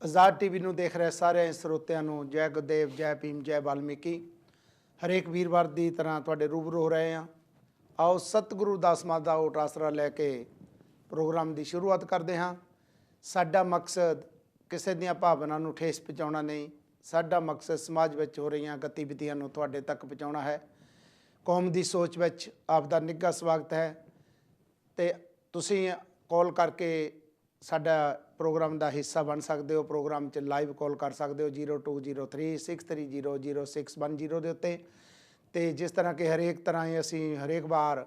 ਆਜ਼ਾਦ TV ਨੂੰ ਦੇਖ ਰਹੇ ਸਾਰੇ ਸਰੋਤਿਆਂ ਨੂੰ ਜੈ ਗੁਰਦੇਵ, ਜੈ ਭੀਮ, ਜੈ ਵਾਲਮੀਕੀ। ਹਰੇਕ ਵੀਰਵਾਰ ਦੀ ਤਰ੍ਹਾਂ ਤੁਹਾਡੇ ਰੂਬਰੂ ਹੋ ਰਹੇ ਹਾਂ। ਆਓ ਸਤਿਗੁਰੂ ਦਾਸ ਮਾਂ ਦਾ ਓਟ ਆਸਰਾ ਲੈ ਕੇ ਪ੍ਰੋਗਰਾਮ ਦੀ ਸ਼ੁਰੂਆਤ ਕਰਦੇ ਹਾਂ। ਸਾਡਾ ਮਕਸਦ ਕਿਸੇ ਦੀਆਂ ਭਾਵਨਾ ਨੂੰ ਠੇਸ ਪਹੁੰਚਾਉਣਾ ਨਹੀਂ। ਸਾਡਾ ਮਕਸਦ ਸਮਾਜ ਵਿੱਚ ਹੋ ਰਹੀਆਂ ਗਤੀਵਿਧੀਆਂ ਨੂੰ ਤੁਹਾਡੇ ਤੱਕ ਪਹੁੰਚਾਉਣਾ ਹੈ। ਕੌਮ ਦੀ ਸੋਚ ਵਿੱਚ ਆਪ ਦਾ ਨਿੱਘਾ ਸਵਾਗਤ ਹੈ ਅਤੇ ਤੁਸੀਂ ਕਾਲ ਕਰਕੇ ਸਾਡਾ ਪ੍ਰੋਗਰਾਮ ਦਾ ਹਿੱਸਾ ਬਣ ਸਕਦੇ ਹੋ। ਪ੍ਰੋਗਰਾਮ 'ਚ ਲਾਈਵ ਕਾਲ ਕਰ ਸਕਦੇ ਹੋ 020363000610 ਦੇ ਉੱਤੇ। ਅਤੇ ਜਿਸ ਤਰ੍ਹਾਂ ਕਿ ਹਰੇਕ ਤਰ੍ਹਾਂ ਹੀ ਅਸੀਂ ਹਰੇਕ ਵਾਰ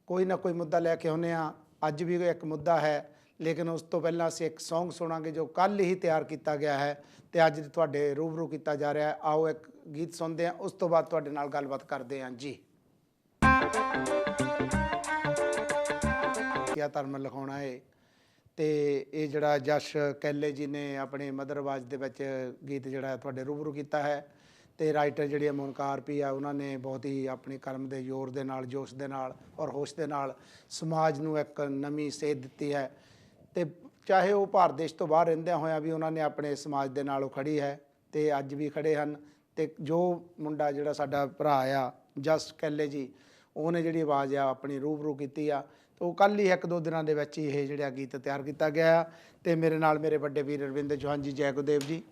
ਕੋਈ ਨਾ ਕੋਈ ਮੁੱਦਾ ਲੈ ਕੇ ਆਉਂਦੇ ਹਾਂ। ਅੱਜ ਵੀ ਇੱਕ ਮੁੱਦਾ ਹੈ, ਲੇਕਿਨ ਉਸ ਤੋਂ ਪਹਿਲਾਂ ਅਸੀਂ ਇੱਕ ਸੌਂਗ ਸੁਣਾਂਗੇ ਜੋ ਕੱਲ੍ਹ ਹੀ ਤਿਆਰ ਕੀਤਾ ਗਿਆ ਹੈ ਅਤੇ ਅੱਜ ਤੁਹਾਡੇ ਰੂਬਰੂ ਕੀਤਾ ਜਾ ਰਿਹਾ ਹੈ। ਆਓ ਇੱਕ ਗੀਤ ਸੁਣਦੇ ਹਾਂ, ਉਸ ਤੋਂ ਬਾਅਦ ਤੁਹਾਡੇ ਨਾਲ ਗੱਲਬਾਤ ਕਰਦੇ ਹਾਂ ਜੀ। ਕਿਆ ਧਰਮ ਲਿਖਾਉਣਾ ਹੈ ਅਤੇ ਇਹ ਜਿਹੜਾ ਜਸ਼ ਕੈਲੇ ਜੀ ਨੇ ਆਪਣੇ ਮਦਰ ਆਵਾਜ਼ ਦੇ ਵਿੱਚ ਗੀਤ ਜਿਹੜਾ ਤੁਹਾਡੇ ਰੂਬਰੂ ਕੀਤਾ ਹੈ। ਅਤੇ ਰਾਈਟਰ ਜਿਹੜੀ ਮੋਨਕਾਰ ਪੀ ਆ, ਉਹਨਾਂ ਨੇ ਬਹੁਤ ਹੀ ਆਪਣੀ ਕਲਮ ਦੇ ਜ਼ੋਰ ਦੇ ਨਾਲ, ਜੋਸ਼ ਦੇ ਨਾਲ ਔਰ ਹੋਸ਼ ਦੇ ਨਾਲ ਸਮਾਜ ਨੂੰ ਇੱਕ ਨਵੀਂ ਸੇਧ ਦਿੱਤੀ ਹੈ। ਅਤੇ ਚਾਹੇ ਉਹ ਭਾਰਤ ਦੇਸ਼ ਤੋਂ ਬਾਹਰ ਰਹਿੰਦਿਆਂ ਹੋਇਆਂ ਵੀ ਉਹਨਾਂ ਨੇ ਆਪਣੇ ਸਮਾਜ ਦੇ ਨਾਲ ਉਹ ਖੜੀ ਹੈ ਅਤੇ ਅੱਜ ਵੀ ਖੜੇ ਹਨ। ਅਤੇ ਜੋ ਮੁੰਡਾ ਜਿਹੜਾ ਸਾਡਾ ਭਰਾ ਆ ਜਸ ਕੈਲੇ ਜੀ, ਉਹਨੇ ਜਿਹੜੀ ਆਵਾਜ਼ ਆ ਆਪਣੀ ਰੂਬਰੂ ਕੀਤੀ ਆ। ਤਾਂ ਉਹ ਕੱਲ੍ਹ ਹੀ 1-2 ਦਿਨਾਂ ਦੇ ਵਿੱਚ ਹੀ ਇਹ ਜਿਹੜਾ ਗੀਤ ਤਿਆਰ ਕੀਤਾ ਗਿਆ। ਅਤੇ ਮੇਰੇ ਨਾਲ ਮੇਰੇ ਵੱਡੇ ਵੀਰ ਅਰਵਿੰਦ ਚੌਹਾਨ ਜੀ, ਜੈ ਗੁਰਦੇਵ ਜੀ।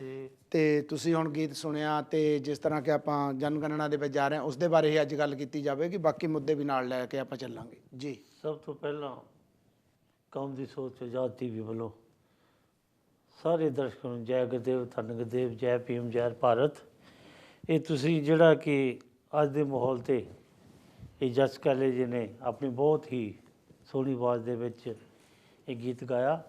ਅਤੇ ਤੁਸੀਂ ਹੁਣ ਗੀਤ ਸੁਣਿਆ ਅਤੇ ਜਿਸ ਤਰ੍ਹਾਂ ਕਿ ਆਪਾਂ ਜਨਗਣਨਾ ਦੇ ਵਿੱਚ ਜਾ ਰਹੇ ਹਾਂ ਉਸ ਦੇ ਬਾਰੇ ਹੀ ਅੱਜ ਗੱਲ ਕੀਤੀ ਜਾਵੇਗੀ। ਬਾਕੀ ਮੁੱਦੇ ਵੀ ਨਾਲ ਲੈ ਕੇ ਆਪਾਂ ਚੱਲਾਂਗੇ ਜੀ। ਸਭ ਤੋਂ ਪਹਿਲਾਂ ਕੌਮ ਦੀ ਸੋਚ ਆਜ਼ਾਦ ਟੀਵੀ ਵੱਲੋਂ ਸਾਰੇ ਦਰਸ਼ਕਾਂ ਨੂੰ ਜੈ ਗੁਰਦੇਵ, ਧੰਨ ਗੁਰਦੇਵ, ਜੈ ਭੀਮ, ਜੈ ਭਾਰਤ। ਇਹ ਤੁਸੀਂ ਜਿਹੜਾ ਕਿ ਅੱਜ ਦੇ ਮਾਹੌਲ 'ਤੇ ਇਹ ਜਸ ਕੈਲੇ ਜੀ ਨੇ ਆਪਣੀ ਬਹੁਤ ਹੀ ਸੋਹਣੀ ਆਵਾਜ਼ ਦੇ ਵਿੱਚ ਇਹ ਗੀਤ ਗਾਇਆ।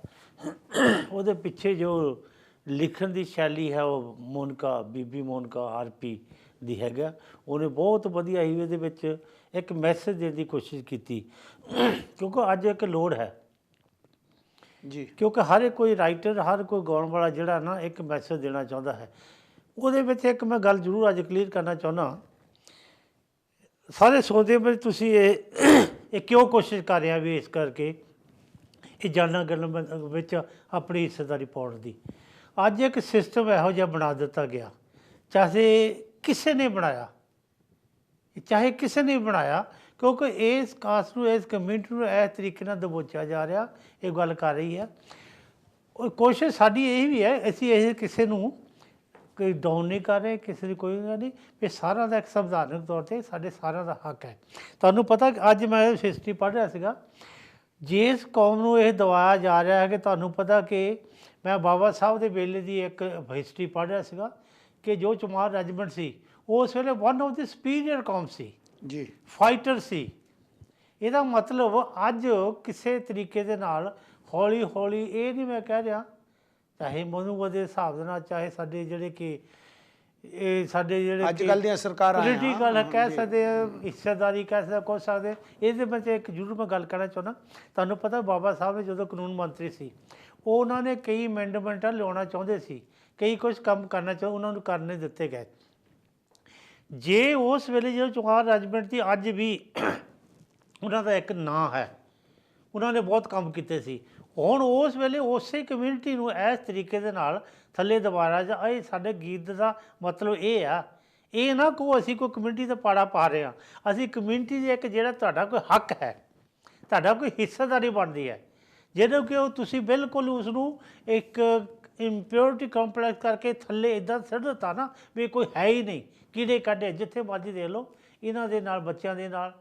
ਉਹਦੇ ਪਿੱਛੇ ਜੋ ਲਿਖਣ ਦੀ ਸ਼ੈਲੀ ਹੈ ਉਹ ਮੋਨਕਾ, ਬੀਬੀ ਮੋਨਕਾ ਆਰਪੀ ਦੀ ਹੈਗਾ। ਉਹਨੇ ਬਹੁਤ ਵਧੀਆ ਹੀ ਇਹਦੇ ਵਿੱਚ ਇੱਕ ਮੈਸੇਜ ਦੇਣ ਦੀ ਕੋਸ਼ਿਸ਼ ਕੀਤੀ, ਕਿਉਂਕਿ ਅੱਜ ਇੱਕ ਲੋੜ ਹੈ ਜੀ। ਕਿਉਂਕਿ ਹਰ ਇੱਕ ਕੋਈ ਰਾਈਟਰ, ਹਰ ਕੋਈ ਗਾਉਣ ਵਾਲਾ ਜਿਹੜਾ ਨਾ ਇੱਕ ਮੈਸੇਜ ਦੇਣਾ ਚਾਹੁੰਦਾ ਹੈ। ਉਹਦੇ ਵਿੱਚ ਇੱਕ ਮੈਂ ਗੱਲ ਜ਼ਰੂਰ ਅੱਜ ਕਲੀਅਰ ਕਰਨਾ ਚਾਹੁੰਦਾ। ਸਾਰੇ ਸੋਚਦੇ ਵੀ ਤੁਸੀਂ ਇਹ ਕਿਉਂ ਕੋਸ਼ਿਸ਼ ਕਰ ਰਹੇ ਵੀ ਇਸ ਕਰਕੇ ਇਹ ਜਾਨਾਂ ਗਣਨ ਵਿੱਚ ਆਪਣੀ ਹਿੱਸੇਦਾਰੀ ਪਾਉਣ ਦੀ। ਅੱਜ ਇੱਕ ਸਿਸਟਮ ਇਹੋ ਜਿਹਾ ਬਣਾ ਦਿੱਤਾ ਗਿਆ, ਚਾਹੇ ਕਿਸੇ ਨੇ ਬਣਾਇਆ, ਕਿਉਂਕਿ ਇਸ ਕਾਸਟ ਨੂੰ, ਇਸ ਕਮਿਊਨਿਟੀ ਨੂੰ ਇਸ ਤਰੀਕੇ ਨਾਲ ਦਬੋਚਿਆ ਜਾ ਰਿਹਾ। ਇਹ ਗੱਲ ਕਰ ਰਹੀ ਹੈ। ਉਹ ਕੋਸ਼ਿਸ਼ ਸਾਡੀ ਇਹ ਵੀ ਹੈ, ਅਸੀਂ ਇਹ ਕਿਸੇ ਨੂੰ ਕੋਈ ਡਾਊਨ ਨਹੀਂ ਕਰ ਰਹੇ, ਕਿਸੇ ਦੀ ਕੋਈ ਗੱਲ ਨਹੀਂ। ਇਹ ਸਾਰਿਆਂ ਦਾ ਇੱਕ ਸੰਵਿਧਾਨਕ ਤੌਰ 'ਤੇ ਸਾਡੇ ਸਾਰਿਆਂ ਦਾ ਹੱਕ ਹੈ। ਤੁਹਾਨੂੰ ਪਤਾ ਅੱਜ ਮੈਂ ਹਿਸਟਰੀ ਪੜ੍ਹ ਰਿਹਾ ਸੀਗਾ, ਜਿਸ ਕੌਮ ਨੂੰ ਇਹ ਦਵਾਇਆ ਜਾ ਰਿਹਾ ਹੈ ਕਿ ਤੁਹਾਨੂੰ ਪਤਾ ਕਿ ਮੈਂ ਬਾਬਾ ਸਾਹਿਬ ਦੇ ਵੇਲੇ ਦੀ ਇੱਕ ਹਿਸਟਰੀ ਪੜ੍ਹ ਰਿਹਾ ਸੀਗਾ ਕਿ ਜੋ ਚਮਾਰ ਰੈਜੀਮੈਂਟ ਸੀ ਉਸ ਵੇਲੇ ਵਨ ਆਫ ਦੀ ਸੁਪੀਰੀਅਰ ਕੌਮ ਸੀ ਜੀ, ਫਾਈਟਰ ਸੀ। ਇਹਦਾ ਮਤਲਬ ਅੱਜ ਕਿਸੇ ਤਰੀਕੇ ਦੇ ਨਾਲ ਹੌਲੀ ਹੌਲੀ, ਇਹ ਨਹੀਂ ਮੈਂ ਕਹਿ ਰਿਹਾ ਚਾਹੇ ਮਨੁੱਖ ਦੇ ਹਿਸਾਬ ਦੇ ਨਾਲ, ਚਾਹੇ ਸਾਡੇ ਜਿਹੜੇ ਕਿ ਇਹ ਸਾਡੇ ਜਿਹੜੇ ਅੱਜ ਕੱਲ੍ਹ ਦੀਆਂ ਸਰਕਾਰਾਂ ਪੋਲੀਟੀਕਲ ਕਹਿ ਸਕਦੇ ਆ, ਹਿੱਸੇਦਾਰੀ ਕਹਿ ਸਕਦੇ, ਕੁਝ ਸਕਦੇ। ਇਹਦੇ ਵਿੱਚ ਇੱਕ ਜ਼ਰੂਰ ਮੈਂ ਗੱਲ ਕਰਨਾ ਚਾਹੁੰਦਾ। ਤੁਹਾਨੂੰ ਪਤਾ ਬਾਬਾ ਸਾਹਿਬ ਨੇ ਜਦੋਂ ਕਾਨੂੰਨ ਮੰਤਰੀ ਸੀ, ਉਹਨਾਂ ਨੇ ਕਈ ਅਮੈਂਡਮੈਂਟਾਂ ਲਿਆਉਣਾ ਚਾਹੁੰਦੇ ਸੀ, ਕਈ ਕੁਝ ਕੰਮ ਕਰਨਾ ਚਾਹੁੰਦੇ, ਉਹਨਾਂ ਨੂੰ ਕਰਨ ਨਹੀਂ ਦਿੱਤੇ ਗਏ। ਜੇ ਉਸ ਵੇਲੇ ਜਦੋਂ ਚੌਹਾਨ ਰੈਜੀਮੈਂਟ ਦੀ ਅੱਜ ਵੀ ਉਹਨਾਂ ਦਾ ਇੱਕ ਨਾਂ ਹੈ, ਉਹਨਾਂ ਨੇ ਬਹੁਤ ਕੰਮ ਕੀਤੇ ਸੀ। ਹੁਣ ਉਸ ਵੇਲੇ ਉਸੇ ਕਮਿਊਨਿਟੀ ਨੂੰ ਇਸ ਤਰੀਕੇ ਦੇ ਨਾਲ ਥੱਲੇ ਦਬਾਇਆ ਜਾਂ ਇਹ ਸਾਡੇ ਗੀਤ ਦਾ ਮਤਲਬ ਇਹ ਆ, ਇਹ ਨਾ ਕਹੋ ਅਸੀਂ ਕੋਈ ਕਮਿਊਨਿਟੀ ਦਾ ਪਾੜਾ ਪਾ ਰਹੇ ਹਾਂ। ਅਸੀਂ ਕਮਿਊਨਿਟੀ ਦੇ ਇੱਕ ਜਿਹੜਾ ਤੁਹਾਡਾ ਕੋਈ ਹੱਕ ਹੈ, ਤੁਹਾਡਾ ਕੋਈ ਹਿੱਸੇਦਾਰੀ ਬਣਦੀ ਹੈ, ਜਦੋਂ ਕਿ ਉਹ ਤੁਸੀਂ ਬਿਲਕੁਲ ਉਸ ਨੂੰ ਇੱਕ ਇੰਪਿਓਰਿਟੀ ਕੰਪਲੈਕਸ ਕਰਕੇ ਥੱਲੇ ਇੱਦਾਂ ਸਿੱਟ ਦਿੱਤਾ ਨਾ ਵੀ ਕੋਈ ਹੈ ਹੀ ਨਹੀਂ, ਕੀੜੇ ਕੱਢੇ ਜਿੱਥੇ ਮਰਜ਼ੀ ਦੇਖ ਲਓ। ਇਹਨਾਂ ਦੇ ਨਾਲ, ਬੱਚਿਆਂ ਦੇ ਨਾਲ,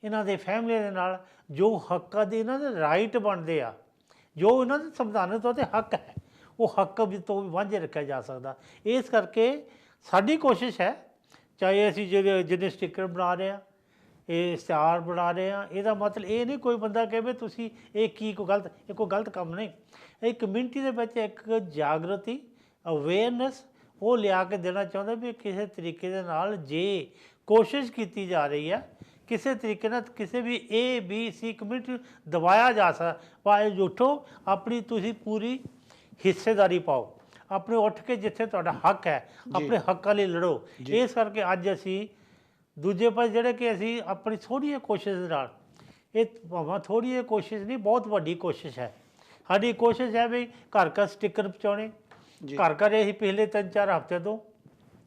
ਇਹਨਾਂ ਦੇ ਫੈਮਲੀਆਂ ਦੇ ਨਾਲ ਜੋ ਹੱਕਾਂ ਦੇ ਇਹਨਾਂ ਦੇ ਰਾਈਟ ਬਣਦੇ ਆ, ਜੋ ਇਹਨਾਂ ਦੇ ਸੰਵਿਧਾਨਕ ਤੌਰ 'ਤੇ ਹੱਕ ਹੈ, ਉਹ ਹੱਕ ਵੀ ਤੋਂ ਵੀ ਵਾਂਝੇ ਰੱਖਿਆ ਜਾ ਸਕਦਾ। ਇਸ ਕਰਕੇ ਸਾਡੀ ਕੋਸ਼ਿਸ਼ ਹੈ, ਚਾਹੇ ਅਸੀਂ ਜਿਹਨੇ ਸਟਿੱਕਰ ਬਣਾ ਰਹੇ ਹਾਂ, ਇਹ ਇਸ਼ਤਿਹਾਰ ਬਣਾ ਰਹੇ ਹਾਂ, ਇਹਦਾ ਮਤਲਬ ਇਹ ਨਹੀਂ ਕੋਈ ਬੰਦਾ ਕਹੇ ਤੁਸੀਂ ਇਹ ਕੀ ਕੋਈ ਗਲਤ, ਇਹ ਕੋਈ ਗਲਤ ਕੰਮ ਨਹੀਂ। ਇਹ ਕਮਿਊਨਿਟੀ ਦੇ ਵਿੱਚ ਇੱਕ ਜਾਗਰਤੀ, ਅਵੇਅਰਨੈਸ ਉਹ ਲਿਆ ਕੇ ਦੇਣਾ ਚਾਹੁੰਦਾ ਵੀ ਕਿਸੇ ਤਰੀਕੇ ਦੇ ਨਾਲ ਜੇ ਕੋਸ਼ਿਸ਼ ਕੀਤੀ ਜਾ ਰਹੀ ਹੈ ਕਿਸੇ ਤਰੀਕੇ ਨਾਲ ਕਿਸੇ ਵੀ ABC ਕਮਿਊਨਿਟੀ ਦਬਾਇਆ ਜਾ ਸਕਦਾ, ਭਾਵੇਂ ਉੱਠੋ ਆਪਣੀ ਤੁਸੀਂ ਪੂਰੀ ਹਿੱਸੇਦਾਰੀ ਪਾਓ, ਆਪਣੇ ਉੱਠ ਕੇ ਜਿੱਥੇ ਤੁਹਾਡਾ ਹੱਕ ਹੈ ਆਪਣੇ ਹੱਕਾਂ ਲਈ ਲੜੋ। ਇਸ ਕਰਕੇ ਅੱਜ ਅਸੀਂ ਦੂਜੇ ਪਾਸੇ ਜਿਹੜੇ ਕਿ ਅਸੀਂ ਆਪਣੀ ਥੋੜ੍ਹੀ ਜਿਹੀ ਕੋਸ਼ਿਸ਼ ਦੇ ਨਾਲ, ਇਹ ਭਾਵੇਂ ਥੋੜ੍ਹੀ ਜਿਹੀ ਕੋਸ਼ਿਸ਼ ਨਹੀਂ, ਬਹੁਤ ਵੱਡੀ ਕੋਸ਼ਿਸ਼ ਹੈ, ਸਾਡੀ ਕੋਸ਼ਿਸ਼ ਹੈ ਵੀ ਘਰ ਘਰ ਸਟicker ਪਹੁੰਚਾਉਣੇ, ਘਰ ਘਰ ਇਹ ਪਿਛਲੇ 3-4 ਹਫ਼ਤੇ ਤੋਂ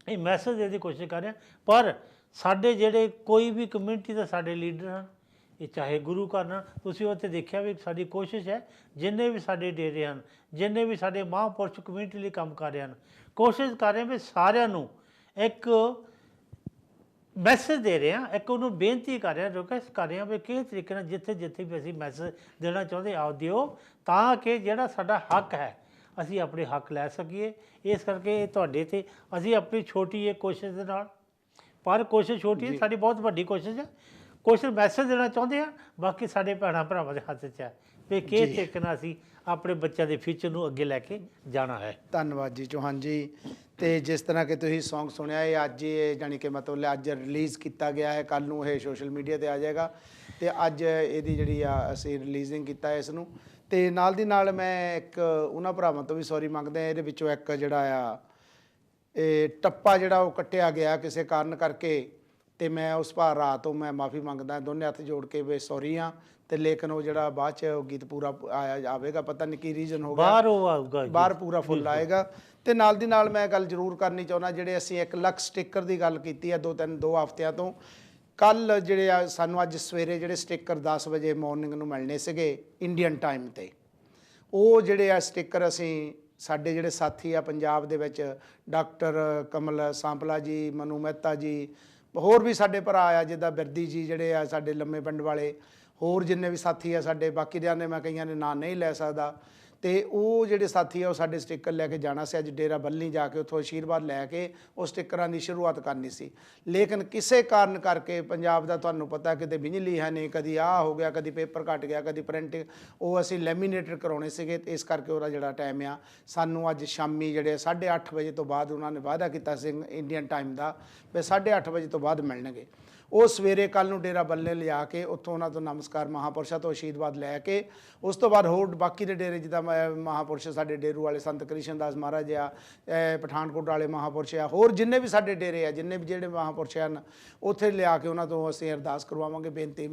ਇਹ ਮੈਸੇਜ ਦੇਣ ਦੀ ਕੋਸ਼ਿਸ਼ ਕਰ ਰਹੇ ਹਾਂ। ਪਰ ਸਾਡੇ ਜਿਹੜੇ ਕੋਈ ਵੀ ਕਮਿਊਨਿਟੀ ਦੇ ਸਾਡੇ ਲੀਡਰ ਹਨ, ਇਹ ਚਾਹੇ ਗੁਰੂ ਘਰ ਨਾਲ, ਤੁਸੀਂ ਉੱਥੇ ਦੇਖਿਆ ਵੀ ਸਾਡੀ ਕੋਸ਼ਿਸ਼ ਹੈ ਜਿੰਨੇ ਵੀ ਸਾਡੇ ਡੇਰੇ ਹਨ, ਜਿੰਨੇ ਵੀ ਸਾਡੇ ਮਹਾਂਪੁਰਸ਼ ਕਮਿਊਨਿਟੀ ਲਈ ਕੰਮ ਕਰ ਰਹੇ ਹਨ, ਕੋਸ਼ਿਸ਼ ਕਰ ਰਹੇ ਵੀ ਸਾਰਿਆਂ ਨੂੰ ਇੱਕ ਮੈਸੇਜ ਦੇ ਰਹੇ ਹਾਂ, ਇੱਕ ਉਹਨੂੰ ਬੇਨਤੀ ਕਰ ਰਹੇ ਹਾਂ, ਰਿਕੁਐਸਟ ਕਰ ਰਹੇ ਹਾਂ ਵੀ ਕਿਸ ਤਰੀਕੇ ਨਾਲ ਜਿੱਥੇ ਜਿੱਥੇ ਵੀ ਅਸੀਂ ਮੈਸੇਜ ਦੇਣਾ ਚਾਹੁੰਦੇ ਆਓ ਦਿਓ, ਤਾਂ ਕਿ ਜਿਹੜਾ ਸਾਡਾ ਹੱਕ ਹੈ ਅਸੀਂ ਆਪਣੇ ਹੱਕ ਲੈ ਸਕੀਏ। ਇਸ ਕਰਕੇ ਤੁਹਾਡੇ 'ਤੇ ਅਸੀਂ ਆਪਣੀ ਛੋਟੀ ਜਿਹੀ ਕੋਸ਼ਿਸ਼ ਦੇ ਨਾਲ, ਪਰ ਕੋਸ਼ਿਸ਼ ਛੋਟੀ ਹੈ, ਸਾਡੀ ਬਹੁਤ ਵੱਡੀ ਕੋਸ਼ਿਸ਼ ਹੈ, ਕੋਸ਼ਿਸ਼ ਮੈਸੇਜ ਦੇਣਾ ਚਾਹੁੰਦੇ ਹਾਂ। ਬਾਕੀ ਸਾਡੇ ਭੈਣਾਂ ਭਰਾਵਾਂ ਦੇ ਹੱਥ 'ਚ ਹੈ ਵੀ ਕਿਸ ਤਰੀਕੇ ਨਾਲ ਅਸੀਂ ਆਪਣੇ ਬੱਚਿਆਂ ਦੇ ਫਿਊਚਰ ਨੂੰ ਅੱਗੇ ਲੈ ਕੇ ਜਾਣਾ ਹੈ। ਧੰਨਵਾਦ ਜੀ ਚੌਹਾਨ ਜੀ। ਤੇ ਜਿਸ ਤਰ੍ਹਾਂ ਕਿ ਤੁਸੀਂ ਸੌਂਗ ਸੁਣਿਆ, ਇਹ ਅੱਜ ਇਹ ਜਾਣੀ ਕਿ ਮਤਲਬ ਅੱਜ ਰਿਲੀਜ਼ ਕੀਤਾ ਗਿਆ ਹੈ, ਕੱਲ੍ਹ ਨੂੰ ਇਹ ਸੋਸ਼ਲ ਮੀਡੀਆ 'ਤੇ ਆ ਜਾਏਗਾ, ਤੇ ਅੱਜ ਇਹਦੀ ਜਿਹੜੀ ਆ ਅਸੀਂ ਰਿਲੀਜ਼ਿੰਗ ਕੀਤਾ ਇਸ ਨੂੰ। ਤੇ ਨਾਲ ਦੀ ਨਾਲ ਮੈਂ ਇੱਕ ਉਹਨਾਂ ਭਰਾਵਾਂ ਤੋਂ ਵੀ ਸੌਰੀ ਮੰਗਦਾ, ਇਹਦੇ ਵਿੱਚੋਂ ਇੱਕ ਜਿਹੜਾ ਆ ਇਹ ਟੱਪਾ ਜਿਹੜਾ ਉਹ ਕੱਟਿਆ ਗਿਆ ਕਿਸੇ ਕਾਰਨ ਕਰਕੇ, ਤੇ ਮੈਂ ਉਸ ਭਰਾ ਤੋਂ ਮੈਂ ਮਾफ़ੀ ਮੰਗਦਾ, ਦੋਨੇ ਹੱਥ ਜੋੜ ਕੇ ਵੀ ਸੌਰੀ ਹਾਂ। ਤੇ ਲੇਕਿਨ ਉਹ ਜਿਹੜਾ ਬਾਅਦ 'ਚ ਉਹ ਗੀਤ ਪੂਰਾ ਆਵੇਗਾ, ਪਤਾ ਨਹੀਂ ਕੀ ਰੀਜ਼ਨ ਹੋਗਾ, ਬਾਹਰ ਉਹ ਆਊਗਾ, ਬਾਹਰ ਪੂਰਾ ਫੁੱਲ ਆਏਗਾ। ਤੇ ਨਾਲ ਦੀ ਨਾਲ ਮੈਂ ਗੱਲ ਜ਼ਰੂਰ ਕਰਨੀ ਚਾਹੁੰਦਾ, ਜਿਹੜੇ ਅਸੀਂ 1 ਲੱਖ ਸਟicker ਦੀ ਗੱਲ ਕੀਤੀ ਹੈ 2 ਹਫ਼ਤਿਆਂ ਤੋਂ, ਕੱਲ੍ਹ ਜਿਹੜੇ ਆ ਸਾਨੂੰ ਅੱਜ ਸਵੇਰੇ ਜਿਹੜੇ ਸਟicker 10 ਵਜੇ ਮੋਰਨਿੰਗ ਨੂੰ ਮਿਲਣੇ ਸੀਗੇ ਇੰਡੀਅਨ ਟਾਈਮ 'ਤੇ, ਉਹ ਜਿਹੜੇ ਆ ਸਟicker ਅਸੀਂ ਸਾਡੇ ਜਿਹੜੇ ਸਾਥੀ ਆ ਪੰਜਾਬ ਦੇ ਵਿੱਚ, ਡਾਕਟਰ ਕਮਲ ਸਾਂਪਲਾ ਜੀ, ਮਨੂ ਮਹਿਤਾ ਜੀ, ਹੋਰ ਵੀ ਸਾਡੇ ਭਰਾ ਆ ਜਿੱਦਾਂ ਬਿਰਦੀ ਜੀ ਜਿਹੜੇ ਆ ਸਾਡੇ ਲੰਮੇ ਪਿੰਡ ਵਾਲੇ, ਹੋਰ ਜਿੰਨੇ ਵੀ ਸਾਥੀ ਆ ਸਾਡੇ, ਬਾਕੀ ਦਿਆਂ ਨੇ ਮੈਂ ਕਈਆਂ ਦੇ ਨਾਂ ਨਹੀਂ ਲੈ ਸਕਦਾ। ਤੇ ਉਹ ਜਿਹੜੇ ਸਾਥੀ ਆ ਉਹ ਸਾਡੇ ਸਟicker ਲੈ ਕੇ ਜਾਣਾ ਸੀ ਅੱਜ ਡੇਰਾ ਬੱਲਣੀ, ਜਾ ਕੇ ਉੱਥੋਂ ਆਸ਼ੀਰਵਾਦ ਲੈ ਕੇ ਉਹ ਸਟickਰਾਂ ਦੀ ਸ਼ੁਰੂਆਤ ਕਰਨੀ ਸੀ। ਲੇਕਿਨ ਕਿਸੇ ਕਾਰਨ ਕਰਕੇ ਪੰਜਾਬ ਦਾ ਤੁਹਾਨੂੰ ਪਤਾ ਕਿਤੇ ਬਿਜਲੀ ਹੈ ਨਹੀਂ, ਕਦੀ ਆਹ ਹੋ ਗਿਆ, ਕਦੀ ਪੇਪਰ ਘੱਟ ਗਿਆ, ਕਦੀ ਪ੍ਰਿੰਟਿੰਗ, ਉਹ ਅਸੀਂ ਲੈਮੀਨੇਟਰ ਕਰਾਉਣੇ ਸੀਗੇ, ਤੇ ਇਸ ਕਰਕੇ ਉਹਦਾ ਜਿਹੜਾ ਟਾਈਮ ਆ ਸਾਨੂੰ ਅੱਜ ਸ਼ਾਮੀ ਜਿਹੜੇ 8:30 ਵਜੇ ਤੋਂ ਬਾਅਦ ਉਹਨਾਂ ਨੇ ਵਾਅਦਾ ਕੀਤਾ ਸੀ ਇੰਡੀਅਨ ਟਾਈਮ ਦਾ ਵੀ 8:30 ਵਜੇ ਤੋਂ ਬਾਅਦ ਮਿਲਣਗੇ। ਉਹ ਸਵੇਰੇ ਕੱਲ੍ਹ ਨੂੰ ਡੇਰਾ ਬੱਲੇ ਲਿਜਾ ਕੇ ਉੱਥੋਂ ਉਹਨਾਂ ਤੋਂ ਨਮਸਕਾਰ ਮਹਾਂਪੁਰਸ਼ਾਂ ਤੋਂ ਆਸ਼ੀਰਵਾਦ ਲੈ ਕੇ, ਉਸ ਤੋਂ ਬਾਅਦ ਹੋਰ ਬਾਕੀ ਦੇ ਡੇਰੇ ਜਿੱਦਾਂ ਮਹਾਂਪੁਰਸ਼ ਸਾਡੇ ਡੇਰੂ ਵਾਲੇ ਸੰਤ ਕ੍ਰਿਸ਼ਨ ਦਾਸ ਮਹਾਰਾਜ ਆ, ਪਠਾਨਕੋਟ ਵਾਲੇ ਮਹਾਂਪੁਰਸ਼ ਆ, ਹੋਰ ਜਿੰਨੇ ਵੀ ਸਾਡੇ ਡੇਰੇ ਆ, ਜਿੰਨੇ ਵੀ ਜਿਹੜੇ ਮਹਾਂਪੁਰਸ਼ ਹਨ, ਉੱਥੇ ਲਿਆ ਕੇ ਉਹਨਾਂ ਤੋਂ ਅਸੀਂ ਅਰਦਾਸ ਕਰਵਾਵਾਂਗੇ, ਬੇਨਤੀ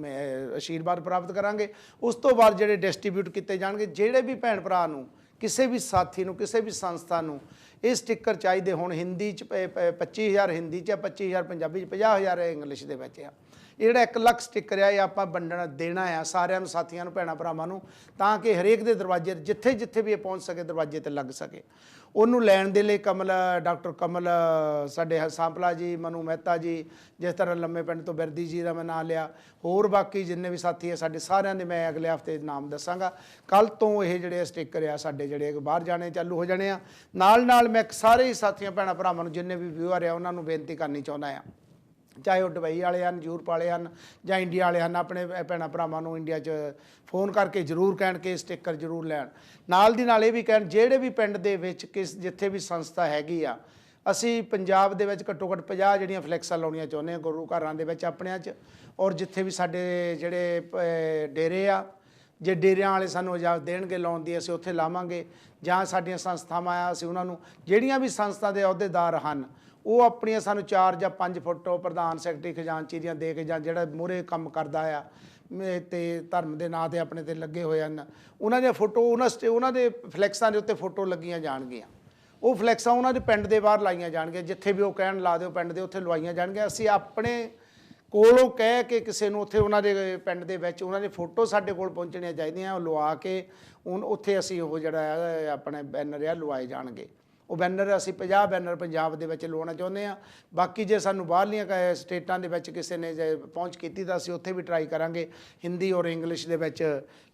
ਆਸ਼ੀਰਵਾਦ ਪ੍ਰਾਪਤ ਕਰਾਂਗੇ। ਉਸ ਤੋਂ ਬਾਅਦ ਜਿਹੜੇ ਡਿਸਟਰੀਬਿਊਟ ਕੀਤੇ ਜਾਣਗੇ, ਜਿਹੜੇ ਵੀ ਭੈਣ ਭਰਾ ਨੂੰ, ਕਿਸੇ ਵੀ ਸਾਥੀ ਨੂੰ, ਕਿਸੇ ਵੀ ਸੰਸਥਾ ਨੂੰ ਇਹ ਸਟicker ਚਾਹੀਦੇ ਹੋਣ, ਹਿੰਦੀ 'ਚ 25,000 ਹਿੰਦੀ 'ਚ, 25,000 ਪੰਜਾਬੀ 'ਚ, 50,000 ਇੰਗਲਿਸ਼ ਦੇ ਵਿੱਚ ਆ, ਇਹ ਜਿਹੜਾ 1 ਲੱਖ ਸਟicker ਆ ਇਹ ਆਪਾਂ ਵੰਡਣਾ ਦੇਣਾ ਆ ਸਾਰਿਆਂ ਨੂੰ, ਸਾਥੀਆਂ ਨੂੰ, ਭੈਣਾਂ ਭਰਾਵਾਂ ਨੂੰ, ਤਾਂ ਕਿ ਹਰੇਕ ਦੇ ਦਰਵਾਜ਼ੇ ਜਿੱਥੇ ਜਿੱਥੇ ਵੀ ਇਹ ਪਹੁੰਚ ਸਕੇ ਦਰਵਾਜ਼ੇ 'ਤੇ ਲੱਗ ਸਕੇ। ਉਹਨੂੰ ਲੈਣ ਦੇ ਲਈ ਡਾਕਟਰ ਕਮਲ ਸਾਡੇ ਸਾਂਪਲਾ ਜੀ, ਮਨੂ ਮਹਿਤਾ ਜੀ, ਜਿਸ ਤਰ੍ਹਾਂ ਲੰਮੇ ਪਿੰਡ ਤੋਂ ਬਿਰਦੀ ਜੀ ਦਾ ਮੈਂ ਨਾਂ ਲਿਆ, ਹੋਰ ਬਾਕੀ ਜਿੰਨੇ ਵੀ ਸਾਥੀ ਆ ਸਾਡੇ ਸਾਰਿਆਂ ਦੇ ਮੈਂ ਅਗਲੇ ਹਫ਼ਤੇ ਨਾਮ ਦੱਸਾਂਗਾ। ਕੱਲ੍ਹ ਤੋਂ ਇਹ ਜਿਹੜੇ ਸਟicker ਆ ਸਾਡੇ ਜਿਹੜੇ ਬਾਹਰ ਜਾਣੇ ਚਾਲੂ ਹੋ ਜਾਣੇ ਆ। ਨਾਲ ਨਾਲ ਮੈਂ ਸਾਰੇ ਹੀ ਸਾਥੀਆਂ ਭੈਣਾਂ ਭਰਾਵਾਂ ਨੂੰ, ਜਿੰਨੇ ਵੀ ਵਿਊਅਰ ਆ, ਉਹਨਾਂ ਨੂੰ ਬੇਨਤੀ ਕਰਨੀ ਚਾਹੁੰਦਾ ਆ, ਚਾਹੇ ਉਹ ਦੁਬਈ ਵਾਲੇ ਹਨ, ਯੂਰਪ ਵਾਲੇ ਹਨ, ਜਾਂ ਇੰਡੀਆ ਵਾਲੇ ਹਨ, ਆਪਣੇ ਭੈਣਾਂ ਭਰਾਵਾਂ ਨੂੰ ਇੰਡੀਆ 'ਚ ਫੋਨ ਕਰਕੇ ਜ਼ਰੂਰ ਕਹਿਣ ਕਿ ਸਟicker ਜ਼ਰੂਰ ਲੈਣ। ਨਾਲ ਦੀ ਨਾਲ ਇਹ ਵੀ ਕਹਿਣ, ਜਿਹੜੇ ਵੀ ਪਿੰਡ ਦੇ ਵਿੱਚ ਜਿੱਥੇ ਵੀ ਸੰਸਥਾ ਹੈਗੀ ਆ, ਅਸੀਂ ਪੰਜਾਬ ਦੇ ਵਿੱਚ ਘੱਟੋ ਘੱਟ 50 ਜਿਹੜੀਆਂ ਫਲੈਕਸਾਂ ਲਾਉਣੀਆਂ ਚਾਹੁੰਦੇ ਹਾਂ ਗੁਰੂ ਘਰਾਂ ਦੇ ਵਿੱਚ ਆਪਣਿਆਂ 'ਚ, ਔਰ ਜਿੱਥੇ ਵੀ ਸਾਡੇ ਜਿਹੜੇ ਡੇਰੇ ਆ, ਜੇ ਡੇਰਿਆਂ ਵਾਲੇ ਸਾਨੂੰ ਇਜਾਜ਼ਤ ਦੇਣਗੇ ਲਾਉਣ ਦੀ, ਅਸੀਂ ਉੱਥੇ ਲਾਵਾਂਗੇ। ਜਾਂ ਸਾਡੀਆਂ ਸੰਸਥਾਵਾਂ ਆ, ਅਸੀਂ ਉਹਨਾਂ ਨੂੰ, ਜਿਹੜੀਆਂ ਵੀ ਸੰਸਥਾ ਦੇ ਅਹੁਦੇਦਾਰ ਹਨ, ਉਹ ਆਪਣੀਆਂ ਸਾਨੂੰ 4 ਜਾਂ 5 ਫੋਟੋ ਪ੍ਰਧਾਨ ਸੈਕਟਰੀ ਖਜ਼ਾਨਚੀ ਦੀਆਂ ਦੇ ਕੇ, ਜਾਂ ਜਿਹੜਾ ਮੂਹਰੇ ਕੰਮ ਕਰਦਾ ਆ ਤੇ ਧਰਮ ਦੇ ਨਾਂ 'ਤੇ ਆਪਣੇ 'ਤੇ ਲੱਗੇ ਹੋਏ ਹਨ, ਉਹਨਾਂ ਦੀਆਂ ਫੋਟੋ, ਉਹਨਾਂ ਦੇ ਫਲੈਕਸਾਂ ਦੇ ਉੱਤੇ ਫੋਟੋ ਲੱਗੀਆਂ ਜਾਣਗੀਆਂ। ਉਹ ਫਲੈਕਸਾਂ ਉਹਨਾਂ ਦੇ ਪਿੰਡ ਦੇ ਬਾਹਰ ਲਾਈਆਂ ਜਾਣਗੀਆਂ, ਜਿੱਥੇ ਵੀ ਉਹ ਕਹਿਣ ਲਾ ਦਿਓ ਪਿੰਡ ਦੇ, ਉੱਥੇ ਲਵਾਈਆਂ ਜਾਣਗੀਆਂ। ਅਸੀਂ ਆਪਣੇ ਕੋਲੋਂ ਕਹਿ ਕੇ ਕਿਸੇ ਨੂੰ ਉੱਥੇ ਉਹਨਾਂ ਦੇ ਪਿੰਡ ਦੇ ਵਿੱਚ ਉਹਨਾਂ ਦੀ ਫੋਟੋ ਸਾਡੇ ਕੋਲ ਪਹੁੰਚਣੀਆਂ ਚਾਹੀਦੀਆਂ, ਉਹ ਲਵਾ ਕੇ ਉੱਥੇ ਅਸੀਂ ਉਹ ਜਿਹੜਾ ਆਪਣੇ ਬੈਨਰ ਆ ਲਵਾਏ ਜਾਣਗੇ। ਉਹ ਬੈਨਰ ਅਸੀਂ 50 ਬੈਨਰ ਪੰਜਾਬ ਦੇ ਵਿੱਚ ਲਵਾਉਣਾ ਚਾਹੁੰਦੇ ਹਾਂ। ਬਾਕੀ ਜੇ ਸਾਨੂੰ ਬਾਹਰਲੀਆਂ ਸਟੇਟਾਂ ਦੇ ਵਿੱਚ ਕਿਸੇ ਨੇ ਜੇ ਪਹੁੰਚ ਕੀਤੀ ਤਾਂ ਅਸੀਂ ਉੱਥੇ ਵੀ ਟਰਾਈ ਕਰਾਂਗੇ, ਹਿੰਦੀ ਔਰ ਇੰਗਲਿਸ਼ ਦੇ ਵਿੱਚ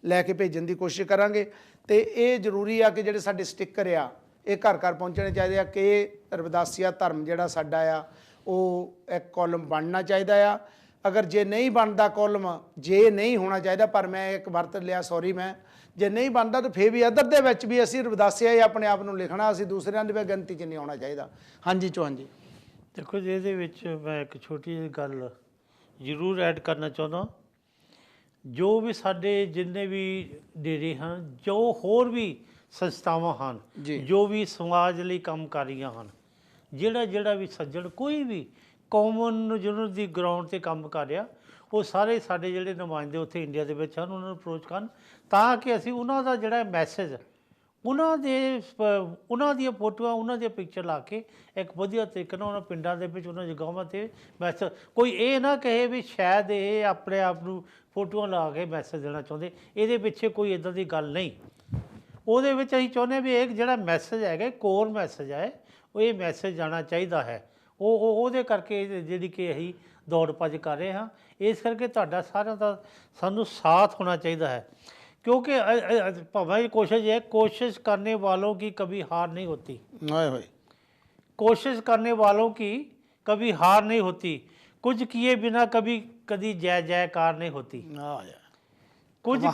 ਲੈ ਕੇ ਭੇਜਣ ਦੀ ਕੋਸ਼ਿਸ਼ ਕਰਾਂਗੇ। ਤੇ ਇਹ ਜ਼ਰੂਰੀ ਆ ਕਿ ਜਿਹੜੇ ਸਾਡੇ ਸਟicker ਆ ਇਹ ਘਰ ਘਰ ਪਹੁੰਚਣੇ ਚਾਹੀਦੇ ਆ, ਕਿ ਰਵਿਦਾਸੀਆ ਧਰਮ ਜਿਹੜਾ ਸਾਡਾ ਆ ਉਹ ਇੱਕ ਕਾਲਮ ਬਣਨਾ ਚਾਹੀਦਾ ਆ। ਅਗਰ ਜੇ ਨਹੀਂ ਬਣਦਾ ਕਾਲਮ, ਜੇ ਨਹੀਂ ਹੋਣਾ ਚਾਹੀਦਾ, ਪਰ ਮੈਂ ਇੱਕ ਵਰਤ ਲਿਆ, ਸੌਰੀ, ਮੈਂ ਜੇ ਨਹੀਂ ਬਣਦਾ ਤਾਂ ਫਿਰ ਵੀ ਅਦਰ ਦੇ ਵਿੱਚ ਵੀ ਅਸੀਂ ਰਵਿਦਾਸੀਆ ਹੀ ਆਪਣੇ ਆਪ ਨੂੰ ਲਿਖਣਾ, ਅਸੀਂ ਦੂਸਰਿਆਂ ਦੀ ਵੀ ਗਿਣਤੀ 'ਚ ਨਹੀਂ ਆਉਣਾ ਚਾਹੀਦਾ। ਹਾਂਜੀ ਚੌਹਾਨ ਜੀ। ਦੇਖੋ ਜੀ, ਇਹਦੇ ਵਿੱਚ ਮੈਂ ਇੱਕ ਛੋਟੀ ਜਿਹੀ ਗੱਲ ਜ਼ਰੂਰ ਐਡ ਕਰਨਾ ਚਾਹੁੰਦਾ। ਜੋ ਵੀ ਸਾਡੇ ਜਿੰਨੇ ਵੀ ਡੇਰੇ ਹਨ, ਜੋ ਹੋਰ ਵੀ ਸੰਸਥਾਵਾਂ ਹਨ, ਜੋ ਵੀ ਸਮਾਜ ਲਈ ਕੰਮ ਕਰ ਰਹੀਆਂ ਹਨ, ਜਿਹੜਾ ਵੀ ਸੱਜਣ ਕੋਈ ਵੀ ਕਾਮਨ ਯੂਨਿਟ ਦੀ ਗਰਾਊਂਡ 'ਤੇ ਕੰਮ ਕਰ ਰਿਹਾ, ਉਹ ਸਾਰੇ ਸਾਡੇ ਜਿਹੜੇ ਨੁਮਾਇੰਦੇ ਉੱਥੇ ਇੰਡੀਆ ਦੇ ਵਿੱਚ ਹਨ ਉਹਨਾਂ ਨੂੰ ਅਪਰੋਚ ਕਰਨ, ਤਾਂ ਕਿ ਅਸੀਂ ਉਹਨਾਂ ਦਾ ਜਿਹੜਾ ਮੈਸੇਜ ਉਹਨਾਂ ਦੀਆਂ ਫੋਟੋਆਂ, ਉਹਨਾਂ ਦੀਆਂ ਪਿਕਚਰ ਲਾ ਕੇ ਇੱਕ ਵਧੀਆ ਤਰੀਕੇ ਨਾਲ ਉਹਨਾਂ ਪਿੰਡਾਂ ਦੇ ਵਿੱਚ, ਉਹਨਾਂ ਜਗ੍ਹਾਵਾਂ 'ਤੇ ਮੈਸੇਜ, ਕੋਈ ਇਹ ਨਾ ਕਹੇ ਵੀ ਸ਼ਾਇਦ ਇਹ ਆਪਣੇ ਆਪ ਨੂੰ ਫੋਟੋਆਂ ਲਾ ਕੇ ਮੈਸੇਜ ਦੇਣਾ ਚਾਹੁੰਦੇ, ਇਹਦੇ ਪਿੱਛੇ ਕੋਈ ਇੱਦਾਂ ਦੀ ਗੱਲ ਨਹੀਂ। ਉਹਦੇ ਵਿੱਚ ਅਸੀਂ ਚਾਹੁੰਦੇ ਹਾਂ ਵੀ ਇਹ ਜਿਹੜਾ ਮੈਸੇਜ ਹੈਗਾ, ਕੋਰ ਮੈਸੇਜ ਹੈ, ਉਹ ਇਹ ਮੈਸੇਜ ਜਾਣਾ ਚਾਹੀਦਾ ਹੈ। ਉਹਦੇ ਕਰਕੇ ਜਿਹੜੀ ਕਿ ਅਸੀਂ ਦੌੜ ਭੱਜ ਕਰ ਰਹੇ ਹਾਂ। ਇਸ ਕਰਕੇ ਤੁਹਾਡਾ ਸਾਰਿਆਂ ਦਾ ਸਾਨੂੰ ਸਾਥ ਹੋਣਾ ਚਾਹੀਦਾ ਹੈ, क्योंकि भाई कोशिश है, कोशिश करने वालों की कभी हार नहीं होती, कोशिश करने वालों की कभी हार नहीं होती, कुछ किए बिना कभी कभी जय जयकार नहीं होती, कुछ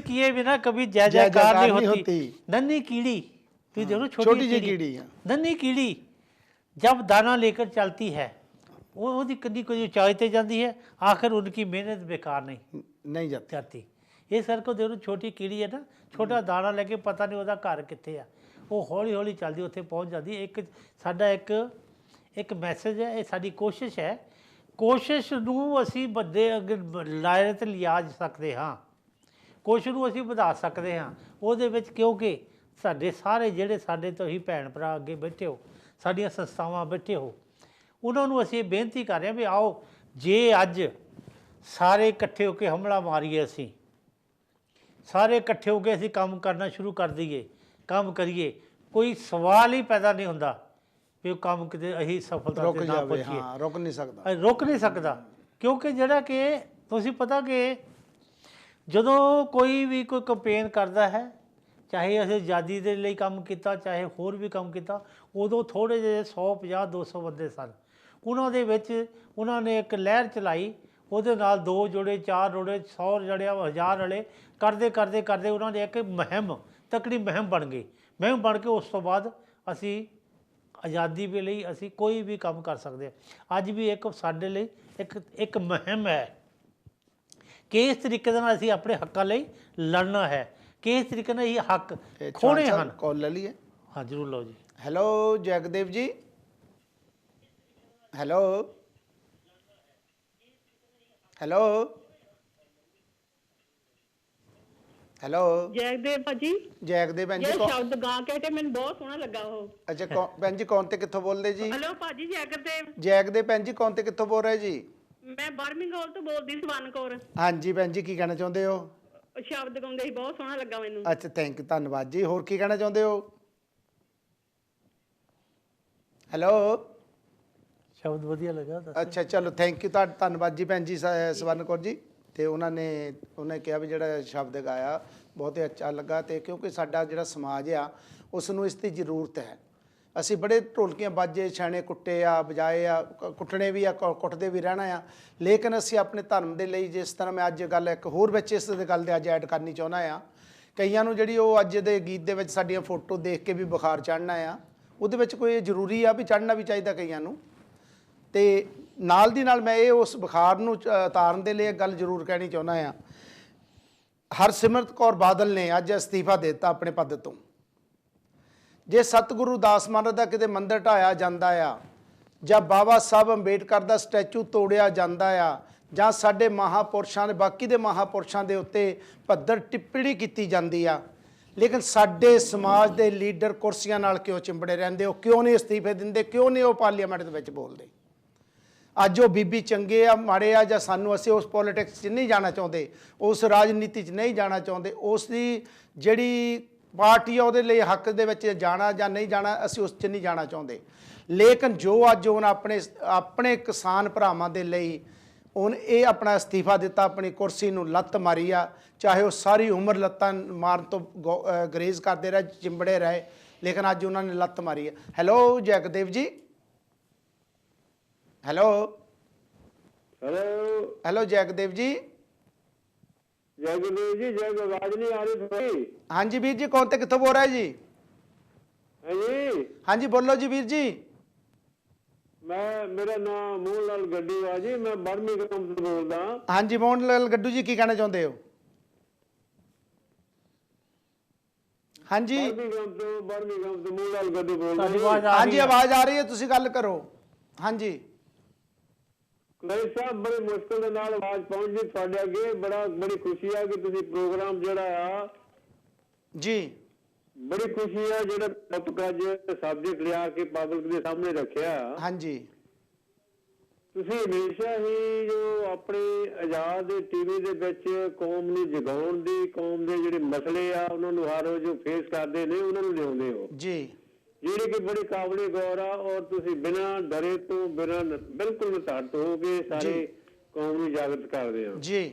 किए बिना कभी जय जयकार नहीं होती। नन्ही कीड़ी, तू देखो छोटी सी कीड़ी, नन्ही कीड़ी जब दाना लेकर चलती है वो कभी कोई ऊंचाई ते जाती है, आखिर उनकी मेहनत बेकार नहीं जाती। इस करके देखो छोटी कीड़ी है ना, छोटा दाना लेके पता नहीं उसका घर कितने आ, वो हौली हौली चलती उत्थे पहुँच जाती है। एक साडा एक मैसेज है, ये साडी कोशिश है, कोशिश नूं असीं वड्डे अगे लाए ते लिया सकते हाँ, कोशिश नूं असीं वधा सकते हाँ ਉਹਦੇ ਵਿੱਚ, क्योंकि साडे सारे ਜਿਹੜੇ ਸਾਡੇ ਤੁਸੀਂ ਭੈਣ ਭਰਾ ਅੱਗੇ ਬੈਠੇ ਹੋ, ਸਾਡੀਆਂ ਸੰਸਥਾਵਾਂ ਬੈਠੇ ਹੋ, ਉਹਨਾਂ ਨੂੰ ਅਸੀਂ ਬੇਨਤੀ ਕਰ ਰਹੇ ਹਾਂ ਵੀ ਆਓ, ਜੇ ਅੱਜ ਸਾਰੇ ਇਕੱਠੇ ਹੋ ਕੇ ਹਮਲਾ ਮਾਰੀਏ, ਅਸੀਂ ਸਾਰੇ ਇਕੱਠੇ ਹੋ ਕੇ ਅਸੀਂ ਕੰਮ ਕਰਨਾ ਸ਼ੁਰੂ ਕਰ ਦਈਏ, ਕੰਮ ਕਰੀਏ, ਕੋਈ ਸਵਾਲ ਹੀ ਪੈਦਾ ਨਹੀਂ ਹੁੰਦਾ ਵੀ ਉਹ ਕੰਮ ਕਿਤੇ ਅਸੀਂ ਸਫਲਤਾ ਤੇ ਨਾ ਪਹੁੰਚੀਏ। ਰੁਕ ਨਹੀਂ ਸਕਦਾ, ਕਿਉਂਕਿ ਜਿਹੜਾ ਕਿ ਤੁਸੀਂ ਪਤਾ ਕਿ ਜਦੋਂ ਕੋਈ ਵੀ ਕੋਈ ਕੰਪੇਨ ਕਰਦਾ ਹੈ, ਚਾਹੇ ਅਸੀਂ ਆਜ਼ਾਦੀ ਦੇ ਲਈ ਕੰਮ ਕੀਤਾ, ਚਾਹੇ ਹੋਰ ਵੀ ਕੰਮ ਕੀਤਾ, ਉਦੋਂ ਥੋੜ੍ਹੇ ਜਿਹੇ 150 200 ਬੰਦੇ ਸਨ, ਉਹਨਾਂ ਦੇ ਵਿੱਚ ਉਹਨਾਂ ਨੇ ਇੱਕ ਲਹਿਰ ਚਲਾਈ, ਉਹਦੇ ਨਾਲ 2 ਜੁੜੇ 4 ਜੁੜੇ 100 ਜੜਿਆ 1000 ਰਲੇ ਕਰਦੇ ਉਹਨਾਂ ਨੇ ਇੱਕ ਮੁਹਿੰਮ, ਤਕੜੀ ਮੁਹਿੰਮ ਬਣ ਗਈ। ਮੁਹਿੰਮ ਬਣ ਕੇ ਉਸ ਤੋਂ ਬਾਅਦ ਅਸੀਂ ਆਜ਼ਾਦੀ ਦੇ ਲਈ ਅਸੀਂ ਕੋਈ ਵੀ ਕੰਮ ਕਰ ਸਕਦੇ ਹਾਂ। ਅੱਜ ਵੀ ਇੱਕ ਸਾਡੇ ਲਈ ਇੱਕ ਮੁਹਿੰਮ ਹੈ ਕਿ ਇਸ ਤਰੀਕੇ ਦੇ ਨਾਲ ਅਸੀਂ ਆਪਣੇ ਹੱਕਾਂ ਲਈ ਲੜਨਾ ਹੈ, ਕਿ ਇਸ ਤਰੀਕੇ ਨਾਲ ਇਹ ਹੱਕ ਖੋਣੇ ਹਨ। ਕਾਲ ਲੈ ਲਈਏ? ਹਾਂ ਜ਼ਰੂਰ ਲਓ ਜੀ। ਹੈਲੋ ਜਗਦੇਵ ਜੀ, ਹੈਲੋ ਹੈਲੋ ਹੈਲੋ ਜੈਗਦੇਵ ਭਾਜੀ, ਜੈਗਦੇਵ ਭੈਣ ਜੀ, ਇਹ ਸ਼ਬਦ ਗਾ ਕੇ ਤੇ ਮੈਨੂੰ ਬਹੁਤ ਸੋਹਣਾ ਲੱਗਾ ਉਹ। ਅੱਛਾ ਭੈਣ ਜੀ, ਕੌਣ ਤੇ ਕਿੱਥੋਂ ਬੋਲਦੇ ਜੀ? ਹੈਲੋ ਭਾਜੀ ਜੈਗਦੇਵ ਭੈਣ ਜੀ, ਕੌਣ ਤੇ ਕਿੱਥੋਂ ਬੋਲ ਰਹੇ ਜੀ? ਮੈਂ ਬਰਮਿੰਘਮ ਤੋਂ ਬੋਲਦੀ, ਸਵਰਨ ਕੌਰ। ਹਾਂਜੀ ਭੈਣ ਜੀ, ਕੀ ਕਹਿਣਾ ਚਾਹੁੰਦੇ ਹੋ? ਸ਼ਬਦ ਗਾਉਂਦੇ ਸੀ, ਬਹੁਤ ਸੋਹਣਾ ਲੱਗਾ ਮੈਨੂੰ। ਅੱਛਾ ਥੈਂਕ ਯੂ, ਧੰਨਵਾਦ ਜੀ। ਹੋਰ ਕੀ ਕਹਿਣਾ ਚਾਹੁੰਦੇ ਹੋ? ਹੈਲੋ, ਸ਼ਬਦ ਵਧੀਆ ਲੱਗਾ। ਅੱਛਾ ਚਲੋ ਥੈਂਕ ਯੂ, ਧੰਨਵਾਦ ਜੀ ਭੈਣ ਜੀ ਸਵਰਨ ਕੌਰ ਜੀ। ਤੇ ਉਹਨੇ ਕਿਹਾ ਵੀ ਜਿਹੜਾ ਸ਼ਬਦ ਗਾਇਆ ਬਹੁਤ ਹੀ ਅੱਛਾ ਲੱਗਾ, ਤੇ ਕਿਉਂਕਿ ਸਾਡਾ ਜਿਹੜਾ ਸਮਾਜ ਆ ਉਸ ਨੂੰ ਇਸ ਦੀ ਜ਼ਰੂਰਤ ਹੈ। ਅਸੀਂ ਬੜੇ ਢੋਲਕੀਆਂ ਬਾਜੇ ਛਾਣੇ ਕੁੱਟੇ ਆ, ਵਜਾਏ ਆ, ਕੁੱਟਣੇ ਵੀ ਆ, ਕੁੱਟਦੇ ਵੀ ਰਹਿਣਾ ਆ, ਲੇਕਿਨ ਅਸੀਂ ਆਪਣੇ ਧਰਮ ਦੇ ਲਈ, ਜਿਸ ਤਰ੍ਹਾਂ ਮੈਂ ਅੱਜ ਗੱਲ ਇੱਕ ਹੋਰ ਵਿੱਚ ਇਸ ਗੱਲ ਦੇ ਅੱਜ ਐਡ ਕਰਨੀ ਚਾਹੁੰਦਾ ਆ, ਕਈਆਂ ਨੂੰ ਜਿਹੜੀ ਉਹ ਅੱਜ ਦੇ ਗੀਤ ਦੇ ਵਿੱਚ ਸਾਡੀਆਂ ਫੋਟੋ ਦੇਖ ਕੇ ਵੀ ਬੁਖਾਰ ਚੜ੍ਹਨਾ ਆ, ਉਹਦੇ ਵਿੱਚ ਕੋਈ ਜ਼ਰੂਰੀ ਆ ਵੀ ਚੜ੍ਹਨਾ ਵੀ ਚਾਹੀਦਾ ਕਈਆਂ ਨੂੰ। ਤੇ ਨਾਲ ਦੀ ਨਾਲ ਮੈਂ ਇਹ ਉਸ ਬੁਖਾਰ ਨੂੰ ਉਤਾਰਨ ਦੇ ਲਈ ਇੱਕ ਗੱਲ ਜ਼ਰੂਰ ਕਹਿਣੀ ਚਾਹੁੰਦਾ ਆ। ਹਰਸਿਮਰਤ ਕੌਰ ਬਾਦਲ ਨੇ ਅੱਜ ਅਸਤੀਫਾ ਦੇ ਦਿੱਤਾ ਆਪਣੇ ਪਦ ਤੋਂ। ਜੇ ਸਤਿਗੁਰੂ ਦਾਸ ਮਹਾਰਾਜ ਦਾ ਕਿਤੇ ਮੰਦਰ ਢਾਇਆ ਜਾਂਦਾ ਆ, ਜਾਂ ਬਾਬਾ ਸਾਹਿਬ ਅੰਬੇਡਕਰ ਦਾ ਸਟੈਚੂ ਤੋੜਿਆ ਜਾਂਦਾ ਆ, ਜਾਂ ਸਾਡੇ ਮਹਾਂਪੁਰਸ਼ਾਂ ਦੇ, ਬਾਕੀ ਦੇ ਮਹਾਂਪੁਰਸ਼ਾਂ ਦੇ ਉੱਤੇ ਭੱਦਰ ਟਿੱਪਣੀ ਕੀਤੀ ਜਾਂਦੀ ਆ, ਲੇਕਿਨ ਸਾਡੇ ਸਮਾਜ ਦੇ ਲੀਡਰ ਕੁਰਸੀਆਂ ਨਾਲ ਕਿਉਂ ਚਿੰਬੜੇ ਰਹਿੰਦੇ? ਉਹ ਕਿਉਂ ਨਹੀਂ ਅਸਤੀਫੇ ਦਿੰਦੇ? ਕਿਉਂ ਨਹੀਂ ਉਹ ਪਾਰਲੀਮੈਂਟ ਦੇ ਵਿੱਚ ਬੋਲਦੇ? ਅੱਜ ਉਹ ਬੀਬੀ ਚੰਗੇ ਆ ਮਾੜੇ ਆ, ਜਾਂ ਸਾਨੂੰ, ਅਸੀਂ ਉਸ ਪੋਲੀਟਿਕਸ 'ਚ ਨਹੀਂ ਜਾਣਾ ਚਾਹੁੰਦੇ, ਉਸ ਰਾਜਨੀਤੀ 'ਚ ਨਹੀਂ ਜਾਣਾ ਚਾਹੁੰਦੇ, ਉਸ ਦੀ ਜਿਹੜੀ ਪਾਰਟੀ ਆ ਉਹਦੇ ਲਈ ਹੱਕ ਦੇ ਵਿੱਚ ਜਾਣਾ ਜਾਂ ਨਹੀਂ ਜਾਣਾ, ਅਸੀਂ ਉਸ 'ਚ ਨਹੀਂ ਜਾਣਾ ਚਾਹੁੰਦੇ। ਲੇਕਿਨ ਜੋ ਅੱਜ ਉਹਨਾਂ ਆਪਣੇ ਕਿਸਾਨ ਭਰਾਵਾਂ ਦੇ ਲਈ ਉਹਨੇ ਇਹ ਆਪਣਾ ਅਸਤੀਫਾ ਦਿੱਤਾ, ਆਪਣੀ ਕੁਰਸੀ ਨੂੰ ਲੱਤ ਮਾਰੀ ਆ, ਚਾਹੇ ਉਹ ਸਾਰੀ ਉਮਰ ਲੱਤਾਂ ਮਾਰਨ ਤੋਂ ਗਰੇਜ਼ ਕਰਦੇ ਰਹੇ, ਚਿੰਬੜੇ ਰਹੇ, ਲੇਕਿਨ ਅੱਜ ਉਹਨਾਂ ਨੇ ਲੱਤ ਮਾਰੀ ਆ। ਹੈਲੋ ਜਗਦੇਵ ਜੀ, ਹੈਲੋ ਹੈਲੋ ਜਗਦੇਵ ਜੀ। जगदेव जी, जग आवाज नहीं आ रही थोड़ी। हाँ जी वीर जी, कौन थे कितों बोल रहा है जी? जी हाँ जी बोलो जी वीर जी। मेरा नाम मोहनलाल गड्डू है जी, मैं बर्मिंघम से बोलदा। हाँ जी मोहनलाल गड्डू जी, की कहना चाहते हो? हाँ जी बर्मिंघम से मोहनलाल गड्डू बोल रहा। हाँ जी आवाज आ रही है, तुसी गल करो। हाँ जी ਮੇਰੇ ਸਾਹਿਬ ਬੜੀ ਮੁਸ਼ਕਲ ਦੇ ਨਾਲ ਆਵਾਜ਼ ਪਹੁੰਚਦੀ ਤੁਹਾਡੇ ਅੱਗੇ, ਬੜੀ ਖੁਸ਼ੀ ਆ ਕਿ ਤੁਸੀਂ ਪ੍ਰੋਗਰਾਮ ਜਿਹੜਾ ਆ ਜੀ ਬੜੀ ਖੁਸ਼ੀ ਆ ਜਿਹੜਾ ਟੌਪਿਕ ਅੱਜ ਸਬਜੈਕਟ ਲਿਆ ਕੇ ਪਬਲਿਕ ਦੇ ਸਾਹਮਣੇ ਰੱਖਿਆ। ਹਾਂਜੀ ਤੁਸੀਂ ਹਮੇਸ਼ਾ ਹੀ ਜੋ ਆਪਣੇ ਆਜ਼ਾਦ ਟੀਵੀ ਦੇ ਵਿੱਚ ਕੌਮ ਨੂੰ ਜਗਾਉਣ ਦੀ, ਕੌਮ ਦੇ ਜਿਹੜੇ ਮਸਲੇ ਆ ਉਹਨਾਂ ਨੂੰ ਹਰ ਰੋਜ਼ ਫੇਸ ਕਰਦੇ ਨੇ, ਉਹਨਾਂ ਨੂੰ ਲਿਆਉਂਦੇ ਹੋ ਜੀ, ਜਿਹੜੇ ਕਿ ਬੜੇ ਕਾਬਲੇ ਗੌਰ ਆ। ਔਰ ਤੁਸੀਂ ਬਿਨਾਂ ਡਰੇ ਤੋਂ, ਬਿਨਾਂ ਬਿਲਕੁਲ ਨਿਤਾਰਤ ਹੋ ਕੇ ਸਾਰੇ ਕੌਮ ਨੂੰ ਜਾਗਰਤ ਕਰਦੇ ਹੋ ਜੀ।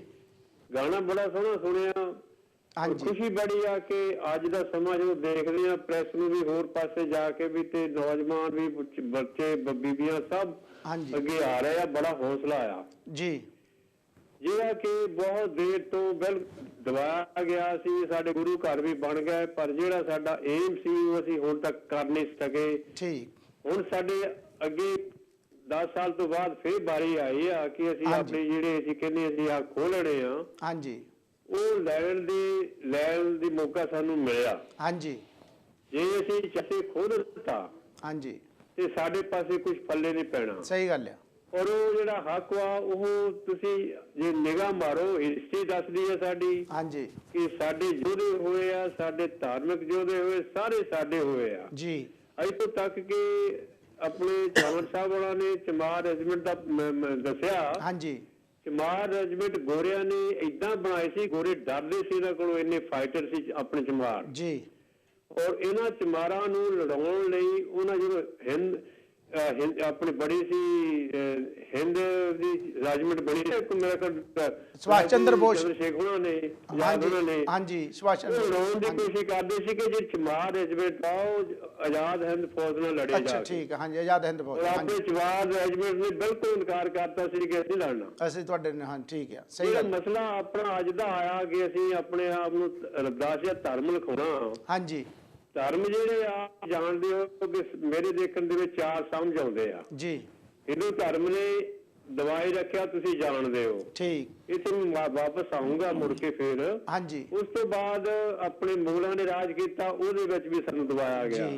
ਗਾਣਾ ਬੜਾ ਸੋਹਣਾ ਸੁਣਿਆ। ਹਾਂਜੀ ਖੁਸ਼ੀ ਬੜੀ ਆ ਕਿ ਅੱਜ ਦਾ ਸਮਾਂ ਜਦੋਂ ਦੇਖਦੇ ਆ, ਪ੍ਰੈਸ ਨੂੰ ਵੀ ਹੋਰ ਪਾਸੇ ਜਾ ਕੇ ਵੀ ਤੇ ਨੌਜਵਾਨ ਵੀ, ਬੱਚੇ ਬੀਬੀਆਂ ਸਭ ਹਾਂਜੀ ਅੱਗੇ ਆ ਰਹੇ ਆ। ਬੜਾ ਹੌਸਲਾ ਆ ਜੀ, ਜਿਹੜਾ ਕਿ ਬਹੁਤ ਦੇਰ ਤੋਂ ਦਬਾਇਆ ਗਿਆ ਸੀ। ਸਾਡੇ ਗੁਰੂ ਘਰ ਵੀ ਬਣ ਗਏ, ਪਰ ਜਿਹੜਾ ਸਾਡਾ ਏਮ ਸੀ ਉਹ ਅਸੀਂ ਹੁਣ ਤੱਕ ਕਰ ਨਹੀਂ ਸਕੇ। ਠੀਕ। ਹੁਣ ਸਾਡੇ ਅੱਗੇ 10 ਸਾਲ ਤੋਂ ਬਾਅਦ ਫੇਰ ਵਾਰੀ ਆਈ ਆ ਕਿ ਅਸੀਂ ਆਪਣੇ ਜਿਹੜੇ ਅਸੀਂ ਕਹਿੰਦੇ ਅਸੀਂ ਆ ਖੋਲਣੇ ਆ, ਹਾਂਜੀ ਉਹ ਲੈਣ ਦੀ ਮੌਕਾ ਸਾਨੂੰ ਮਿਲਿਆ। ਹਾਂਜੀ ਜੇ ਅਸੀਂ ਚਾਹੇ ਖੋਲ ਦਿੱਤਾ ਹਾਂਜੀ ਤੇ ਸਾਡੇ ਪਾਸੇ ਕੁਝ ਪੱਲੇ ਨਹੀਂ ਪੈਣਾ। ਸਹੀ ਗੱਲ ਆ। ਔਰ ਉਹ ਜਿਹੜਾ ਹੱਕ ਵਾ ਉਹ ਤੁਸੀਂ ਜੇ ਨਿਗਾਹ ਮਾਰੋ, ਹਿਸਟਰੀ ਦੱਸਦੀ ਹੈ ਸਾਡੀ ਹਾਂਜੀ ਕਿ ਸਾਡੇ ਯੋਧੇ ਹੋਏ ਆ, ਸਾਡੇ ਧਾਰਮਿਕ ਯੋਧੇ ਹੋਏ, ਸਾਰੇ ਸਾਡੇ ਹੋਏ ਆ ਜੀ। ਇੱਥੋਂ ਤੱਕ ਕਿ ਆਪਣੇ ਚਾਵਲ ਸਾਹਿਬ ਵਾਲਾ ਨੇ ਚਮਾਰ ਰੈਜੀਮੈਂਟ ਦਾ ਦੱਸਿਆ। ਹਾਂਜੀ ਚਮਾਰ ਰੈਜੀਮੈਂਟ ਗੋਰਿਆਂ ਨੇ ਏਦਾਂ ਬਣਾਏ ਸੀ, ਗੋਰੇ ਡਰਦੇ ਸੀ ਇਹਨਾਂ ਕੋਲੋਂ, ਇੰਨੇ ਫਾਈਟਰ ਸੀ ਆਪਣੇ ਚਮਾਰ ਜੀ। ਔਰ ਇਹਨਾਂ ਚਮਾਰਾਂ ਨੂੰ ਲੜਾਉਣ ਲਈ ਉਹਨਾਂ ਜਦੋਂ ਹਿੰਦ ਆਪਣੀ ਬੜੀ ਸੀ ਹਿੰਦ ਦੀ ਰੈਜੀਮੈਂਟ ਬਣੀ, ਮੇਰਾ ਸੁਭਾਸ਼ ਚੰਦਰ ਬੋਸ ਸ਼ੇਖ ਉਹਨਾਂ ਨੇ ਹਾਂਜੀ ਸੁਭਾਸ਼ ਚੰਦਰ ਲੜਾਉਣ ਦੀ ਕੋਸ਼ਿਸ਼ ਕਰਦੇ ਸੀ ਕਿ ਜੇ ਚਮਾਰ ਰੈਜੀਮੈਂਟ ਆ ਉਹ ਆਜ਼ਾਦ ਹਿੰਦ ਫੌਜ ਨਾਲ ਲੜੇ ਅੱਛਾ ਠੀਕ ਹੈ। ਹਾਂਜੀ ਆਜ਼ਾਦ ਹਿੰਦ ਫੌਜ। ਆਪਣੇ ਚਮਾਰ ਰੈਜੀਮੈਂਟ ਨੇ ਬਿਲਕੁਲ ਇਨਕਾਰ ਕਰਤਾ ਸੀ ਕਿ ਅਸੀਂ ਲੜਨਾ, ਅਸੀਂ ਤੁਹਾਡੇ ਨਾਲ। ਹਾਂ ਠੀਕ ਹੈ, ਸਹੀ ਗੱਲ। ਮਸਲਾ ਆਪਣਾ ਅੱਜ ਦਾ ਆਇਆ ਕਿ ਅਸੀਂ ਆਪਣੇ ਆਪ ਨੂੰ ਰਵਿਦਾਸੀਆ ਧਰਮ ਲਿਖਾਉਣਾ। ਹਾਂਜੀ ਧਰਮ ਜਿਹੜੇ ਆ ਜਾਣਦੇ ਹੋ ਕਿ ਮੇਰੇ ਦੇਖਣ ਦੇ ਵਿੱਚ 4 ਸਮਝ ਆਉਂਦੇ ਆ ਜੀ। ਹਿੰਦੂ ਧਰਮ ਨੇ ਦਵਾਈ ਰੱਖਿਆ, ਤੁਸੀਂ ਜਾਣਦੇ ਹੋ। ਠੀਕ। ਇੱਥੇ ਮੈਂ ਵਾਪਸ ਆਉਂਗਾ ਮੁੜ ਕੇ ਫੇਰ। ਹਾਂਜੀ ਉਸ ਤੋਂ ਬਾਅਦ ਆਪਣੇ ਮੁਗਲਾਂ ਨੇ ਰਾਜ ਕੀਤਾ, ਉਹਦੇ ਵਿੱਚ ਵੀ ਸਾਨੂੰ ਦਵਾਇਆ ਗਿਆ।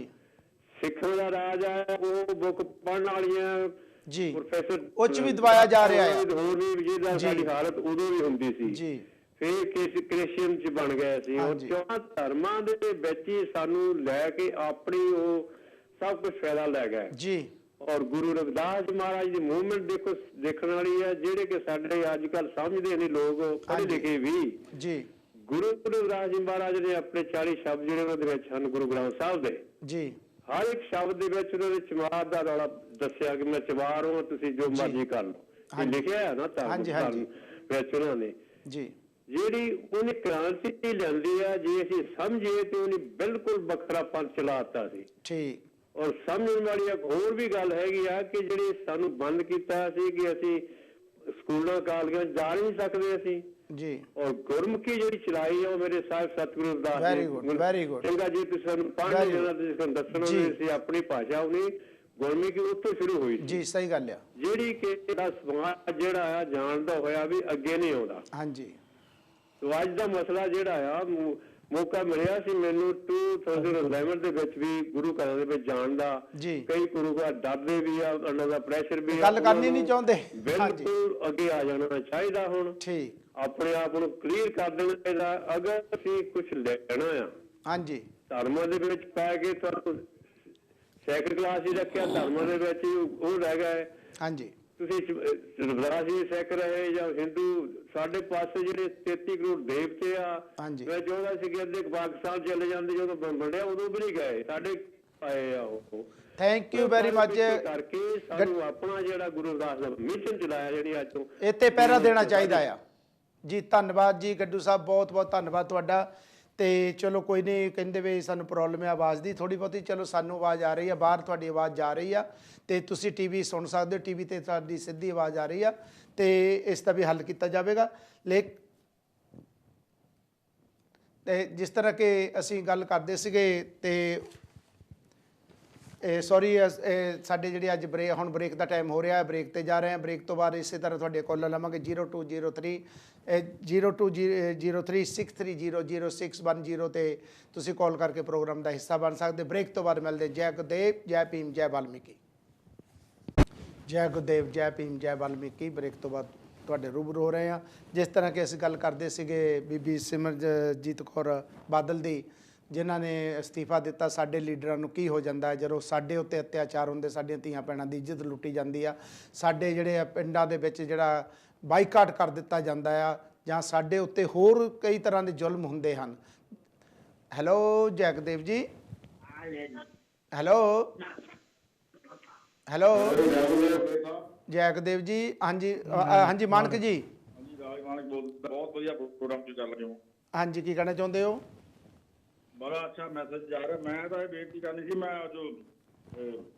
ਸਿੱਖਾਂ ਦਾ ਰਾਜ ਆ, ਉਹ ਬੁੱਕ ਪੜ੍ਹਨ ਵਾਲੀਆਂ ਜੀ ਪ੍ਰੋਫੈਸਰ ਉਹ ਚ ਵੀ ਦਵਾਇਆ ਜਾ ਰਿਹਾ ਹੈ। ਹੋਰ ਵੀ ਜਿਹਦਾ ਸਾਡੀ ਹਾਲਤ ਉਦੋਂ ਵੀ ਹੁੰਦੀ ਸੀ ਜੀ। ਫਿਰ ਕ੍ਰਿਸਚੀਅਨ ਚ ਬਣ ਗਏ ਸੀ। ਉਹ ਚੌਹਾਂ ਧਰਮਾਂ ਦੇ ਵਿੱਚ ਹੀ ਸਾਨੂੰ ਲੈ ਕੇ ਆਪਣੀ ਉਹ ਸਭ ਕੁਝ ਫਾਇਦਾ ਲੈ ਗਏ ਜੀ। ਔਰ ਗੁਰੂ ਰਵਿਦਾਸ ਮਹਾਰਾਜ ਦੀ ਮੂਵਮੈਂਟ ਦੇਖੋ ਦੇਖਣ ਵਾਲੀ ਹੈ, ਜਿਹੜੇ ਕਿ ਸਾਡੇ ਅੱਜ ਕੱਲ ਸਮਝਦੇ ਨਹੀਂ ਲੋਕ ਪੜ੍ਹੇ ਲਿਖੇ ਵੀ ਜੀ। ਗੁਰੂ ਰਵਿਦਾਸ ਜੀ ਮਹਾਰਾਜ ਨੇ ਆਪਣੇ 40 ਸ਼ਬਦ ਜਿਹੜੇ ਉਹਨਾਂ ਦੇ ਵਿੱਚ ਹਨ ਗੁਰੂ ਗ੍ਰੰਥ ਸਾਹਿਬ ਦੇ, ਜੀ ਹਰ ਇੱਕ ਸ਼ਬਦ ਦੇ ਵਿੱਚ ਉਹਨਾਂ ਨੇ ਚਮਾਰ ਦਾ ਰੌਲਾ ਦੱਸਿਆ ਕਿ ਮੈਂ ਚਮਾਰ ਹਾਂ, ਤੁਸੀਂ ਜੋ ਮਰਜ਼ੀ ਕਰ ਲਓ। ਇਹ ਲਿਖਿਆ ਹੈ ਨਾ ਧਰਮ ਵਿੱਚ ਉਹਨਾਂ ਨੇ ਜੀ। ਜਿਹੜੀ ਉਹਨੇ ਕ੍ਰਾਂਤੀ ਲਿਆਂਦੀ ਆ, ਜੇ ਅਸੀਂ ਸਮਝੀਏ ਤੇ ਉਹਨੇ ਬਿਲਕੁਲ ਵੱਖਰਾ ਪੰਥ ਚਲਾਤਾ ਸੀ। ਠੀਕ। ਔਰ ਸਮਝਣ ਵਾਲੀ ਇੱਕ ਹੋਰ ਵੀ ਗੱਲ ਹੈਗੀ ਆ ਕਿ ਜਿਹੜੇ ਸਾਨੂੰ ਬੰਦ ਕੀਤਾ ਸੀ ਕਿ ਅਸੀਂ ਸਕੂਲਾਂ ਕਾਲਜਾਂ ਜਾ ਨਹੀਂ ਸਕਦੇ ਅਸੀਂ ਜੀ। ਔਰ ਗੁਰਮੁਖੀ ਜਿਹੜੀ ਚਲਾਈ ਆ ਉਹ ਮੇਰੇ ਸਾਹਿਬ ਸਤਿਗੁਰੂ ਰਵਿਦਾਸ ਨੇ। ਵੈਰੀ ਗੁੱਡ ਚੰਗਾ ਜੀ, ਤੁਸੀਂ ਸਾਨੂੰ ਪੜ੍ਹਨ ਦੇਣਾ, ਤੁਸੀਂ ਸਾਨੂੰ ਦੱਸਣਾ ਸੀ ਆਪਣੀ ਭਾਸ਼ਾ ਉਹਨੇ ਗੁਰਮੁਖੀ ਉੱਥੋਂ ਸ਼ੁਰੂ ਹੋਈ ਜੀ। ਸਹੀ ਗੱਲ ਆ। ਜਿਹੜੀ ਕਿ ਸਮਾਜ ਜਿਹੜਾ ਆ ਜਾਣਦਾ ਹੋਇਆ ਵੀ ਅੱਗੇ ਨਹੀਂ ਆਉਂਦਾ। ਹਾਂਜੀ। ਅੱਜ ਦਾ ਮਸਲਾ ਜਿਹੜਾ ਆ, ਮੌਕਾ ਮਿਲਿਆ ਸੀ ਮੈਨੂੰ 2011 ਦੇ ਵਿੱਚ ਵੀ ਗੁਰੂ ਘਰਾਂ ਦੇ ਵਿੱਚ ਜਾਣ ਦਾ। ਕਈ ਗੁਰੂ ਘਰ ਡਰਦੇ ਵੀ ਆ, ਉਹਨਾਂ ਦਾ ਪ੍ਰੈਸ਼ਰ ਵੀ ਗੱਲ ਕਰਨੀ ਨਹੀਂ ਚਾਹੁੰਦੇ। ਬਿਲਕੁਲ ਅੱਗੇ ਆ ਜਾਣਾ ਚਾਹੀਦਾ। ਹੁਣ ਠੀਕ ਆਪਣੇ ਆਪ ਨੂੰ ਕਲੀਅਰ ਕਰ ਦੇਣਾ ਚਾਹੀਦਾ। ਅਗਰ ਅਸੀਂ ਕੁਝ ਲੈਣਾ ਆ ਹਾਂਜੀ ਧਰਮਾਂ ਦੇ ਵਿੱਚ ਪੈ ਕੇ ਤੁਹਾਨੂੰ ਸੈਕੰਡ ਕਲਾਸ ਹੀ ਰੱਖਿਆ, ਧਰਮਾਂ ਦੇ ਵਿੱਚ ਉਹ ਰਹਿ ਗਏ। ਹਾਂਜੀ ਤੁਸੀਂ ਰਵਿਦਾਸ ਜੀ ਸਿੱਖ ਰਹੇ ਜਾਂ ਹਿੰਦੂ, ਸਾਡੇ ਪਾਸੇ ਜਿਹੜੇ 33 ਕਰੋੜ ਦੇਵਤੇ ਆ। ਮੈਂ ਚਾਹੁੰਦਾ ਸੀ ਕਿ ਅੱਧੇ ਪਾਕਿਸਤਾਨ ਚਲੇ ਜਾਂਦੇ, ਜਦੋਂ ਵੰਡਿਆ ਉਦੋਂ ਵੀ ਨਹੀਂ ਗਏ, ਸਾਡੇ ਆਏ ਆ ਉਹ। Thank you very much. ਕਰਕੇ ਸਾਨੂੰ ਆਪਣਾ ਜਿਹੜਾ ਗੁਰੂ ਰਵਿਦਾਸ ਦਾ ਮਿਸ਼ਨ ਚਲਾਇਆ, ਜਿਹੜੀ ਅੱਜ ਤੋਂ ਇੱਥੇ ਪਹਿਰਾ ਦੇਣਾ ਚਾਹੀਦਾ ਆ ਜੀ। ਧੰਨਵਾਦ ਜੀ ਗੱਡੂ ਸਾਹਿਬ, ਬਹੁਤ ਬਹੁਤ ਧੰਨਵਾਦ ਤੁਹਾਡਾ। ਤੇ ਚਲੋ ਕੋਈ ਨਹੀਂ, ਕਹਿੰਦੇ ਵੀ ਸਾਨੂੰ ਪ੍ਰੋਬਲਮ ਹੈ ਆਵਾਜ਼ ਦੀ ਥੋੜੀ ਬਹੁਤੀ, ਚਲੋ ਸਾਨੂੰ ਆਵਾਜ਼ ਆ ਰਹੀ ਆ, ਬਾਹਰ ਤੁਹਾਡੀ ਆਵਾਜ਼ ਜਾ ਰਹੀ ਆ ਤੇ ਤੁਸੀਂ ਟੀਵੀ ਸੁਣ ਸਕਦੇ ਹੋ, ਟੀਵੀ ਤੇ ਤੁਹਾਡੀ ਸਿੱਧੀ ਆਵਾਜ਼ ਆ ਰਹੀ ਆ ਤੇ ਇਸ ਦਾ ਵੀ ਹੱਲ ਕੀਤਾ ਜਾਵੇਗਾ। ਤੇ ਜਿਸ ਤਰ੍ਹਾਂ ਕਿ ਅਸੀਂ ਗੱਲ ਕਰਦੇ ਸੀਗੇ ਤੇ ਸੌਰੀ ਸਾਡੇ ਜਿਹੜੀ ਅੱਜ ਹੁਣ ਬ੍ਰੇਕ ਦਾ ਟਾਈਮ ਹੋ ਰਿਹਾ ਹੈ, ਬ੍ਰੇਕ ਤੇ ਜਾ ਰਹੇ ਹਾਂ। ਬ੍ਰੇਕ ਤੋਂ ਬਾਅਦ ਇਸੇ ਤਰ੍ਹਾਂ ਤੁਹਾਡੇ ਕਾਲ ਲਵਾਂਗੇ 0203 ਤੇ ਤੁਸੀਂ ਕਾਲ ਕਰਕੇ ਪ੍ਰੋਗਰਾਮ ਦਾ ਹਿੱਸਾ ਬਣ ਸਕਦੇ। ਬ੍ਰੇਕ ਤੋਂ ਬਾਅਦ ਮਿਲਦੇ। ਜੈ ਗੁਰਦੇਵ, ਜੈ ਭੀਮ, ਜੈ ਵਾਲਮੀਕੀ। ਜੈ ਗੁਰਦੇਵ, ਜੈ ਭੀਮ, ਜੈ ਵਾਲਮੀਕੀ। ਬ੍ਰੇਕ ਤੋਂ ਬਾਅਦ ਤੁਹਾਡੇ ਰੂਬਰੂ ਹੋ ਰਹੇ ਹਾਂ। ਜਿਸ ਤਰ੍ਹਾਂ ਕਿ ਅਸੀਂ ਗੱਲ ਕਰਦੇ ਸੀਗੇ ਬੀਬੀ ਸਿਮਰਜੀਤ ਕੌਰ ਬਾਦਲ ਦੀ, ਜਿਨ੍ਹਾਂ ਨੇ ਅਸਤੀਫਾ ਦਿੱਤਾ। ਸਾਡੇ ਲੀਡਰਾਂ ਨੂੰ ਕੀ ਹੋ ਜਾਂਦਾ ਹੈ ਜਦੋਂ ਸਾਡੇ ਉੱਤੇ ਅਤਿਆਚਾਰ ਹੁੰਦੇ, ਸਾਡੀਆਂ ਧੀਆਂ ਭੈਣਾਂ ਦੀ ਇੱਜ਼ਤ ਲੁੱਟੀ ਜਾਂਦੀ ਆ, ਸਾਡੇ ਜਿਹੜੇ ਪਿੰਡਾਂ ਦੇ ਵਿੱਚ ਜਿਹੜਾ ਬਾਈਕਾਟ ਕਰ ਦਿੱਤਾ ਜਾਂਦਾ ਆ, ਜਾਂ ਸਾਡੇ ਉੱਤੇ ਹੋਰ ਕਈ ਤਰ੍ਹਾਂ ਦੇ ਜ਼ੁਲਮ ਹੁੰਦੇ ਹਨ। ਹੈਲੋ ਜੈਗਦੇਵ ਜੀ, ਹੈਲੋ ਹੈਲੋ ਜੈਗਦੇਵ ਜੀ। ਹਾਂਜੀ ਹਾਂਜੀ ਮਾਨਕ ਜੀ। ਹਾਂਜੀ ਰਾਜ ਮਾਨਕ ਬੋਲਦਾ, ਬਹੁਤ ਵਧੀਆ ਪ੍ਰੋਗਰਾਮ ਤੁਸੀਂ ਕਰ ਰਹੇ ਹੋ। ਹਾਂਜੀ ਕੀ ਕਹਿਣਾ ਚਾਹੁੰਦੇ ਹੋ? ਬੜਾ ਅੱਛਾ ਮੈਸੇਜ ਜਾ ਰਿਹਾ। ਮੈਂ ਤਾਂ ਇਹ ਬੇਨਤੀ ਕਰਨੀ ਸੀ, ਮੈਂ ਜੋ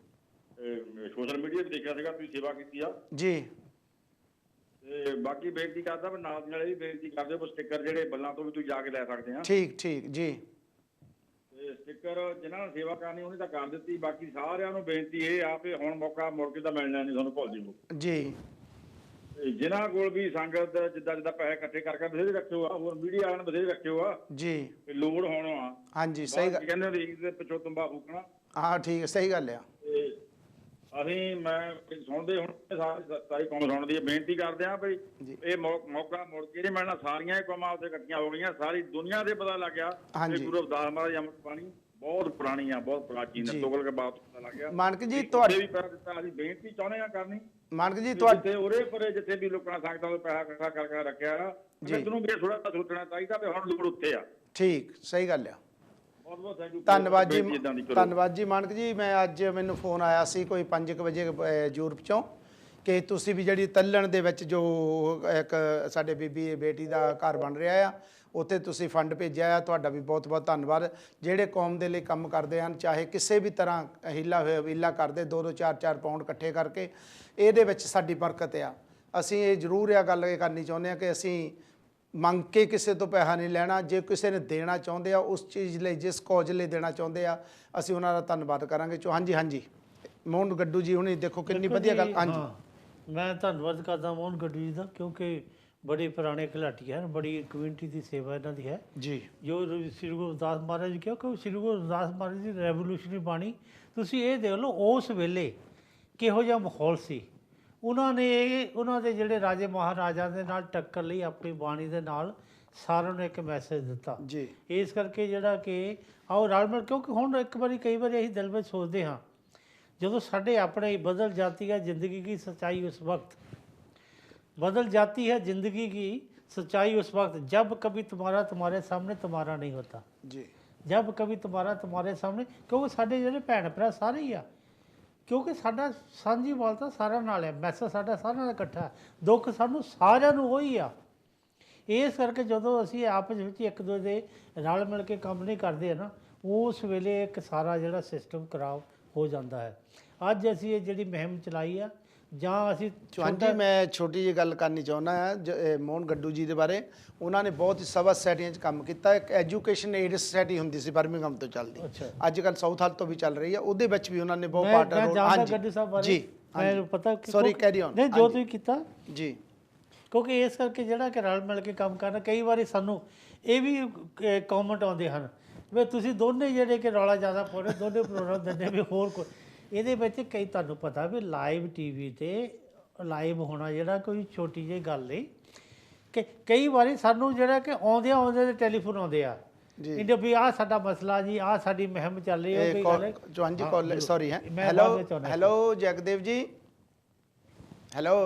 ਸੋਸ਼ਲ ਮੀਡੀਆ 'ਤੇ ਦੇਖਿਆ ਸੀਗਾ ਤੁਸੀਂ ਸੇਵਾ ਕੀਤੀ ਆ ਜੀ, ਤੇ ਬਾਕੀ ਬੇਨਤੀ ਕਰਦਾ ਮੈਂ ਨਾਲ ਦੀ ਨਾਲ ਇਹ ਵੀ ਬੇਨਤੀ ਕਰਦੇ ਹੋ ਸਟਿੱਕਰ ਜਿਹੜੇ ਬੱਲਾਂ ਤੋਂ ਵੀ ਤੁਸੀਂ ਜਾ ਕੇ ਲੈ ਸਕਦੇ ਆ। ਠੀਕ ਠੀਕ ਜੀ। ਤੇ ਸਟਿੱਕਰ ਜਿਨ੍ਹਾਂ ਨੇ ਸੇਵਾ ਕਰਨੀ ਉਹਨੇ ਤਾਂ ਕਰ ਦਿੱਤੀ, ਬਾਕੀ ਸਾਰਿਆਂ ਨੂੰ ਬੇਨਤੀ ਇਹ ਆ ਵੀ ਹੁਣ ਮੌਕਾ ਮੁੜ ਕੇ ਤਾਂ ਮਿਲਣਾ ਨਹੀਂ, ਤੁਹਾਨੂੰ ਭੁੱਲ ਜਿਓ ਜੀ। ਜਿਨ੍ਹਾਂ ਕੋਲ ਵੀ ਸੰਗਤ ਜਿੱਦਾਂ ਪੈਸੇ ਇਕੱਠੇ ਕਰਕੇ ਬਥੇਰੇ ਰੱਖਿਓ ਆ, ਹੋਰ ਮੀਡੀਆ ਵਾਲਿਆਂ ਨੇ ਬਥੇਰੇ ਰੱਖਿਓ ਆ ਜੀ, ਲੋੜ ਹੋਣਾ ਆ। ਹਾਂਜੀ ਸਹੀ ਗੱਲ ਕਹਿੰਦੇ ਰੀਕ ਦੇ ਪਿੱਛੋਂ ਤੰਬਾ ਫੂਕਣਾ। ਹਾਂ ਠੀਕ, ਸਹੀ ਗੱਲ ਆ। ਤੇ ਅਸੀਂ ਮੈਂ ਸੁਣਦੇ ਹੁਣ ਸਾਰੀ ਕੌਮ ਸੁਣਦੀ ਹੈ, ਬੇਨਤੀ ਕਰਦੇ ਆ ਵੀ ਇਹ ਮੌਕਾ ਮੁੜ ਕੇ ਨਹੀਂ ਮਿਲਣਾ। ਸਾਰੀਆਂ ਹੀ ਕੌਮਾਂ ਉੱਥੇ ਇਕੱਠੀਆਂ ਹੋ ਗਈਆਂ, ਸਾਰੀ ਦੁਨੀਆ ਦੇ ਪਤਾ ਲੱਗ ਗਿਆ ਕਿ ਗੁਰੂ ਰਵਿਦਾਸ ਮਹਾਰਾਜ ਅੰਮ੍ਰਿਤ ਬਾਣੀ ਬਹੁਤ ਪੁਰਾਣੀ ਆ, ਬਹੁਤ ਪ੍ਰਾਚੀਨ ਹੈ। ਤੁਗਲਕ ਬਾਤ ਪਤਾ ਲੱਗ ਗਿਆ। ਮਾਨਕ ਜੀ ਤੁਹਾਡੇ ਵੀ ਪੈਸਾ ਦਿੱਤਾ, ਅਸੀਂ ਬੇਨਤੀ ਚਾਹੁੰਦੇ ਆ ਕਰਨੀ। ਮਾਨਕ ਜੀ ਤੁਹਾਡੇ ਉਰੇ ਪਰੇ ਜਿੱਥੇ ਵੀ ਲੋਕਾਂ ਸੰਗਤਾਂ ਤੋਂ ਪੈਸਾ ਇਕੱਠਾ ਕਰਕੇ ਰੱਖਿਆ, ਮੈਨੂੰ ਵੀ ਥੋੜਾ ਜਿਹਾ ਸੋਚਣਾ ਚਾਹੀਦਾ ਵੀ ਹੁਣ ਲੋੜ ਉੱਥੇ ਆ। ਠੀਕ, ਸਹੀ ਗੱਲ ਆ। ਬਹੁਤ ਬਹੁਤ ਥੈਂਕ ਯੂ। ਧੰਨਵਾਦ ਜੀ, ਧੰਨਵਾਦ ਜੀ ਮਾਨਕ ਜੀ। ਮੈਂ ਅੱਜ ਮੈਨੂੰ ਫੋਨ ਆਇਆ ਸੀ ਕੋਈ 5 ਵਜੇ ਯੂਰਪ ਚੋਂ ਕਿ ਤੁਸੀਂ ਵੀ ਜਿਹੜੀ ਤੱਲਣ ਦੇ ਵਿੱਚ ਜੋ ਇੱਕ ਸਾਡੇ ਬੀਬੀ ਬੇਟੀ ਦਾ ਘਰ ਬਣ ਰਿਹਾ ਆ, ਉੱਥੇ ਤੁਸੀਂ ਫੰਡ ਭੇਜਿਆ ਆ। ਤੁਹਾਡਾ ਵੀ ਬਹੁਤ ਬਹੁਤ ਧੰਨਵਾਦ। ਜਿਹੜੇ ਕੌਮ ਦੇ ਲਈ ਕੰਮ ਕਰਦੇ ਹਨ, ਚਾਹੇ ਕਿਸੇ ਵੀ ਤਰ੍ਹਾਂ ਹੀਲਾ ਹੀਲਾ ਕਰਦੇ, 2-2 4-4 ਪਾਉਂਡ ਇਕੱਠੇ ਕਰਕੇ, ਇਹਦੇ ਵਿੱਚ ਸਾਡੀ ਬਰਕਤ ਆ। ਅਸੀਂ ਇਹ ਜ਼ਰੂਰ ਇਹ ਗੱਲ ਕਰਨੀ ਚਾਹੁੰਦੇ ਹਾਂ ਕਿ ਅਸੀਂ ਮੰਗ ਕੇ ਕਿਸੇ ਤੋਂ ਪੈਸਾ ਨਹੀਂ ਲੈਣਾ। ਜੇ ਕਿਸੇ ਨੇ ਦੇਣਾ ਚਾਹੁੰਦੇ ਆ ਉਸ ਚੀਜ਼ ਲਈ, ਜਿਸ ਕੌਜ਼ ਲਈ ਦੇਣਾ ਚਾਹੁੰਦੇ ਆ, ਅਸੀਂ ਉਹਨਾਂ ਦਾ ਧੰਨਵਾਦ ਕਰਾਂਗੇ। ਹਾਂਜੀ ਹਾਂਜੀ ਮੋਹਨ ਗੱਡੂ ਜੀ ਹੁਣੀ ਦੇਖੋ ਕਿੰਨੀ ਵਧੀਆ ਗੱਲ। ਹਾਂਜੀ ਮੈਂ ਧੰਨਵਾਦ ਕਰਦਾ ਮੋਹਨ ਗੱਡੂ ਜੀ ਦਾ, ਕਿਉਂਕਿ ਬੜੇ ਪੁਰਾਣੇ ਘਲਾਟੀ ਹਨ, ਬੜੀ ਕਮਿਊਨਿਟੀ ਦੀ ਸੇਵਾ ਇਹਨਾਂ ਦੀ ਹੈ ਜੀ। ਜੋ ਸ੍ਰੀ ਗੁਰੂ ਰਵਿਦਾਸ ਮਹਾਰਾਜ ਜੀ ਕਿਉਂਕਿ ਸ੍ਰੀ ਗੁਰੂ ਰਵਿਦਾਸ ਮਹਾਰਾਜ ਦੀ ਰੈਵੋਲੂਸ਼ਨਰੀ ਬਾਣੀ, ਤੁਸੀਂ ਇਹ ਦੇਖ ਲਓ ਉਸ ਵੇਲੇ ਕਿਹੋ ਜਿਹਾ ਮਾਹੌਲ ਸੀ। ਉਹਨਾਂ ਦੇ ਜਿਹੜੇ ਰਾਜੇ ਮਹਾਰਾਜਾ ਦੇ ਨਾਲ ਟੱਕਰ ਲਈ ਆਪਣੀ ਬਾਣੀ ਦੇ ਨਾਲ ਸਾਰਿਆਂ ਨੂੰ ਇੱਕ ਮੈਸੇਜ ਦਿੱਤਾ ਜੀ। ਇਸ ਕਰਕੇ ਜਿਹੜਾ ਕਿ ਆਓ ਰਲ ਮਿਲ, ਕਿਉਂਕਿ ਹੁਣ ਇੱਕ ਵਾਰੀ ਕਈ ਵਾਰੀ ਅਸੀਂ ਦਿਲ ਵਿੱਚ ਸੋਚਦੇ ਹਾਂ ਜਦੋਂ ਸਾਡੇ ਆਪਣੇ बदल जाती है ज़िंदगी की सच्चाई उस वक्त, बदल जाती है ज़िंदगी की सच्चाई उस वक्त जब कभी तुम्हारा तुम्हारे सामने तुम्हारा नहीं होता जी, जब कभी तुम्हारा तुम्हारे सामने, क्योंकि साढ़े ਜਿਹੜੇ ਭੈਣ ਭਰਾ ਸਾਰੇ ਹੀ ਆ, ਕਿਉਂਕਿ ਸਾਡਾ ਸਾਂਝੀਵਾਲਤਾ ਸਾਰਿਆਂ ਨਾਲ ਹੈ, ਮੈਸੇਜ ਸਾਡਾ ਸਾਰਿਆਂ ਨਾਲ ਇਕੱਠਾ ਹੈ, ਦੁੱਖ ਸਾਨੂੰ ਸਾਰਿਆਂ ਨੂੰ ਉਹੀ ਆ। ਇਸ ਕਰਕੇ ਜਦੋਂ ਅਸੀਂ ਆਪਸ ਵਿੱਚ ਇੱਕ ਦੂਜੇ ਦੇ ਰਲ ਮਿਲ ਕੇ ਕੰਮ ਨਹੀਂ ਕਰਦੇ ਨਾ, ਉਸ ਵੇਲੇ ਇੱਕ ਸਾਰਾ ਜਿਹੜਾ ਸਿਸਟਮ ਖਰਾਬ ਹੋ ਜਾਂਦਾ ਹੈ। ਅੱਜ ਅਸੀਂ ਇਹ ਜਿਹੜੀ ਮੁਹਿੰਮ ਚਲਾਈ ਆ, ਜਾਂ ਅਸੀਂ ਹਾਂਜੀ ਮੈਂ ਛੋਟੀ ਜਿਹੀ ਗੱਲ ਕਰਨੀ ਚਾਹੁੰਦਾ ਹਾਂ ਮੋਹਨ ਗੱਡੂ ਜੀ ਦੇ ਬਾਰੇ। ਉਹਨਾਂ ਨੇ ਬਹੁਤ ਸਭਾ ਸੁਸਾਇਟੀਆਂ 'ਚ ਕੰਮ ਕੀਤਾ। ਇੱਕ ਐਜੂਕੇਸ਼ਨ ਏਡ ਸੁਸਾਇਟੀ ਹੁੰਦੀ ਸੀ ਬਰਮਿੰਘਮ ਤੋਂ ਚੱਲਦੀ, ਅੱਜ ਕੱਲ੍ਹ ਸਾਊਥ ਹਾਲ ਤੋਂ ਵੀ ਚੱਲ ਰਹੀ ਆ, ਉਹਦੇ ਵਿੱਚ ਵੀ ਉਹਨਾਂ ਨੇ ਬਹੁਤ ਪਾਰਟ ਰੋਲ। ਜੀ ਮੈਨੂੰ ਪਤਾ, ਸੌਰੀ ਕੈਰੀ ਔਨ। ਨਹੀਂ ਜੋ ਤੁਸੀਂ ਕੀਤਾ ਜੀ, ਕਿਉਂਕਿ ਇਸ ਕਰਕੇ ਜਿਹੜਾ ਕਿ ਰਲ ਮਿਲ ਕੇ ਕੰਮ ਕਰਨਾ, ਕਈ ਵਾਰੀ ਸਾਨੂੰ ਇਹ ਵੀ ਕਮੈਂਟ ਆਉਂਦੇ ਹਨ ਵੀ ਤੁਸੀਂ ਦੋਨੇ ਜਿਹੜੇ ਕਿ ਰੌਲਾ ਜ਼ਿਆਦਾ ਪਾ ਰਹੇ, ਦੋਨੇ ਪ੍ਰੋਗਰਾਮ ਦਿੰਦੇ ਵੀ ਹੋਰ ਕੋਈ ਇਹਦੇ ਵਿੱਚ ਕਈ, ਤੁਹਾਨੂੰ ਪਤਾ ਵੀ ਲਾਈਵ ਟੀਵੀ 'ਤੇ ਲਾਈਵ ਹੋਣਾ ਜਿਹੜਾ ਕੋਈ ਛੋਟੀ ਜਿਹੀ ਗੱਲ ਨਹੀਂ, ਕਿ ਕਈ ਵਾਰੀ ਸਾਨੂੰ ਜਿਹੜਾ ਕਿ ਆਉਂਦੇ ਦੇ ਟੈਲੀਫੋਨ ਆਉਂਦੇ ਆ ਇੰਡੀਆ ਵੀ ਆਹ ਸਾਡਾ ਮਸਲਾ ਜੀ, ਆਹ ਸਾਡੀ ਮੁਹਿੰਮ ਚੱਲ ਰਹੀ ਹੈ। ਹਾਂਜੀ ਸੌਰੀ ਹੈ। ਹੈਲੋ ਜਗਦੇਵ ਜੀ। ਹੈਲੋ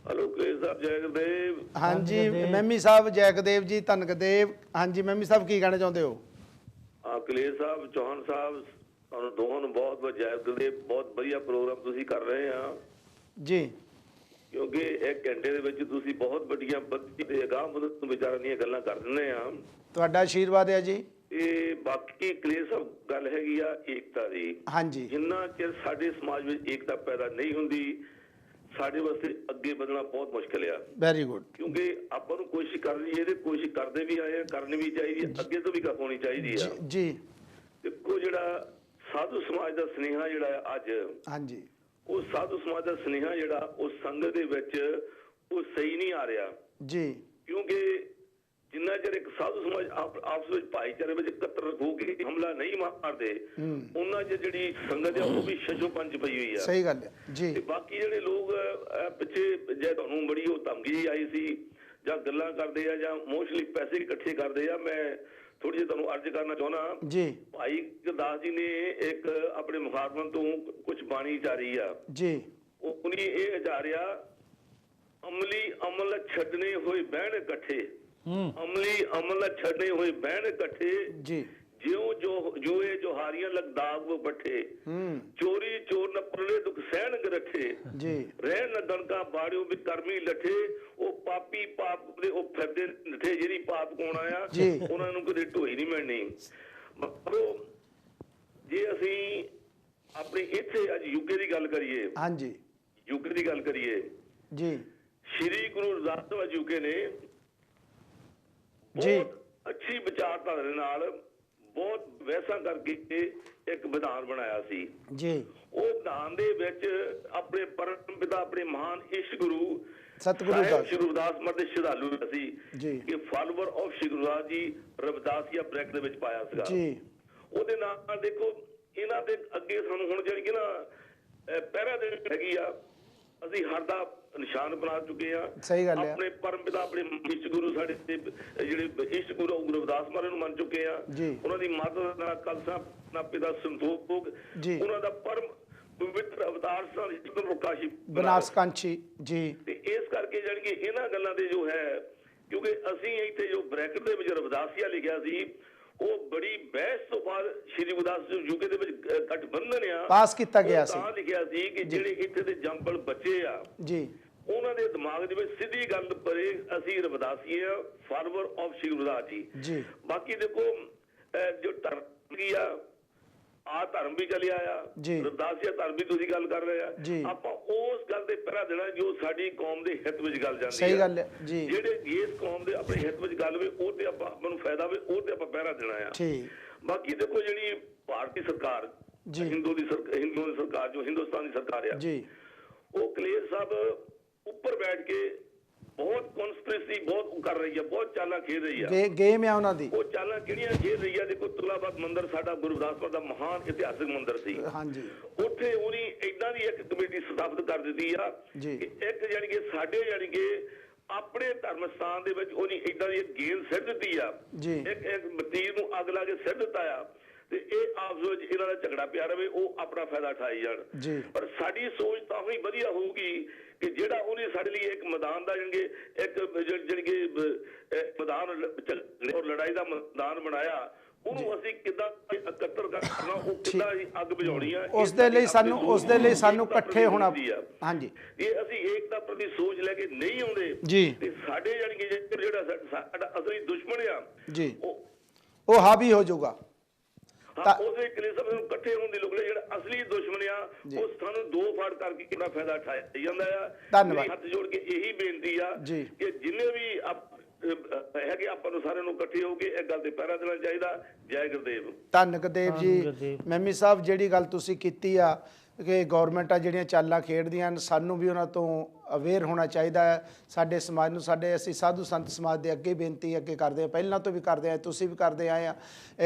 ਕਲੇਸ਼ ਸਾਹਿਬ ਜੈਗਦੇਵ। ਹਾਂਜੀ ਮੈਮੀ ਸਾਹਿਬ ਜੈਗਦੇਵ ਜੀ ਧਨਕਦੇਵ। ਹਾਂਜੀ ਮੈਮੀ ਸਾਹਿਬ ਕੀ ਕਹਿਣਾ ਚਾਹੁੰਦੇ ਹੋ? ਕਲੇਸ਼ ਸਾਹਿਬ, ਚੌਹਾਨ ਸਾਹਿਬ, ਤੁਹਾਨੂੰ ਦੋਹਾਂ ਨੂੰ ਬਹੁਤ ਬਹੁਤ ਜੈਗਦੇਵ। ਬਹੁਤ ਵਧੀਆ ਪ੍ਰੋਗਰਾਮ ਤੁਸੀਂ ਕਰ ਰਹੇ ਆ ਜੀ, ਕਿਉਂਕਿ ਇੱਕ ਘੰਟੇ ਦੇ ਵਿੱਚ ਤੁਸੀਂ ਬਹੁਤ ਵੱਡੀਆਂ ਅਗਾਂਹ ਵਧਣ ਵਿਚਾਰਾਂ ਦੀਆਂ ਗੱਲਾਂ ਕਰ ਦਿੰਦੇ ਆ। ਤੁਹਾਡਾ ਆਸ਼ੀਰਵਾਦ ਹੈ ਜੀ। ਇਹ ਬਾਕੀ ਕਲੇਸ਼ ਸਾਹਿਬ ਗੱਲ ਹੈਗੀ ਆ ਏਕਤਾ ਦੀ। ਹਾਂਜੀ, ਜਿੰਨਾ ਚਿਰ ਸਾਡੇ ਸਮਾਜ ਵਿੱਚ ਏਕਤਾ ਪੈਦਾ ਨਹੀਂ ਹੁੰਦੀ, ਸਾਡੇ ਵਾਸਤੇ ਅੱਗੇ ਵਧਣਾ ਬਹੁਤ ਮੁਸ਼ਕਿਲ ਆ। Very good. ਕਿਉਂਕਿ ਆਪਾਂ ਨੂੰ ਕੋਸ਼ਿਸ਼ ਕਰਨੀ ਇਹਦੇ ਕੋਸ਼ਿਸ਼ ਕਰਦੇ ਵੀ ਆਏ ਆ, ਕਰਨੀ ਵੀ ਚਾਹੀਦੀ ਹੈ, ਅੱਗੇ ਤੋਂ ਵੀ ਹੋਣੀ ਚਾਹੀਦੀ ਆ ਜੀ। ਦੇਖੋ ਜਿਹੜਾ ਸਾਧੂ ਸਮਾਜ ਦਾ ਸੁਨੇਹਾ ਜਿਹੜਾ ਅੱਜ, ਹਾਂਜੀ, ਉਹ ਸਾਧੂ ਸਮਾਜ ਦਾ ਸੁਨੇਹਾ ਜਿਹੜਾ ਉਹ ਸੰਗਤ ਦੇ ਵਿੱਚ ਉਹ ਸਹੀ ਨਹੀਂ ਆ ਰਿਹਾ ਜੀ। ਕਿਉਂਕਿ ਜਿੰਨਾ ਚਿਰ ਇੱਕ ਸਾਧੂ ਸਮਾਜ ਆਪਸ ਵਿੱਚ ਭਾਈਚਾਰੇ ਵਿੱਚ ਇਕੱਤਰ ਹੋ ਕੇ ਹਮਲਾ ਨਹੀਂ ਮਾਰਦੇ ਉਹਨਾਂ 'ਚ ਜਿਹੜੀ ਸੰਗਤ ਆ ਉਹ ਵੀ ਛੱਜੋ ਪੰਜ ਪਈ ਹੋਈ ਆ। ਸਹੀ ਗੱਲ ਹੈ ਜੀ। ਤੇ ਬਾਕੀ ਜਿਹੜੇ ਲੋਕ ਪਿੱਛੇ ਜੇ ਤੁਹਾਨੂੰ ਬੜੀ ਉਹ ਧਮਕੀ ਆਈ ਸੀ ਜਾਂ ਗੱਲਾਂ ਕਰਦੇ ਆ ਜਾਂ ਮੋਸਟਲੀ ਪੈਸੇ ਇਕੱਠੇ ਕਰਦੇ ਆ, ਮੈਂ ਥੋੜੀ ਜਿਹੀ ਤੁਹਾਨੂੰ ਅਰਜ਼ ਕਰਨਾ ਚਾਹੁੰਦਾ ਜੀ। ਭਾਈ ਗੁਰਦਾਸ ਜੀ ਨੇ ਇੱਕ ਆਪਣੇ ਮੁਖਾਤਮਨ ਤੋਂ ਕੁਝ ਬਾਣੀ ਉਚਾਰੀ ਆ ਜੀ। ਉਹਨੇ ਇਹ ਉਚਾਰਿਆ, ਅਮਲੀ ਅਮਲ ਛੱਡਣੇ ਹੋਏ ਬਹਿਣ ਇਕੱਠੇ, ਅਮਲੀ ਅਮਲ ਛੱਡਣੇ ਹੋਏ ਬਹਿਣ ਇਕੱਠੇ ਜੀ। ਜਿਉਂ ਜੋ ਜੂਏ ਜੋਹਾਰੀਆਂ ਲਗਦਾਗ ਉਹ ਬੱਠੇ, ਚੋਰੀ ਚੋਰ ਨ ਪਰਲੇ ਦੁੱਖ ਸਹਿਣ ਗਰਠੇ ਜੀ। ਰਹਿਣ ਨ ਦਣਕਾ ਬਾੜਿਓ ਵੀ ਕਰਮੀ ਲੱਠੇ, ਉਹ ਪਾਪੀ ਪਾਪ ਦੇ ਉਹ ਫਿਰਦੇ ਨਠੇ, ਜਿਹੜੀ ਪਾਪ ਕੋਣ ਆਇਆ ਉਹਨਾਂ ਨੂੰ ਕਦੇ ਢੋਈ ਨਹੀਂ ਮਿਲਣੀ। ਮਤਲਬ ਜੇ ਅਸੀਂ ਆਪਣੀ ਇੱਥੇ ਅੱਜ ਯੂਕੇ ਦੀ ਗੱਲ ਕਰੀਏ, ਹਾਂਜੀ ਯੂਕੇ ਦੀ ਗੱਲ ਕਰੀਏ ਜੀ। ਸ਼੍ਰੀ ਗੁਰੂ ਰਵਿਦਾਸ ਸਾਹਿਬ ਯੂਕੇ ਨੇ ਜੀ ਬਹੁਤ ਅੱਛੀ ਵਿਚਾਰਧਾਰਾ ਦੇ ਨਾਲ ਬਹੁਤ ਵੈਸਾ ਕਰਕੇ ਇੱਕ ਵਿਧਾਨ ਬਣਾਇਆ ਸੀ ਜੀ। ਉਹ ਵਿਧਾਨ ਦੇ ਵਿੱਚ ਆਪਣੇ ਪਰਮ ਪਿਤਾ ਆਪਣੇ ਮਹਾਨ ਇਸ਼ਟ ਗੁਰੂ ਸਤਿਗੁਰੂ ਦਾਸ ਸ਼੍ਰੀ ਰਵਿਦਾਸ ਮਤ ਦੇ ਸ਼ਰਧਾਲੂ ਸੀ ਜੀ ਕਿ follower of Shri Guru Ravidas ji Ravidassia bracket ਦੇ ਵਿੱਚ ਪਾਇਆ ਸੀਗਾ ਜੀ। ਉਹਦੇ ਨਾਲ ਦੇਖੋ ਇਹਨਾਂ ਦੇ ਅੱਗੇ ਸਾਨੂੰ ਹੁਣ ਜਿਹੜੀ ਕਿ ਨਾ ਪਹਿਰਾ ਦੇ ਹੈਗੀ ਆ, ਅਸੀਂ ਹਰ ਦਾ ਨਿਸ਼ਾਨ ਬਣਾ ਚੁੱਕੇ ਆ। ਸਹੀ ਗੱਲ ਹੈ। ਆਪਣੇ ਪਰਮ ਪਿਤਾ ਆਪਣੇ ਇਸ਼ਟ ਗੁਰੂ ਸਾਡੇ ਜਿਹੜੇ ਇਸ਼ਟ ਗੁਰੂ ਗੁਰੂ ਰਵਿਦਾਸ ਮਹਾਰਾਜ ਨੂੰ ਮੰਨ ਚੁੱਕੇ ਆ। ਉਹਨਾਂ ਦੀ ਮਦਦ ਨਾਲ ਕਲਸਾ ਨਾ ਪਿਤਾ ਸੰਤੋਖ ਉਹਨਾਂ ਦਾ ਪਰਮ ਪਵਿੱਤਰ ਅਵਤਾਰ ਸਨ ਪ੍ਰਕਾਸ਼ੀ ਬਨਾਸਕਾਂਚੀ ਜੀ। ਤੇ ਇਸ ਕਰਕੇ ਜਾਣੀ ਕਿ ਇਹਨਾਂ ਗੱਲਾਂ ਦੇ ਜੋ ਹੈ, ਕਿਉਂਕਿ ਅਸੀਂ ਇੱਥੇ ਜੋ ਬ੍ਰੈਕਟ ਦੇ ਵਿੱਚ ਰਵਿਦਾਸੀਆ ਲਿਖਿਆ ਸੀ ਉਹ ਬੜੀ ਬਹਿਸ ਤੋਂ ਬਾਅਦ ਸ਼੍ਰੀ ਗੁਰਦਾਸ ਯੂਕੇ ਦੇ ਵਿੱਚ ਗਠਬੰਧਨ ਆ ਪਾਸ ਕੀਤਾ ਗਿਆ ਸੀ। ਤਾਂ ਲਿਖਿਆ ਸੀ ਕਿ ਜਿਹੜੇ ਇੱਥੇ ਦੇ ਜੰਪਲ ਬੱਚੇ ਆ ਜੀ ਉਹਨਾਂ ਦੇ ਦਿਮਾਗ ਦੇ ਵਿੱਚ ਸਿੱਧੀ ਗੱਲ ਪਰੇ ਅਸੀਂ ਰਵਿਦਾਸੀ ਆ, ਫਾਲੋਅਰ ਆਫ ਸ਼੍ਰੀ ਗੁਰਦਾਸ ਜੀ। ਬਾਕੀ ਦੇਖੋ ਜੋ ਧਰਮ ਕੀ ਆ ਆ ਧਰਮ ਵੀ ਚੱਲਿਆ ਆ, ਰਵਿਦਾਸੀਆ ਧਰਮ ਵੀ ਤੁਸੀਂ ਗੱਲ ਕਰ ਰਹੇ ਆ, ਆਪਾਂ ਉਸ ਗੱਲ ਤੇ ਪਹਿਰਾ ਦੇਣਾ ਜੋ ਸਾਡੀ ਕੌਮ ਦੇ ਹਿੱਤ ਵਿੱਚ ਗੱਲ ਜਾਂਦੀ ਹੈ। ਸਹੀ ਗੱਲ ਹੈ ਜੀ। ਜਿਹੜੇ ਇਸ ਕੌਮ ਦੇ ਆਪਣੇ ਹਿੱਤ ਵਿੱਚ ਗੱਲ ਹੋਵੇ ਉਹ ਤੇ ਆਪਾਂ ਨੂੰ ਫਾਇਦਾ ਹੋਵੇ ਉਹ ਤੇ ਆਪਾਂ ਪਹਿਰਾ ਦੇਣਾ ਆ। ਬਾਕੀ ਦੇਖੋ ਜਿਹੜੀ ਭਾਰਤੀ ਸਰਕਾਰ ਹਿੰਦੂ ਦੀ ਸਰਕਾਰ ਜੋ ਹਿੰਦੁਸਤਾਨ ਦੀ ਸਰਕਾਰ ਆ ਉਹ ਕਲੇਰ ਸਾਹਿਬ ਉੱਪਰ ਬੈਠ ਕੇ ਬਹੁਤ ਕਨਸਪੀਰੇਸੀ ਬਹੁਤ ਕਰ ਰਹੀ ਹੈ, ਬਹੁਤ ਚਾਲਾਂ ਖੇਡ ਰਹੀ ਹੈ। ਗੇਮ ਆ ਉਹਨਾਂ ਦੀ। ਉਹ ਚਾਲਾਂ ਕਿਹੜੀਆਂ ਖੇਡ ਰਹੀ ਹੈ? ਦੇਖੋ ਤੁਲਾਬਾਦ ਮੰਦਿਰ ਸਾਡਾ ਗੁਰੂ ਰਵਿਦਾਸ ਦਾ ਮਹਾਨ ਇਤਿਹਾਸਕ ਮੰਦਿਰ ਸੀ। ਹਾਂਜੀ। ਉੱਥੇ ਉਹਨੇ ਏਦਾਂ ਦੀ ਇੱਕ ਕਮੇਟੀ ਸਥਾਪਿਤ ਕਰ ਦਿੱਤੀ ਆ ਕਿ ਇੱਕ ਜਾਨੀ ਕਿ ਸਾਡੇ ਜਾਨੀ ਕਿ ਆਪਣੇ ਧਰਮ ਸਥਾਨ ਦੇ ਵਿੱਚ ਉਹਨੇ ਏਦਾਂ ਦੀ ਇੱਕ ਗੇਂਦ ਸਿੱਟ ਦਿੱਤੀ ਆ, ਇੱਕ ਮਤੀਰ ਨੂੰ ਅੱਗ ਲਾ ਕੇ ਸਿੱਟ ਦਿੱਤਾ ਆ ਤੇ ਇਹ ਆਪਸ ਵਿੱਚ ਇਹਨਾਂ ਦਾ ਝਗੜਾ ਪਿਆ ਰਵੇ, ਉਹ ਆਪਣਾ ਫਾਇਦਾ ਉਠਾਈ ਜਾਣ। ਪਰ ਸਾਡੀ ਸੋਚ ਤਾਂ ਹੀ ਵਧੀਆ ਹੋਊਗੀ ਕਿ ਜਿਹੜਾ ਉਹਨੇ ਸਾਡੇ ਲਈ ਇੱਕ ਮੈਦਾਨ ਦਾ ਜਾਣੀ ਇੱਕ ਜਿਹੜੀ ਕਿ ਮੈਦਾਨ ਲੜਾਈ ਦਾ ਮੈਦਾਨ ਬਣਾਇਆ, ਉਹਨੂੰ ਅਸੀਂ ਕਿੱਦਾਂ ਇਕੱਤਰ ਕਰਨਾ, ਉਹ ਕਿੱਦਾਂ ਅਸੀਂ ਅੱਗ ਬੁਝਾਉਣੀ ਆ, ਉਸ ਦੇ ਲਈ ਸਾਨੂੰ ਇਕੱਠੇ ਹੋਣਾ। ਹਾਂਜੀ। ਇਹ ਅਸੀਂ ਏਕਤਾ ਪ੍ਰਤੀ ਸੋਚ ਲੈ ਕੇ ਨਹੀਂ ਆਉਂਦੇ ਤੇ ਸਾਡੇ ਜਾਣੀ ਕਿ ਜਿਹੜਾ ਸਾਡਾ ਅਸਲੀ ਦੁਸ਼ਮਣ ਆ ਉਹ ਹਾਵੀ ਹੋ ਜਾਊਗਾ। ਉਹਦੇ ਕਲੇਸ਼ਾਂ ਨੂੰ ਇਕੱਠੇ ਹੋਣ ਦੀ ਲੋੜ ਹੈ। ਜਿਹੜਾ ਅਸਲੀ ਦੁਸ਼ਮਣ ਆ ਉਹ ਸਾਨੂੰ ਦੋ ਫਾੜ ਕਰਕੇ ਕਿੰਨਾ ਫਾਇਦਾ ਉਠਾਇਆ ਜਾਂਦਾ ਆ। ਧੰਨਵਾਦ। ਹੱਥ ਜੋੜ ਕੇ ਇਹੀ ਬੇਨਤੀ ਆ ਕਿ ਜਿੰਨੇ ਵੀ ਹੈਗੇ ਆਪਾਂ ਨੂੰ ਸਾਰਿਆਂ ਨੂੰ ਇਕੱਠੇ ਹੋ ਕੇ ਇਹ ਗੱਲ ਤੇ ਪਹਿਰਾ ਦੇਣਾ ਚਾਹੀਦਾ। ਜੈ ਗੁਰਦੇਵ। ਧੰਨ ਗੁਰਦੇਵ ਜੀ। ਮੈਮੀ ਸਾਹਿਬ ਜਿਹੜੀ ਗੱਲ ਤੁਸੀਂ ਕੀਤੀ ਆ ਕਿ ਗੌਰਮੈਂਟਾਂ ਜਿਹੜੀਆਂ ਚਾਲਾਂ ਖੇਡਦੀਆਂ ਹਨ, ਸਾਨੂੰ ਵੀ ਉਹਨਾਂ ਤੋਂ ਅਵੇਅਰ ਹੋਣਾ ਚਾਹੀਦਾ ਹੈ। ਸਾਡੇ ਸਮਾਜ ਨੂੰ ਅਸੀਂ ਸਾਧੂ ਸੰਤ ਸਮਾਜ ਦੇ ਅੱਗੇ ਬੇਨਤੀ ਅੱਗੇ ਕਰਦੇ ਹਾਂ, ਪਹਿਲਾਂ ਤੋਂ ਵੀ ਕਰਦੇ ਆਏ, ਤੁਸੀਂ ਵੀ ਕਰਦੇ ਆਏ ਆ।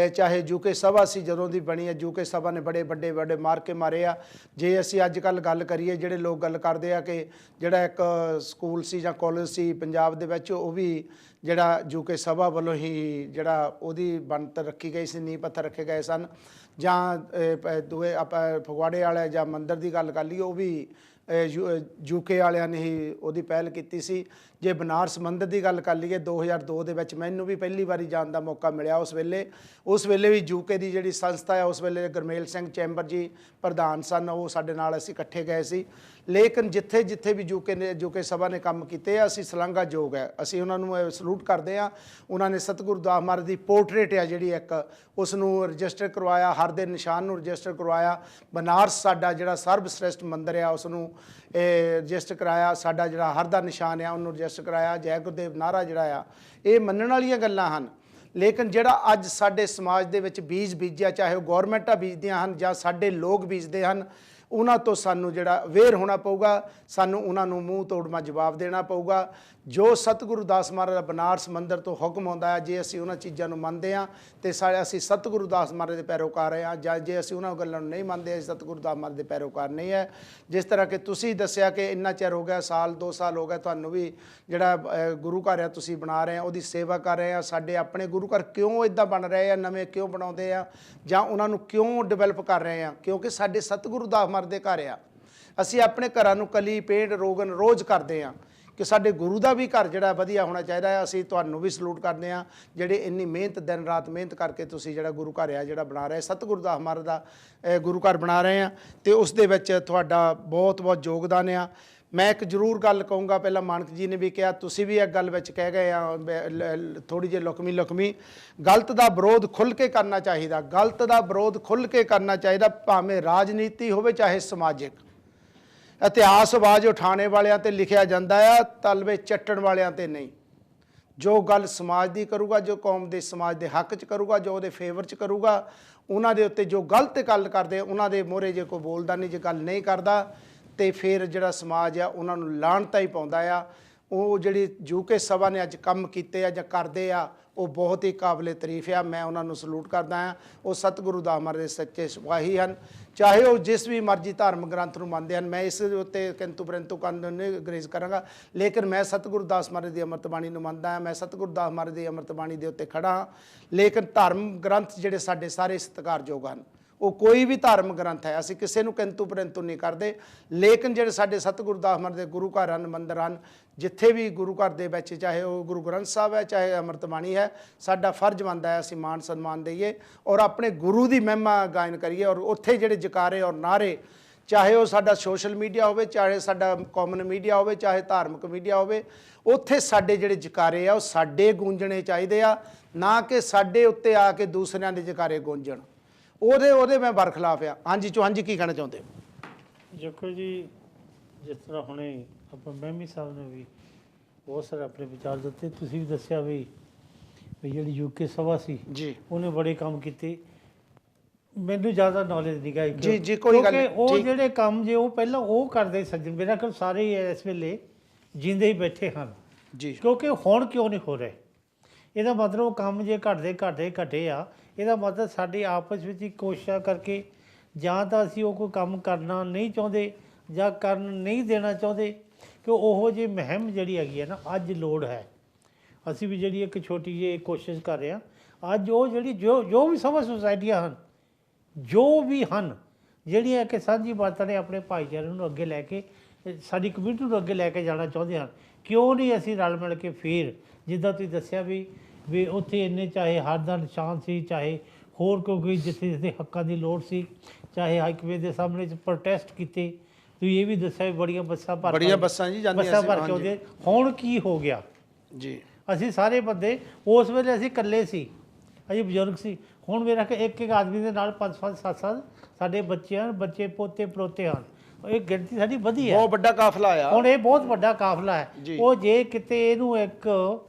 ਚਾਹੇ ਯੂਕੇ ਸਭਾ ਸੀ ਜਦੋਂ ਦੀ ਬਣੀ ਹੈ, ਯੂਕੇ ਸਭਾ ਨੇ ਬੜੇ ਵੱਡੇ ਮਾਰ ਕੇ ਮਾਰੇ ਆ। ਜੇ ਅਸੀਂ ਅੱਜ ਕੱਲ੍ਹ ਗੱਲ ਕਰੀਏ, ਜਿਹੜੇ ਲੋਕ ਗੱਲ ਕਰਦੇ ਆ ਕਿ ਜਿਹੜਾ ਇੱਕ ਸਕੂਲ ਸੀ ਜਾਂ ਕਾਲਜ ਸੀ ਪੰਜਾਬ ਦੇ ਵਿੱਚ, ਉਹ ਵੀ ਜਿਹੜਾ ਯੂਕੇ ਸਭਾ ਵੱਲੋਂ ਹੀ ਜਿਹੜਾ ਉਹਦੀ ਬਣਤਰ ਰੱਖੀ ਗਈ ਸੀ, ਨੀਂਹ ਪੱਥਰ ਰੱਖੇ ਗਏ ਸਨ। ਜਾਂ ਦੂਏ ਆਪਾਂ ਫਗਵਾੜੇ ਵਾਲੇ ਜਾਂ ਮੰਦਿਰ ਦੀ ਗੱਲ ਕਰ ਲਈਏ, ਉਹ ਵੀ ਯੂਕੇ ਵਾਲਿਆਂ ਨੇ ਹੀ ਉਹਦੀ ਪਹਿਲ ਕੀਤੀ ਸੀ। ਜੇ ਬਨਾਰਸ ਮੰਦਿਰ ਦੀ ਗੱਲ ਕਰ ਲਈਏ 2002 ਦੇ ਵਿੱਚ ਮੈਨੂੰ ਵੀ ਪਹਿਲੀ ਵਾਰੀ ਜਾਣ ਦਾ ਮੌਕਾ ਮਿਲਿਆ। ਉਸ ਵੇਲੇ ਵੀ ਯੂਕੇ ਦੀ ਜਿਹੜੀ ਸੰਸਥਾ ਹੈ, ਉਸ ਵੇਲੇ ਗੁਰਮੇਲ ਸਿੰਘ ਚੈਂਬਰ ਜੀ ਪ੍ਰਧਾਨ ਸਨ, ਉਹ ਸਾਡੇ ਨਾਲ ਅਸੀਂ ਇਕੱਠੇ ਗਏ ਸੀ। ਲੇਕਿਨ ਜਿੱਥੇ ਵੀ ਯੂਕੇ ਸਭਾ ਨੇ ਕੰਮ ਕੀਤੇ ਆ, ਅਸੀਂ ਸ਼ਲਾਘਾਯੋਗ ਹੈ, ਅਸੀਂ ਉਹਨਾਂ ਨੂੰ ਸਲੂਟ ਕਰਦੇ ਹਾਂ। ਉਹਨਾਂ ਨੇ ਸਤਿਗੁਰੂ ਦਾਸ ਮਹਾਰਾਜ ਦੀ ਪੋਰਟਰੇਟ ਆ ਜਿਹੜੀ ਇੱਕ, ਉਸ ਨੂੰ ਰਜਿਸਟਰ ਕਰਵਾਇਆ, ਹਰ ਦੇ ਨਿਸ਼ਾਨ ਨੂੰ ਰਜਿਸਟਰ ਕਰਵਾਇਆ। ਬਨਾਰਸ ਸਾਡਾ ਜਿਹੜਾ ਸਰਬਸ਼੍ਰੇਸ਼ਟ ਮੰਦਿਰ ਆ, ਉਸ ਨੂੰ ਰਜਿਸਟਰ ਕਰਾਇਆ। ਸਾਡਾ ਜਿਹੜਾ ਹਰ ਦਾ ਨਿਸ਼ਾਨ ਆ ਉਹਨੂੰ ਰਜਿਸਟਰ ਕਰਾਇਆ। ਜੈ ਗੁਰਦੇਵ ਨਾਰਾ ਜਿਹੜਾ ਆ, ਇਹ ਮੰਨਣ ਵਾਲੀਆਂ ਗੱਲਾਂ ਹਨ। ਲੇਕਿਨ ਜਿਹੜਾ ਅੱਜ ਸਾਡੇ ਸਮਾਜ ਦੇ ਵਿੱਚ ਬੀਜ ਬੀਜਿਆ, ਚਾਹੇ ਉਹ ਗੌਰਮੈਂਟਾਂ ਬੀਜਦੀਆਂ ਹਨ ਜਾਂ ਸਾਡੇ ਲੋਕ ਬੀਜਦੇ ਹਨ, ਉਹਨਾਂ ਤੋਂ ਸਾਨੂੰ ਜਿਹੜਾ ਅਵੇਅਰ ਹੋਣਾ ਪਊਗਾ। ਸਾਨੂੰ ਉਹਨਾਂ ਨੂੰ ਮੂੰਹ ਤੋੜਵਾਂ ਜਵਾਬ ਦੇਣਾ ਪਊਗਾ। ਜੋ ਸਤਿਗੁਰੂ ਦਾਸ ਮਹਾਰਾਜ ਦਾ ਬਨਾਰਸ ਮੰਦਿਰ ਤੋਂ ਹੁਕਮ ਆਉਂਦਾ ਹੈ, ਜੇ ਅਸੀਂ ਉਹਨਾਂ ਚੀਜ਼ਾਂ ਨੂੰ ਮੰਨਦੇ ਹਾਂ ਤੇ ਅਸੀਂ ਸਤਿਗੁਰੂ ਦਾਸ ਮਹਾਰਾਜ ਦੇ ਪੈਰੋਕਾਰ ਹਾਂ, ਜਾਂ ਜੇ ਅਸੀਂ ਉਹਨਾਂ ਗੱਲਾਂ ਨੂੰ ਨਹੀਂ ਮੰਨਦੇ, ਅਸੀਂ ਸਤਿਗੁਰੂ ਦਾਸ ਮਹਾਰਾਜ ਦੇ ਪੈਰੋਕਾਰ ਨਹੀਂ ਹੈ। ਜਿਸ ਤਰ੍ਹਾਂ ਕਿ ਤੁਸੀਂ ਦੱਸਿਆ ਕਿ ਇੰਨਾ ਚਿਰ ਹੋ ਗਿਆ, ਸਾਲ 2 ਸਾਲ ਹੋ ਗਿਆ ਤੁਹਾਨੂੰ ਵੀ ਜਿਹੜਾ ਗੁਰੂ ਘਰ ਆ ਤੁਸੀਂ ਬਣਾ ਰਹੇ ਆ, ਉਹਦੀ ਸੇਵਾ ਕਰ ਰਹੇ ਆ। ਸਾਡੇ ਆਪਣੇ ਗੁਰੂ ਘਰ ਕਿਉਂ ਇੱਦਾਂ ਬਣ ਰਹੇ ਆ, ਨਵੇਂ ਕਿਉਂ ਬਣਾਉਂਦੇ ਆ, ਜਾਂ ਉਹਨਾਂ ਨੂੰ ਕਿਉਂ ਡਿਵੈਲਪ ਕਰ ਰਹੇ ਆ? ਕਿਉਂਕਿ ਸਾਡੇ ਸਤਿਗੁਰੂ ਦਾਸ ਮਹਾਰਾਜ ਦੇ ਘਰ ਆ। ਅਸੀਂ ਆਪਣੇ ਘਰਾਂ ਨੂੰ ਕਲੀ ਪੇਂਟ ਰੋਗਨ ਰੋਜ਼ ਕਰਦੇ ਹਾਂ ਕਿ ਸਾਡੇ ਗੁਰੂ ਦਾ ਵੀ ਘਰ ਜਿਹੜਾ ਵਧੀਆ ਹੋਣਾ ਚਾਹੀਦਾ ਹੈ। ਅਸੀਂ ਤੁਹਾਨੂੰ ਵੀ ਸਲੂਟ ਕਰਦੇ ਹਾਂ ਜਿਹੜੇ ਇੰਨੀ ਮਿਹਨਤ ਦਿਨ ਰਾਤ ਮਿਹਨਤ ਕਰਕੇ ਤੁਸੀਂ ਜਿਹੜਾ ਗੁਰੂ ਘਰ ਆ ਜਿਹੜਾ ਬਣਾ ਰਹੇ, ਸਤਿਗੁਰੂ ਦਾਸ ਮਹਾਰਾਜ ਦਾ ਗੁਰੂ ਘਰ ਬਣਾ ਰਹੇ ਆ, ਅਤੇ ਉਸ ਦੇ ਵਿੱਚ ਤੁਹਾਡਾ ਬਹੁਤ ਬਹੁਤ ਯੋਗਦਾਨ ਆ। ਮੈਂ ਇੱਕ ਜ਼ਰੂਰ ਗੱਲ ਕਹੂੰਗਾ, ਪਹਿਲਾਂ ਮਾਨਕ ਜੀ ਨੇ ਵੀ ਕਿਹਾ, ਤੁਸੀਂ ਵੀ ਇੱਕ ਗੱਲ ਵਿੱਚ ਕਹਿ ਗਏ ਆ ਥੋੜ੍ਹੀ ਜਿਹੀ ਲੁਕਮੀ ਗਲਤ ਦਾ ਵਿਰੋਧ ਖੁੱਲ੍ਹ ਕੇ ਕਰਨਾ ਚਾਹੀਦਾ, ਗਲਤ ਦਾ ਵਿਰੋਧ ਖੁੱਲ੍ਹ ਕੇ ਕਰਨਾ ਚਾਹੀਦਾ, ਭਾਵੇਂ ਰਾਜਨੀਤੀ ਹੋਵੇ ਚਾਹੇ ਸਮਾਜਿਕ। ਇਤਿਹਾਸ ਆਵਾਜ਼ ਉਠਾਉਣੇ ਵਾਲਿਆਂ 'ਤੇ ਲਿਖਿਆ ਜਾਂਦਾ ਆ, ਤਲਵੇ ਚੱਟਣ ਵਾਲਿਆਂ 'ਤੇ ਨਹੀਂ। ਜੋ ਗੱਲ ਸਮਾਜ ਦੀ ਕਰੂਗਾ, ਜੋ ਕੌਮ ਦੇ ਸਮਾਜ ਦੇ ਹੱਕ 'ਚ ਕਰੂਗਾ, ਜੋ ਉਹਦੇ ਫੇਵਰ 'ਚ ਕਰੂਗਾ, ਉਹਨਾਂ ਦੇ ਉੱਤੇ ਜੋ ਗਲਤ ਗੱਲ ਕਰਦੇ ਉਹਨਾਂ ਦੇ ਮੂਹਰੇ ਜੇ ਕੋਈ ਬੋਲਦਾ ਨਹੀਂ, ਜੇ ਗੱਲ ਨਹੀਂ ਕਰਦਾ, ਤੇ ਫਿਰ ਜਿਹੜਾ ਸਮਾਜ ਆ ਉਹਨਾਂ ਨੂੰ ਲਾਹਨਤਾਂ ਹੀ ਪਾਉਂਦਾ ਆ। ਉਹ ਜਿਹੜੀ ਯੂਕੇ ਸਭਾ ਨੇ ਅੱਜ ਕੰਮ ਕੀਤੇ ਆ ਜਾਂ ਕਰਦੇ ਆ, ਉਹ ਬਹੁਤ ਹੀ ਕਾਬਲੇ ਤਾਰੀਫ ਆ। ਮੈਂ ਉਹਨਾਂ ਨੂੰ ਸਲੂਟ ਕਰਦਾ ਹਾਂ। ਉਹ ਸਤਿਗੁਰੂ ਦਾਸ ਮਹਾਰਾਜ ਦੇ ਸੱਚੇ ਸਿਪਾਹੀ ਹਨ, ਚਾਹੇ ਉਹ ਜਿਸ ਵੀ ਮਰਜ਼ੀ ਧਾਰਮਿਕ ਗ੍ਰੰਥ ਨੂੰ ਮੰਨਦੇ ਹਨ। ਮੈਂ ਇਸ ਦੇ ਉੱਤੇ ਕਿੰਤੂ ਪਰੰਤੂ ਕਰਨ ਨਹੀਂ ਅੰਗਰੇਜ਼ ਕਰਾਂਗਾ, ਲੇਕਿਨ ਮੈਂ ਸਤਿਗੁਰੂ ਦਾਸ ਮਹਾਰਾਜ ਦੀ ਅੰਮ੍ਰਿਤ ਬਾਣੀ ਨੂੰ ਮੰਨਦਾ ਹਾਂ। ਮੈਂ ਸਤਿਗੁਰੂ ਦਾਸ ਮਹਾਰਾਜ ਦੀ ਅੰਮ੍ਰਿਤ ਬਾਣੀ ਦੇ ਉੱਤੇ ਖੜਾ ਹਾਂ, ਲੇਕਿਨ ਧਰਮ ਗ੍ਰੰਥ ਜਿਹੜੇ ਸਾਡੇ ਸਾਰੇ ਸਤਿਕਾਰਯੋਗ ਹਨ। ਉਹ ਕੋਈ ਵੀ ਧਾਰਮਿਕ ਗ੍ਰੰਥ ਹੈ, ਅਸੀਂ ਕਿਸੇ ਨੂੰ ਕਿੰਤੂ ਪਰੰਤੂ ਨਹੀਂ ਕਰਦੇ, ਲੇਕਿਨ ਜਿਹੜੇ ਸਾਡੇ ਸਤਿਗੁਰੂ ਦਾਸ ਮਹਾਰਾਜ ਦੇ ਗੁਰੂ ਘਰ ਹਨ, ਮੰਦਰ ਹਨ, ਜਿੱਥੇ ਵੀ ਗੁਰੂ ਘਰ ਦੇ ਵਿੱਚ, ਚਾਹੇ ਉਹ ਗੁਰੂ ਗ੍ਰੰਥ ਸਾਹਿਬ ਹੈ, ਚਾਹੇ ਅੰਮ੍ਰਿਤ ਬਾਣੀ ਹੈ, ਸਾਡਾ ਫਰਜ਼ ਬਣਦਾ ਹੈ ਅਸੀਂ ਮਾਣ ਸਨਮਾਨ ਦਈਏ ਔਰ ਆਪਣੇ ਗੁਰੂ ਦੀ ਮਹਿਮਾ ਗਾਇਨ ਕਰੀਏ। ਔਰ ਉੱਥੇ ਜਿਹੜੇ ਜਕਾਰੇ ਔਰ ਨਾਅਰੇ, ਚਾਹੇ ਉਹ ਸਾਡਾ ਸੋਸ਼ਲ ਮੀਡੀਆ ਹੋਵੇ, ਚਾਹੇ ਸਾਡਾ ਕਾਮਨ ਮੀਡੀਆ ਹੋਵੇ, ਚਾਹੇ ਧਾਰਮਿਕ ਮੀਡੀਆ ਹੋਵੇ, ਉੱਥੇ ਸਾਡੇ ਜਿਹੜੇ ਜਕਾਰੇ ਆ ਉਹ ਸਾਡੇ ਗੂੰਜਣੇ ਚਾਹੀਦੇ ਆ, ਨਾ ਕਿ ਸਾਡੇ ਉੱਤੇ ਆ ਕੇ ਦੂਸਰਿਆਂ ਦੇ ਜਕਾਰੇ ਗੂੰਜਣ। ਉਹਦੇ ਮੈਂ ਬਰਖਲਾਫ ਆ। ਹਾਂਜੀ ਹਾਂਜੀ, ਕੀ ਕਹਿਣਾ ਚਾਹੁੰਦੇ ਹੋ? ਦੇਖੋ ਜੀ, ਜਿਸ ਤਰ੍ਹਾਂ ਹੁਣੇ ਆਪਾਂ ਮਹਿਮੀ ਸਾਹਿਬ ਨੇ ਵੀ ਬਹੁਤ ਸਾਰੇ ਆਪਣੇ ਵਿਚਾਰ ਦਿੱਤੇ, ਤੁਸੀਂ ਵੀ ਦੱਸਿਆ ਵੀ ਜਿਹੜੀ ਯੂਕੇ ਸਭਾ ਸੀ ਜੀ, ਉਹਨੇ ਬੜੇ ਕੰਮ ਕੀਤੇ। ਮੈਨੂੰ ਜ਼ਿਆਦਾ ਨੌਲੇਜ ਨਹੀਂ ਗਾ ਜੀ ਜੀ, ਕੋਈ ਗੱਲ ਨਹੀਂ। ਉਹ ਜਿਹੜੇ ਕੰਮ ਜੇ ਉਹ ਪਹਿਲਾਂ ਉਹ ਕਰਦੇ ਸੱਜਣ ਮੇਰਾ ਕੋਲ ਸਾਰੇ ਇਸ ਵੇਲੇ ਜਿੰਦੇ ਹੀ ਬੈਠੇ ਹਨ ਜੀ, ਕਿਉਂਕਿ ਹੁਣ ਕਿਉਂ ਨਹੀਂ ਹੋ ਰਹੇ? ਇਹਦਾ ਮਤਲਬ ਕੰਮ ਜੇ ਘਟੇ ਆ, ਇਹਦਾ ਮਤਲਬ ਸਾਡੀ ਆਪਸ ਵਿੱਚ ਹੀ ਕੋਸ਼ਿਸ਼ਾਂ ਕਰਕੇ, ਜਾਂ ਤਾਂ ਅਸੀਂ ਉਹ ਕੋਈ ਕੰਮ ਕਰਨਾ ਨਹੀਂ ਚਾਹੁੰਦੇ ਜਾਂ ਕਰਨ ਨਹੀਂ ਦੇਣਾ ਚਾਹੁੰਦੇ, ਕਿ ਉਹੋ ਜਿਹੀ ਮੁਹਿੰਮ ਜਿਹੜੀ ਹੈਗੀ ਹੈ ਨਾ, ਅੱਜ ਲੋੜ ਹੈ। ਅਸੀਂ ਵੀ ਜਿਹੜੀ ਇੱਕ ਛੋਟੀ ਜਿਹੀ ਕੋਸ਼ਿਸ਼ ਕਰ ਰਹੇ ਹਾਂ। ਅੱਜ ਉਹ ਜਿਹੜੀ ਜੋ ਵੀ ਸਮਾਜ ਸੁਸਾਇਟੀਆਂ ਹਨ, ਜੋ ਵੀ ਹਨ, ਜਿਹੜੀਆਂ ਕਿ ਸਾਂਝੀ ਬਾਤਾਂ ਨੇ ਆਪਣੇ ਭਾਈਚਾਰੇ ਨੂੰ ਅੱਗੇ ਲੈ ਕੇ, ਸਾਡੀ ਕਮਿਊਨਿਟੀ ਨੂੰ ਅੱਗੇ ਲੈ ਕੇ ਜਾਣਾ ਚਾਹੁੰਦੇ ਹਨ। ਕਿਉਂ ਨਹੀਂ ਅਸੀਂ ਰਲ ਮਿਲ ਕੇ ਫਿਰ, ਜਿੱਦਾਂ ਤੁਸੀਂ ਦੱਸਿਆ ਵੀ ਉੱਥੇ ਇੰਨੇ, ਚਾਹੇ ਹੜ੍ਹ ਦਾ ਨਿਸ਼ਾਨ ਸੀ, ਚਾਹੇ ਹੋਰ ਕੋਈ ਜਿੱਥੇ ਹੱਕਾਂ ਦੀ ਲੋੜ ਸੀ, ਚਾਹੇ ਹਾਈਵੇ ਦੇ ਸਾਹਮਣੇ ਪ੍ਰੋਟੈਸਟ ਕੀਤੇ, ਤੁਸੀਂ ਇਹ ਵੀ ਦੱਸਿਆ ਵੀ ਬੜੀਆਂ ਬੱਸਾਂ ਜੀ ਜਾਂਦੀਆਂ, ਬੱਸਾਂ ਭਰ ਕੇ ਆਉਂਦੇ। ਹੁਣ ਕੀ ਹੋ ਗਿਆ ਜੀ? ਅਸੀਂ ਸਾਰੇ ਬੰਦੇ ਉਸ ਵੇਲੇ ਅਸੀਂ ਇਕੱਲੇ ਸੀ, ਅਸੀਂ ਬਜ਼ੁਰਗ ਸੀ। ਹੁਣ ਮੇਰਾ ਕਿ ਇੱਕ ਆਦਮੀ ਦੇ ਨਾਲ 5-5 7-7 ਸਾਡੇ ਬੱਚੇ ਪੋਤੇ ਪੜੋਤੇ ਹਨ। ਇਹ ਗਿਣਤੀ ਸਾਡੀ ਵਧੀ ਹੈ, ਬਹੁਤ ਵੱਡਾ ਕਾਫਲਾ ਆ। ਹੁਣ ਇਹ ਬਹੁਤ ਵੱਡਾ ਕਾਫਲਾ ਹੈ। ਉਹ ਜੇ ਕਿਤੇ ਇਹਨੂੰ ਇੱਕ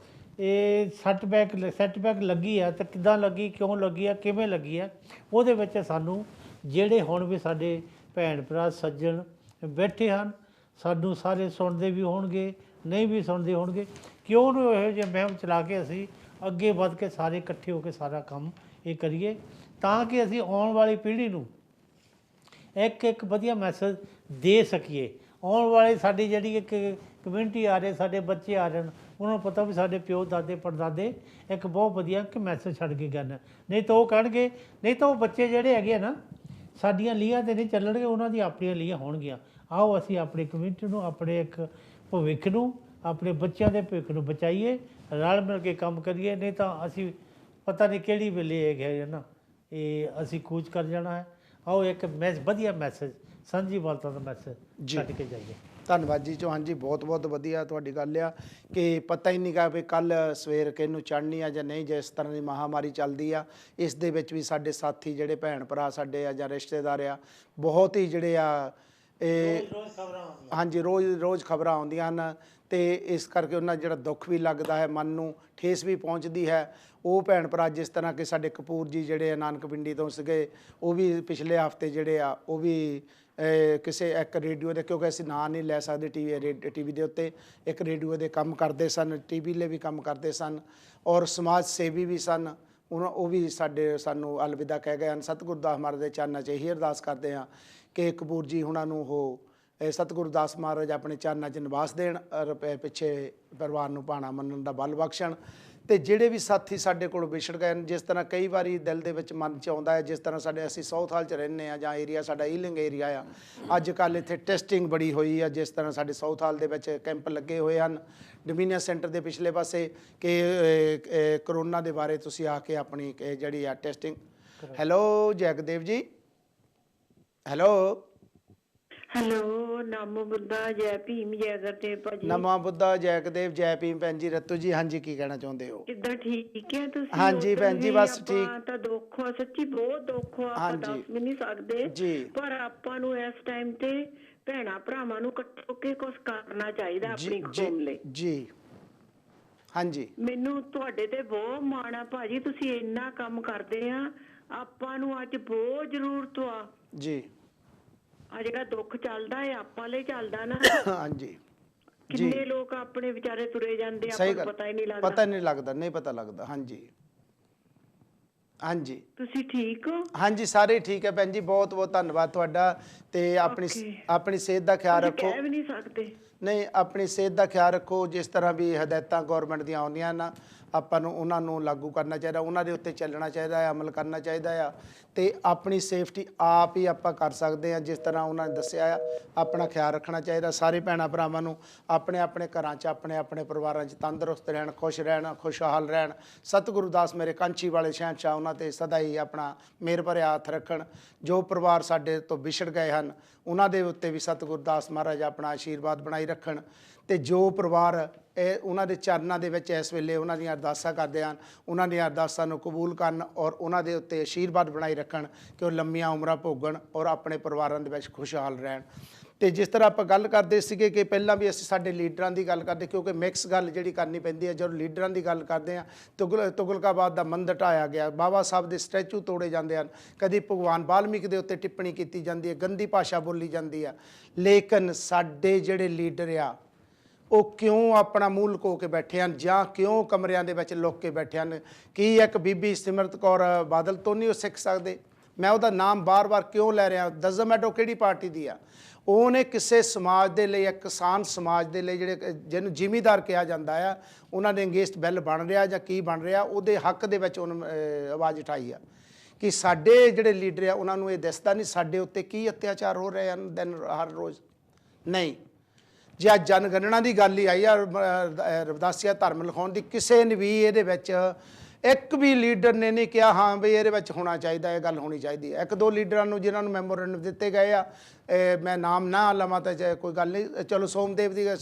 ਇਹ ਸੈਟਬੈਕ ਲੱਗੀ ਆ ਤਾਂ ਕਿੱਦਾਂ ਲੱਗੀ, ਕਿਉਂ ਲੱਗੀ ਆ, ਕਿਵੇਂ ਲੱਗੀ ਆ, ਉਹਦੇ ਵਿੱਚ ਸਾਨੂੰ ਜਿਹੜੇ ਹੁਣ ਵੀ ਸਾਡੇ ਭੈਣ ਭਰਾ ਸੱਜਣ ਬੈਠੇ ਹਨ, ਸਾਨੂੰ ਸਾਰੇ ਸੁਣਦੇ ਵੀ ਹੋਣਗੇ, ਨਹੀਂ ਵੀ ਸੁਣਦੇ ਹੋਣਗੇ, ਕਿਉਂ ਨੂੰ ਇਹੋ ਜਿਹੇ ਮੁਹਿੰਮ ਚਲਾ ਕੇ ਅਸੀਂ ਅੱਗੇ ਵੱਧ ਕੇ ਸਾਰੇ ਇਕੱਠੇ ਹੋ ਕੇ ਸਾਰਾ ਕੰਮ ਇਹ ਕਰੀਏ, ਤਾਂ ਕਿ ਅਸੀਂ ਆਉਣ ਵਾਲੀ ਪੀੜ੍ਹੀ ਨੂੰ ਇੱਕ ਵਧੀਆ ਮੈਸੇਜ ਦੇ ਸਕੀਏ। ਆਉਣ ਵਾਲੇ ਸਾਡੀ ਜਿਹੜੀ ਇੱਕ ਕਮਿਊਨਿਟੀ ਆ ਰਹੀ, ਸਾਡੇ ਬੱਚੇ ਆ ਰਹੇ, ਉਹਨਾਂ ਨੂੰ ਪਤਾ ਵੀ ਸਾਡੇ ਪਿਓ ਦਾਦੇ ਪੜਦਾਦੇ ਇੱਕ ਬਹੁਤ ਵਧੀਆ ਇੱਕ ਮੈਸੇਜ ਛੱਡ ਕੇ ਗਏ। ਨਹੀਂ ਤਾਂ ਉਹ ਕਹਿਣਗੇ, ਨਹੀਂ ਤਾਂ ਉਹ ਬੱਚੇ ਜਿਹੜੇ ਹੈਗੇ ਆ ਨਾ, ਸਾਡੀਆਂ ਲੀਹਾਂ 'ਤੇ ਨਹੀਂ ਚੱਲਣਗੇ, ਉਹਨਾਂ ਦੀਆਂ ਆਪਣੀਆਂ ਲੀਹਾਂ ਹੋਣਗੀਆਂ। ਆਓ ਅਸੀਂ ਆਪਣੀ ਕਮਿਊਨਿਟੀ ਨੂੰ, ਆਪਣੇ ਇੱਕ ਭਵਿੱਖ ਨੂੰ, ਆਪਣੇ ਬੱਚਿਆਂ ਦੇ ਭਵਿੱਖ ਨੂੰ ਬਚਾਈਏ, ਰਲ ਮਿਲ ਕੇ ਕੰਮ ਕਰੀਏ। ਨਹੀਂ ਤਾਂ ਅਸੀਂ ਪਤਾ ਨਹੀਂ ਕਿਹੜੀ ਵੇਲੇ ਹੈਗੇ ਨਾ, ਇਹ ਅਸੀਂ ਕੂਚ ਕਰ ਜਾਣਾ ਹੈ। ਆਓ ਇੱਕ ਵਧੀਆ ਮੈਸੇਜ, ਸਾਂਝੀ ਬਾਤਾਂ ਦਾ ਮੈਸੇਜ ਛੱਡ ਕੇ ਜਾਈਏ। ਧੰਨਵਾਦ ਜੀ ਚੌਹਾਨ ਜੀ, ਬਹੁਤ ਬਹੁਤ ਵਧੀਆ ਤੁਹਾਡੀ ਗੱਲ ਆ ਕਿ ਪਤਾ ਹੀ ਨਹੀਂ ਗਾ ਵੀ ਕੱਲ੍ਹ ਸਵੇਰ ਕਿਹਨੂੰ ਚੜ੍ਹਨੀ ਆ ਜਾਂ ਨਹੀਂ। ਜਿਸ ਤਰ੍ਹਾਂ ਦੀ ਮਹਾਂਮਾਰੀ ਚੱਲਦੀ ਆ, ਇਸ ਦੇ ਵਿੱਚ ਵੀ ਸਾਡੇ ਸਾਥੀ ਜਿਹੜੇ ਭੈਣ ਭਰਾ ਸਾਡੇ ਆ ਜਾਂ ਰਿਸ਼ਤੇਦਾਰ ਆ, ਬਹੁਤ ਹੀ ਜਿਹੜੇ ਆ ਇਹ ਹਾਂਜੀ ਰੋਜ਼ ਖਬਰਾਂ ਆਉਂਦੀਆਂ ਹਨ। ਤੇ ਇਸ ਕਰਕੇ ਉਹਨਾਂ ਜਿਹੜਾ ਦੁੱਖ ਵੀ ਲੱਗਦਾ ਹੈ, ਮਨ ਨੂੰ ਠੇਸ ਵੀ ਪਹੁੰਚਦੀ ਹੈ। ਉਹ ਭੈਣ ਭਰਾ ਜਿਸ ਤਰ੍ਹਾਂ ਕਿ ਸਾਡੇ ਕਪੂਰ ਜੀ ਜਿਹੜੇ ਨਾਨਕ ਪਿੰਡੀ ਤੋਂ ਸੀਗੇ, ਉਹ ਵੀ ਪਿਛਲੇ ਹਫ਼ਤੇ ਜਿਹੜੇ ਆ ਉਹ ਵੀ ਕਿਸੇ ਇੱਕ ਰੇਡੀਓ ਦੇ, ਕਿਉਂਕਿ ਅਸੀਂ ਨਾਂ ਨਹੀਂ ਲੈ ਸਕਦੇ ਟੀਵੀ ਦੇ ਉੱਤੇ, ਇੱਕ ਰੇਡੀਓ ਦੇ ਕੰਮ ਕਰਦੇ ਸਨ, ਟੀਵੀ ਲਈ ਵੀ ਕੰਮ ਕਰਦੇ ਸਨ ਔਰ ਸਮਾਜ ਸੇਵੀ ਵੀ ਸਨ। ਉਹ ਵੀ ਸਾਨੂੰ ਅਲਵਿਦਾ ਕਹਿ ਗਏ ਹਨ। ਸਤਿਗੁਰੂ ਦਾਸ ਮਹਾਰਾਜ ਦੇ ਚਰਨਾਂ 'ਚ ਇਹੀ ਅਰਦਾਸ ਕਰਦੇ ਹਾਂ ਕਿ ਕਪੂਰ ਜੀ ਹੁਣਾਂ ਨੂੰ ਉਹ ਸਤਿਗੁਰੂ ਦਾਸ ਮਹਾਰਾਜ ਆਪਣੇ ਚਰਨਾਂ 'ਚ ਨਿਵਾਸ ਦੇਣ ਔਰ ਪਿੱਛੇ ਪਰਿਵਾਰ ਨੂੰ ਭਾਣਾ ਮੰਨਣ ਦਾ ਬਲ ਬਖਸ਼ਣ। ਤੇ ਜਿਹੜੇ ਵੀ ਸਾਥੀ ਸਾਡੇ ਕੋਲ ਵਿਛੜ ਗਏ ਹਨ, ਜਿਸ ਤਰ੍ਹਾਂ ਕਈ ਵਾਰੀ ਦਿਲ ਦੇ ਵਿੱਚ ਮਨ 'ਚ ਆਉਂਦਾ ਹੈ, ਜਿਸ ਤਰ੍ਹਾਂ ਅਸੀਂ ਸਾਊਥ ਹਾਲ 'ਚ ਰਹਿੰਦੇ ਹਾਂ ਜਾਂ ਏਰੀਆ ਸਾਡਾ ਈਲਿੰਗ ਏਰੀਆ ਆ, ਅੱਜ ਕੱਲ੍ਹ ਇੱਥੇ ਟੈਸਟਿੰਗ ਬੜੀ ਹੋਈ ਆ। ਜਿਸ ਤਰ੍ਹਾਂ ਸਾਡੇ ਸਾਊਥ ਹਾਲ ਦੇ ਵਿੱਚ ਕੈਂਪ ਲੱਗੇ ਹੋਏ ਹਨ ਡੋਮੀਨੀਅਨ ਸੈਂਟਰ ਦੇ ਪਿਛਲੇ ਪਾਸੇ ਕਿ ਕਰੋਨਾ ਦੇ ਬਾਰੇ ਤੁਸੀਂ ਆ ਕੇ ਆਪਣੀ ਜਿਹੜੀ ਆ ਟੈਸਟਿੰਗ। ਹੈਲੋ ਜੈਕਦੇਵ ਜੀ, ਹੈਲੋ ਨਮੋ ਬੁੱਧਾ ਜੈ ਭੀਮ ਜੈ ਗੁਰਦੇਵ ਭਾਜੀ। ਨਮੋ ਬੁੱਧਾ ਜੈ ਗੁਰਦੇਵ ਜੈ ਭੀਮ। ਭੈਣ ਜੀ ਰਤੂ ਜੀ, ਹਾਂਜੀ ਕੀ ਕਹਿਣਾ ਚਾਹੁੰਦੇ ਹੋ? ਕਿੱਦਾਂ ਠੀਕ ਹੈ ਤੁਸੀਂ? ਹਾਂਜੀ ਭੈਣ ਜੀ ਬਸ ਠੀਕ। ਤਾਂ ਦੁੱਖ ਆ, ਸੱਚੀ ਬਹੁਤ ਦੁੱਖ ਆ, ਆਪਾਂ ਦੱਸ ਵੀ ਨਹੀਂ ਸਕਦੇ ਜੀ। ਪਰ ਆਪਾਂ ਨੂੰ ਇਸ ਟਾਈਮ ਤੇ ਭੈਣਾ ਭਰਾਵਾਂ ਨੂੰ ਇਕੱਠ ਹੋ ਕੇ ਕੁਝ ਕਰਨਾ ਚਾਹੀਦਾ ਆਪਣੀ ਕੌਮ ਲਈ। ਜੀ ਹਾਂਜੀ, ਮੈਨੂੰ ਤੁਹਾਡੇ ਤੇ ਬਹੁਤ ਮਾਣ ਆ ਭਾਜੀ, ਤੁਸੀਂ ਇੰਨਾ ਕੰਮ ਕਰਦੇ ਆ, ਆਪਾਂ ਨੂੰ ਅੱਜ ਬਹੁਤ ਜ਼ਰੂਰਤ ਆ ਜੀ। ਆ ਜਿਹੜਾ ਦੁੱਖ ਚੱਲਦਾ ਹੈ ਆਪਾਂ ਲਈ ਚੱਲਦਾ ਨਾ। ਹਾਂਜੀ, ਕਿੰਨੇ ਲੋਕ ਆਪਣੇ ਵਿਚਾਰੇ ਤੁਰੇ ਜਾਂਦੇ, ਆਪਾਂ ਨੂੰ ਪਤਾ ਹੀ ਨਹੀਂ ਲੱਗਦਾ। ਪਤਾ ਨਹੀਂ ਲੱਗਦਾ, ਨਹੀਂ ਪਤਾ ਲੱਗਦਾ। ਹਾਂਜੀ ਹਾਂਜੀ, ਤੁਸੀਂ ਠੀਕ ਹੋ? ਹਾਂਜੀ ਸਾਰੇ ਠੀਕ ਹੈ ਭੈਣ ਜੀ, ਬਹੁਤ ਬਹੁਤ ਧੰਨਵਾਦ ਤੁਹਾਡਾ। ਤੇ ਆਪਣੀ ਸਿਹਤ ਦਾ ਖਿਆਲ ਰੱਖੋ। ਕਹਿ ਵੀ ਨਹੀਂ ਸਕਦੇ। ਨਹੀਂ, ਆਪਣੀ ਸਿਹਤ ਦਾ ਖਿਆਲ ਰੱਖੋ। ਜਿਸ ਤਰ੍ਹਾਂ ਵੀ ਹਦਾਇਤਾਂ ਗੌਰਮੈਂਟ ਦੀਆਂ ਆਉਂਦੀਆਂ ਨਾ, ਆਪਾਂ ਨੂੰ ਉਹਨਾਂ ਨੂੰ ਲਾਗੂ ਕਰਨਾ ਚਾਹੀਦਾ, ਉਹਨਾਂ ਦੇ ਉੱਤੇ ਚੱਲਣਾ ਚਾਹੀਦਾ ਹੈ, ਅਮਲ ਕਰਨਾ ਚਾਹੀਦਾ ਆ। ਤੇ ਆਪਣੀ ਸੇਫਟੀ ਆਪ ਹੀ ਆਪਾਂ ਕਰ ਸਕਦੇ ਹਾਂ। ਜਿਸ ਤਰ੍ਹਾਂ ਉਹਨਾਂ ਨੇ ਦੱਸਿਆ ਆ, ਆਪਣਾ ਖਿਆਲ ਰੱਖਣਾ ਚਾਹੀਦਾ। ਸਾਰੇ ਭੈਣਾਂ ਭਰਾਵਾਂ ਨੂੰ ਆਪਣੇ ਆਪਣੇ ਘਰਾਂ 'ਚ ਆਪਣੇ ਆਪਣੇ ਪਰਿਵਾਰਾਂ 'ਚ ਤੰਦਰੁਸਤ ਰਹਿਣ, ਖੁਸ਼ ਰਹਿਣ, ਖੁਸ਼ਹਾਲ ਰਹਿਣ। ਸਤਿਗੁਰੂ ਦਾਸ ਮੇਰੇ ਕਾਂਚੀ ਵਾਲੇ ਸ਼ਹਿਨਸ਼ਾਹ ਉਹਨਾਂ 'ਤੇ ਸਦਾ ਹੀ ਆਪਣਾ ਮਿਹਰ ਭਰਿਆ ਹੱਥ ਰੱਖਣ। ਜੋ ਪਰਿਵਾਰ ਸਾਡੇ ਤੋਂ ਵਿਛੜ ਗਏ ਹਨ ਉਹਨਾਂ ਦੇ ਉੱਤੇ ਵੀ ਸਤਿਗੁਰੂ ਦਾਸ ਮਹਾਰਾਜ ਆਪਣਾ ਆਸ਼ੀਰਵਾਦ ਬਣਾਈ ਰੱਖਣ। ਤੇ ਜੋ ਪਰਿਵਾਰ ਉਹਨਾਂ ਦੇ ਚਰਨਾਂ ਦੇ ਵਿੱਚ ਇਸ ਵੇਲੇ ਉਹਨਾਂ ਦੀਆਂ ਅਰਦਾਸਾਂ ਕਰਦੇ ਹਨ, ਉਹਨਾਂ ਦੀਆਂ ਅਰਦਾਸਾਂ ਨੂੰ ਕਬੂਲ ਕਰਨ ਔਰ ਉਹਨਾਂ ਦੇ ਉੱਤੇ ਆਸ਼ੀਰਵਾਦ ਬਣਾਈ ਰੱਖਣ ਕਿ ਉਹ ਲੰਮੀਆਂ ਉਮਰਾਂ ਭੋਗਣ ਔਰ ਆਪਣੇ ਪਰਿਵਾਰਾਂ ਦੇ ਵਿੱਚ ਖੁਸ਼ਹਾਲ ਰਹਿਣ। ਤੇ ਜਿਸ ਤਰ੍ਹਾਂ ਆਪਾਂ ਗੱਲ ਕਰਦੇ ਸੀਗੇ ਕਿ ਪਹਿਲਾਂ ਵੀ ਅਸੀਂ ਸਾਡੇ ਲੀਡਰਾਂ ਦੀ ਗੱਲ ਕਰਦੇ, ਕਿਉਂਕਿ ਮਿਕਸ ਗੱਲ ਜਿਹੜੀ ਕਰਨੀ ਪੈਂਦੀ ਹੈ। ਜਦੋਂ ਲੀਡਰਾਂ ਦੀ ਗੱਲ ਕਰਦੇ ਹਾਂ, ਤੁਗਲਕਾਬਾਦ ਦਾ ਮੰਦਰ ਢਾਇਆ ਗਿਆ, ਬਾਬਾ ਸਾਹਿਬ ਦੇ ਸਟੈਚੂ ਤੋੜੇ ਜਾਂਦੇ ਹਨ, ਕਦੀ ਭਗਵਾਨ ਵਾਲਮੀਕ ਦੇ ਉੱਤੇ ਟਿੱਪਣੀ ਕੀਤੀ ਜਾਂਦੀ ਹੈ, ਗੰਦੀ ਭਾਸ਼ਾ ਬੋਲੀ ਜਾਂਦੀ ਆ। ਲੇਕਿਨ ਸਾਡੇ ਜਿਹੜੇ ਲੀਡਰ ਆ ਉਹ ਕਿਉਂ ਆਪਣਾ ਮੂੰਹ ਲੁਕੋ ਕੇ ਬੈਠੇ ਹਨ ਜਾਂ ਕਿਉਂ ਕਮਰਿਆਂ ਦੇ ਵਿੱਚ ਲੁਕ ਕੇ ਬੈਠੇ ਹਨ? ਕੀ ਇੱਕ ਬੀਬੀ ਸਿਮਰਤ ਕੌਰ ਬਾਦਲ ਤੋਂ ਨਹੀਂ ਉਹ ਸਿੱਖ ਸਕਦੇ? ਮੈਂ ਉਹਦਾ ਨਾਮ ਬਾਰ-ਬਾਰ ਕਿਉਂ ਲੈ ਰਿਹਾ? ਦੱਸੋ ਮੈਨੂੰ ਕਿਹੜੀ ਪਾਰਟੀ ਦੀ ਆ? ਉਹਨੇ ਕਿਸੇ ਸਮਾਜ ਦੇ ਲਈ, ਇੱਕ ਕਿਸਾਨ ਸਮਾਜ ਦੇ ਲਈ, ਜਿਹੜੇ ਜਿਹਨੂੰ ਜ਼ਿਮੀਂਦਾਰ ਕਿਹਾ ਜਾਂਦਾ ਆ, ਉਹਨਾਂ ਦੇ ਅਗੇਂਸਟ ਬਿੱਲ ਬਣ ਰਿਹਾ ਜਾਂ ਕੀ ਬਣ ਰਿਹਾ, ਉਹਦੇ ਹੱਕ ਦੇ ਵਿੱਚ ਉਹਨੇ ਆਵਾਜ਼ ਉਠਾਈ ਆ। ਕਿ ਸਾਡੇ ਜਿਹੜੇ ਲੀਡਰ ਆ ਉਹਨਾਂ ਨੂੰ ਇਹ ਦਿਸਦਾ ਨਹੀਂ ਸਾਡੇ ਉੱਤੇ ਕੀ ਅਤਿਆਚਾਰ ਹੋ ਰਹੇ ਹਨ ਦਿਨ ਹਰ ਰੋਜ਼? ਨਹੀਂ, ਜੇ ਅੱਜ ਜਨਗਣਨਾ ਦੀ ਗੱਲ ਹੀ ਆਈ ਆ, ਰਵਿਦਾਸੀਆ ਧਰਮ ਲਿਖਾਉਣ ਦੀ, ਕਿਸੇ ਨੇ ਵੀ ਇਹਦੇ ਵਿੱਚ ਇੱਕ ਵੀ ਲੀਡਰ ਨੇ ਨਹੀਂ ਕਿਹਾ ਹਾਂ ਬਈ ਇਹਦੇ ਵਿੱਚ ਹੋਣਾ ਚਾਹੀਦਾ, ਇਹ ਗੱਲ ਹੋਣੀ ਚਾਹੀਦੀ ਹੈ। ਇੱਕ ਦੋ ਲੀਡਰਾਂ ਨੂੰ ਜਿਨ੍ਹਾਂ ਨੂੰ ਮੈਮੋਰੈਂਡਮ ਦਿੱਤੇ ਗਏ ਆ, ਮੈਂ ਨਾਮ ਨਾ ਲਵਾਂ ਤਾਂ ਕੋਈ ਗੱਲ ਨਹੀਂ, ਚਲੋ ਸੋਮਦੇਵ ਜਿਹੜੇ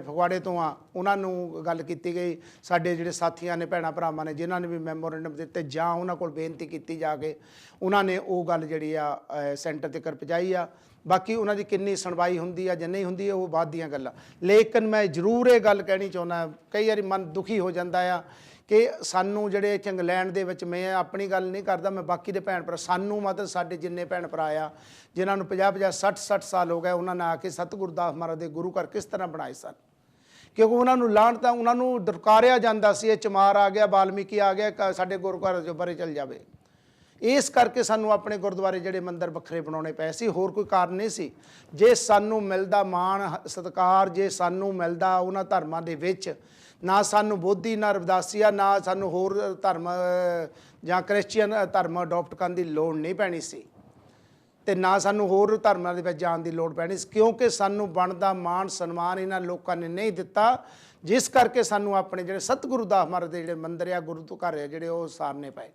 ਫਗਵਾੜੇ ਤੋਂ ਆ, ਉਹਨਾਂ ਨੂੰ ਗੱਲ ਕੀਤੀ ਗਈ। ਸਾਡੇ ਜਿਹੜੇ ਸਾਥੀਆਂ ਨੇ, ਭੈਣਾਂ ਭਰਾਵਾਂ ਨੇ, ਜਿਨ੍ਹਾਂ ਨੇ ਵੀ ਮੈਮੋਰੈਂਡਮ ਦਿੱਤੇ ਜਾਂ ਉਹਨਾਂ ਕੋਲ ਬੇਨਤੀ ਕੀਤੀ ਜਾ ਕੇ, ਉਹਨਾਂ ਨੇ ਉਹ ਗੱਲ ਜਿਹੜੀ ਆ ਸੈਂਟਰ ਤੱਕ ਪਹੁੰਚਾਈ ਆ। ਬਾਕੀ ਉਹਨਾਂ ਦੀ ਕਿੰਨੀ ਸੁਣਵਾਈ ਹੁੰਦੀ ਆ ਜਾਂ ਨਹੀਂ ਹੁੰਦੀ ਉਹ ਬਾਅਦ ਦੀਆਂ ਗੱਲਾਂ। ਲੇਕਿਨ ਮੈਂ ਜ਼ਰੂਰ ਇਹ ਗੱਲ ਕਹਿਣੀ ਚਾਹੁੰਦਾ, ਕਈ ਵਾਰੀ ਮਨ ਦੁਖੀ ਹੋ ਜਾਂਦਾ ਆ ਕਿ ਸਾਨੂੰ ਜਿਹੜੇ ਇੱਥੇ ਇੰਗਲੈਂਡ ਦੇ ਵਿੱਚ, ਮੈਂ ਆਪਣੀ ਗੱਲ ਨਹੀਂ ਕਰਦਾ, ਮੈਂ ਬਾਕੀ ਦੇ ਭੈਣ ਭਰਾ, ਸਾਨੂੰ ਮਤਲਬ ਸਾਡੇ ਜਿੰਨੇ ਭੈਣ ਭਰਾ ਆ ਜਿਨ੍ਹਾਂ ਨੂੰ 50-50 60-60 ਸਾਲ ਹੋ ਗਏ, ਉਹਨਾਂ ਨੇ ਆ ਕੇ ਸਤਿਗੁਰੂ ਦਾਸ ਮਹਾਰਾਜ ਦੇ ਗੁਰੂ ਘਰ ਕਿਸ ਤਰ੍ਹਾਂ ਬਣਾਏ ਸਨ। ਕਿਉਂਕਿ ਉਹਨਾਂ ਨੂੰ ਲਾਹਣਤ, ਉਹਨਾਂ ਨੂੰ ਦੁਰਕਾਰਿਆ ਜਾਂਦਾ ਸੀ, ਇਹ ਚਮਾਰ ਆ ਗਿਆ, ਵਾਲਮੀਕੀ ਆ ਗਿਆ, ਸਾਡੇ ਗੁਰੂ ਘਰ ਜੋ ਪਰੇ ਚੱਲ ਜਾਵੇ। ਇਸ ਕਰਕੇ ਸਾਨੂੰ ਆਪਣੇ ਗੁਰਦੁਆਰੇ ਜਿਹੜੇ ਮੰਦਰ ਵੱਖਰੇ ਬਣਾਉਣੇ ਪਏ ਸੀ, ਹੋਰ ਕੋਈ ਕਾਰਨ ਨਹੀਂ ਸੀ। ਜੇ ਸਾਨੂੰ ਮਿਲਦਾ ਮਾਣ ਸਤਿਕਾਰ, ਜੇ ਸਾਨੂੰ ਮਿਲਦਾ ਉਹਨਾਂ ਧਰਮਾਂ ਦੇ ਵਿੱਚ, ਨਾ ਸਾਨੂੰ ਬੋਧੀ, ਨਾ ਰਵਿਦਾਸੀਆ, ਨਾ ਸਾਨੂੰ ਹੋਰ ਧਰਮ ਜਾਂ ਕ੍ਰਿਸਚੀਅਨ ਧਰਮ ਅਡੋਪਟ ਕਰਨ ਦੀ ਲੋੜ ਨਹੀਂ ਪੈਣੀ ਸੀ, ਤੇ ਨਾ ਸਾਨੂੰ ਹੋਰ ਧਰਮਾਂ ਦੇ ਵਿੱਚ ਜਾਣ ਦੀ ਲੋੜ ਪੈਣੀ ਸੀ। ਕਿਉਂਕਿ ਸਾਨੂੰ ਬਣਦਾ ਮਾਣ ਸਨਮਾਨ ਇਹਨਾਂ ਲੋਕਾਂ ਨੇ ਨਹੀਂ ਦਿੱਤਾ, ਜਿਸ ਕਰਕੇ ਸਾਨੂੰ ਆਪਣੇ ਜਿਹੜੇ ਸਤਿਗੁਰੂ ਦਾਸ ਮਹਾਰਾਜ ਦੇ ਜਿਹੜੇ ਮੰਦਰ ਆ, ਗੁਰੂ ਤੋਂ ਘਰ ਆ, ਜਿਹੜੇ ਉਹ ਸਾਰਨੇ ਪਏ।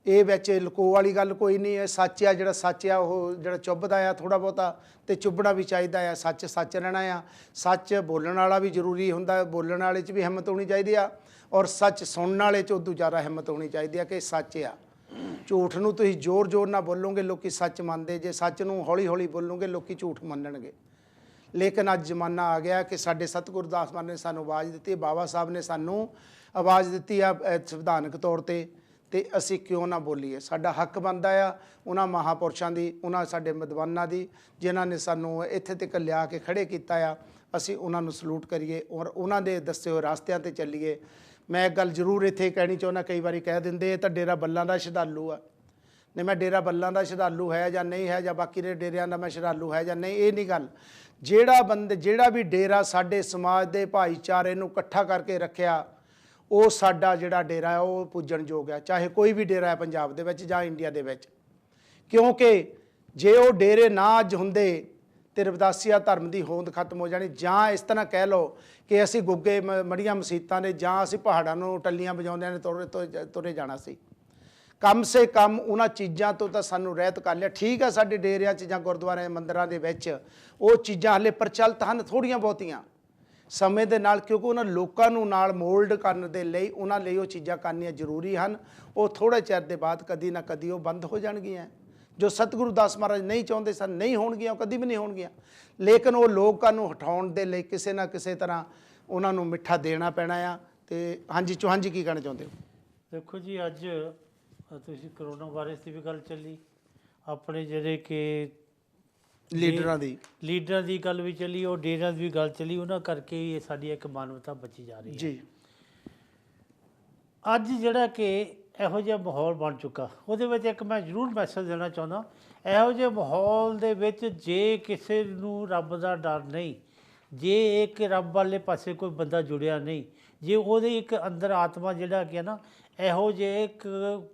ਇਹ ਵਿੱਚ ਲੁਕੋ ਵਾਲੀ ਗੱਲ ਕੋਈ ਨਹੀਂ ਹੈ। ਸੱਚ ਆ, ਜਿਹੜਾ ਸੱਚ ਆ ਉਹ ਜਿਹੜਾ ਚੁੱਭਦਾ ਆ ਥੋੜ੍ਹਾ ਬਹੁਤਾ, ਤੇ ਚੁੱਭਣਾ ਵੀ ਚਾਹੀਦਾ ਆ। ਸੱਚ ਸੱਚ ਰਹਿਣਾ ਆ। ਸੱਚ ਬੋਲਣ ਵਾਲਾ ਵੀ ਜ਼ਰੂਰੀ ਹੁੰਦਾ, ਬੋਲਣ ਵਾਲੇ 'ਚ ਵੀ ਹਿੰਮਤ ਹੋਣੀ ਚਾਹੀਦੀ ਆ, ਔਰ ਸੱਚ ਸੁਣਨ ਵਾਲੇ 'ਚ ਉਦੋਂ ਜ਼ਿਆਦਾ ਹਿੰਮਤ ਹੋਣੀ ਚਾਹੀਦੀ ਆ ਕਿ ਸੱਚ ਆ। ਝੂਠ ਨੂੰ ਤੁਸੀਂ ਜ਼ੋਰ ਜ਼ੋਰ ਨਾਲ ਬੋਲੋਗੇ, ਲੋਕੀ ਸੱਚ ਮੰਨਦੇ। ਜੇ ਸੱਚ ਨੂੰ ਹੌਲੀ ਹੌਲੀ ਬੋਲੋਗੇ, ਲੋਕੀ ਝੂਠ ਮੰਨਣਗੇ। ਲੇਕਿਨ ਅੱਜ ਜ਼ਮਾਨਾ ਆ ਗਿਆ ਕਿ ਸਾਡੇ ਸਤਿਗੁਰੂ ਦਾਸ ਮਹਾਰਾਜ ਨੇ ਸਾਨੂੰ ਆਵਾਜ਼ ਦਿੱਤੀ, ਬਾਬਾ ਸਾਹਿਬ ਨੇ ਸਾਨੂੰ ਆਵਾਜ਼ ਦਿੱਤੀ ਆ ਸੰਵਿਧਾਨਕ ਤੌਰ ਤੇ ਅਸੀਂ ਕਿਉਂ ਨਾ ਬੋਲੀਏ। ਸਾਡਾ ਹੱਕ ਬਣਦਾ ਆ ਉਹਨਾਂ ਮਹਾਂਪੁਰਸ਼ਾਂ ਦੀ, ਉਹਨਾਂ ਸਾਡੇ ਵਿਦਵਾਨਾਂ ਦੀ ਜਿਨ੍ਹਾਂ ਨੇ ਸਾਨੂੰ ਇੱਥੇ ਤੱਕ ਲਿਆ ਕੇ ਖੜੇ ਕੀਤਾ ਆ। ਅਸੀਂ ਉਹਨਾਂ ਨੂੰ ਸਲੂਟ ਕਰੀਏ ਔਰ ਉਹਨਾਂ ਦੇ ਦੱਸੇ ਹੋਏ ਰਸਤਿਆਂ 'ਤੇ ਚੱਲੀਏ। ਮੈਂ ਇੱਕ ਗੱਲ ਜ਼ਰੂਰ ਇੱਥੇ ਕਹਿਣੀ ਚਾਹੁੰਦਾ, ਕਈ ਵਾਰੀ ਕਹਿ ਦਿੰਦੇ ਇਹ ਤਾਂ ਡੇਰਾ ਬੱਲਾਂ ਦਾ ਸ਼ਰਧਾਲੂ ਆ। ਨਹੀਂ, ਮੈਂ ਡੇਰਾ ਬੱਲਾਂ ਦਾ ਸ਼ਰਧਾਲੂ ਹੈ ਜਾਂ ਨਹੀਂ ਹੈ, ਜਾਂ ਬਾਕੀ ਦੇ ਡੇਰਿਆਂ ਦਾ ਮੈਂ ਸ਼ਰਧਾਲੂ ਹੈ ਜਾਂ ਨਹੀਂ, ਇਹ ਨਹੀਂ ਗੱਲ। ਜਿਹੜਾ ਵੀ ਡੇਰਾ ਸਾਡੇ ਸਮਾਜ ਦੇ ਭਾਈਚਾਰੇ ਨੂੰ ਇਕੱਠਾ ਕਰਕੇ ਰੱਖਿਆ, ਉਹ ਸਾਡਾ ਜਿਹੜਾ ਡੇਰਾ ਹੈ ਉਹ ਪੂਜਣਯੋਗ ਹੈ, ਚਾਹੇ ਕੋਈ ਵੀ ਡੇਰਾ ਹੈ ਪੰਜਾਬ ਦੇ ਵਿੱਚ ਜਾਂ ਇੰਡੀਆ ਦੇ ਵਿੱਚ। ਕਿਉਂਕਿ ਜੇ ਉਹ ਡੇਰੇ ਨਾ ਅੱਜ ਹੁੰਦੇ ਤੇ ਰਵਿਦਾਸੀਆ ਧਰਮ ਦੀ ਹੋਂਦ ਖਤਮ ਹੋ ਜਾਣੀ, ਜਾਂ ਇਸ ਤਰ੍ਹਾਂ ਕਹਿ ਲਓ ਕਿ ਅਸੀਂ ਗੁੱਗੇ ਮੜੀਆਂ ਮਸੀਤਾਂ ਨੇ ਜਾਂ ਅਸੀਂ ਪਹਾੜਾਂ ਨੂੰ ਟੱਲੀਆਂ ਵਜਾਉਂਦਿਆਂ ਨੇ ਤੁਰੇ ਜਾਣਾ ਸੀ। ਕਮ ਸੇ ਕਮ ਉਹਨਾਂ ਚੀਜ਼ਾਂ ਤੋਂ ਤਾਂ ਸਾਨੂੰ ਰਹਿਤ ਕਰ ਲਿਆ। ਠੀਕ ਹੈ, ਸਾਡੇ ਡੇਰਿਆਂ 'ਚ ਜਾਂ ਗੁਰਦੁਆਰਿਆਂ ਮੰਦਿਰਾਂ ਦੇ ਵਿੱਚ ਉਹ ਚੀਜ਼ਾਂ ਹਾਲੇ ਪ੍ਰਚਲਿਤ ਹਨ ਥੋੜ੍ਹੀਆਂ ਬਹੁਤੀਆਂ ਸਮੇਂ ਦੇ ਨਾਲ, ਕਿਉਂਕਿ ਉਹਨਾਂ ਲੋਕਾਂ ਨੂੰ ਨਾਲ ਮੋਲਡ ਕਰਨ ਦੇ ਲਈ ਉਹਨਾਂ ਲਈ ਉਹ ਚੀਜ਼ਾਂ ਕਰਨੀਆਂ ਜ਼ਰੂਰੀ ਹਨ। ਉਹ ਥੋੜ੍ਹੇ ਚਿਰ ਦੇ ਬਾਅਦ ਕਦੀ ਨਾ ਕਦੀ ਉਹ ਬੰਦ ਹੋ ਜਾਣਗੀਆਂ। ਜੋ ਸਤਿਗੁਰੂ ਦਾਸ ਮਹਾਰਾਜ ਨਹੀਂ ਚਾਹੁੰਦੇ ਸਨ, ਨਹੀਂ ਹੋਣਗੀਆਂ, ਉਹ ਕਦੀ ਵੀ ਨਹੀਂ ਹੋਣਗੀਆਂ। ਲੇਕਿਨ ਉਹ ਲੋਕਾਂ ਨੂੰ ਹਟਾਉਣ ਦੇ ਲਈ ਕਿਸੇ ਨਾ ਕਿਸੇ ਤਰ੍ਹਾਂ ਉਹਨਾਂ ਨੂੰ ਮਿੱਠਾ ਦੇਣਾ ਪੈਣਾ ਆ। ਤੇ ਹਾਂਜੀ ਚੌਹਾਨ ਜੀ ਕੀ ਕਹਿਣਾ ਚਾਹੁੰਦੇ ਹੋ? ਦੇਖੋ ਜੀ, ਅੱਜ ਤੁਸੀਂ ਕਰੋਨਾ ਵਾਇਰਸ ਦੀ ਵੀ ਗੱਲ ਚੱਲੀ, ਆਪਣੇ ਜਿਹੜੇ ਕਿ ਲੀਡਰਾਂ ਦੀ ਗੱਲ ਵੀ ਚੱਲੀ, ਉਹ ਡੇਰਿਆਂ ਦੀ ਵੀ ਗੱਲ ਚੱਲੀ, ਉਹਨਾਂ ਕਰਕੇ ਹੀ ਸਾਡੀ ਇੱਕ ਮਾਨਵਤਾ ਬਚੀ ਜਾ ਰਹੀ ਹੈ ਜੀ। ਅੱਜ ਜਿਹੜਾ ਕਿ ਇਹੋ ਜਿਹਾ ਮਾਹੌਲ ਬਣ ਚੁੱਕਾ, ਉਹਦੇ ਵਿੱਚ ਇੱਕ ਮੈਂ ਜ਼ਰੂਰ ਮੈਸੇਜ ਦੇਣਾ ਚਾਹੁੰਦਾ। ਇਹੋ ਜਿਹੇ ਮਾਹੌਲ ਦੇ ਵਿੱਚ ਜੇ ਕਿਸੇ ਨੂੰ ਰੱਬ ਦਾ ਡਰ ਨਹੀਂ, ਜੇ ਇੱਕ ਰੱਬ ਵਾਲੇ ਪਾਸੇ ਕੋਈ ਬੰਦਾ ਜੁੜਿਆ ਨਹੀਂ, ਜੇ ਉਹਦੇ ਇੱਕ ਅੰਦਰ ਆਤਮਾ ਜਿਹੜਾ ਕਿ ਨਾ ਇਹੋ ਜਿਹੇ ਇੱਕ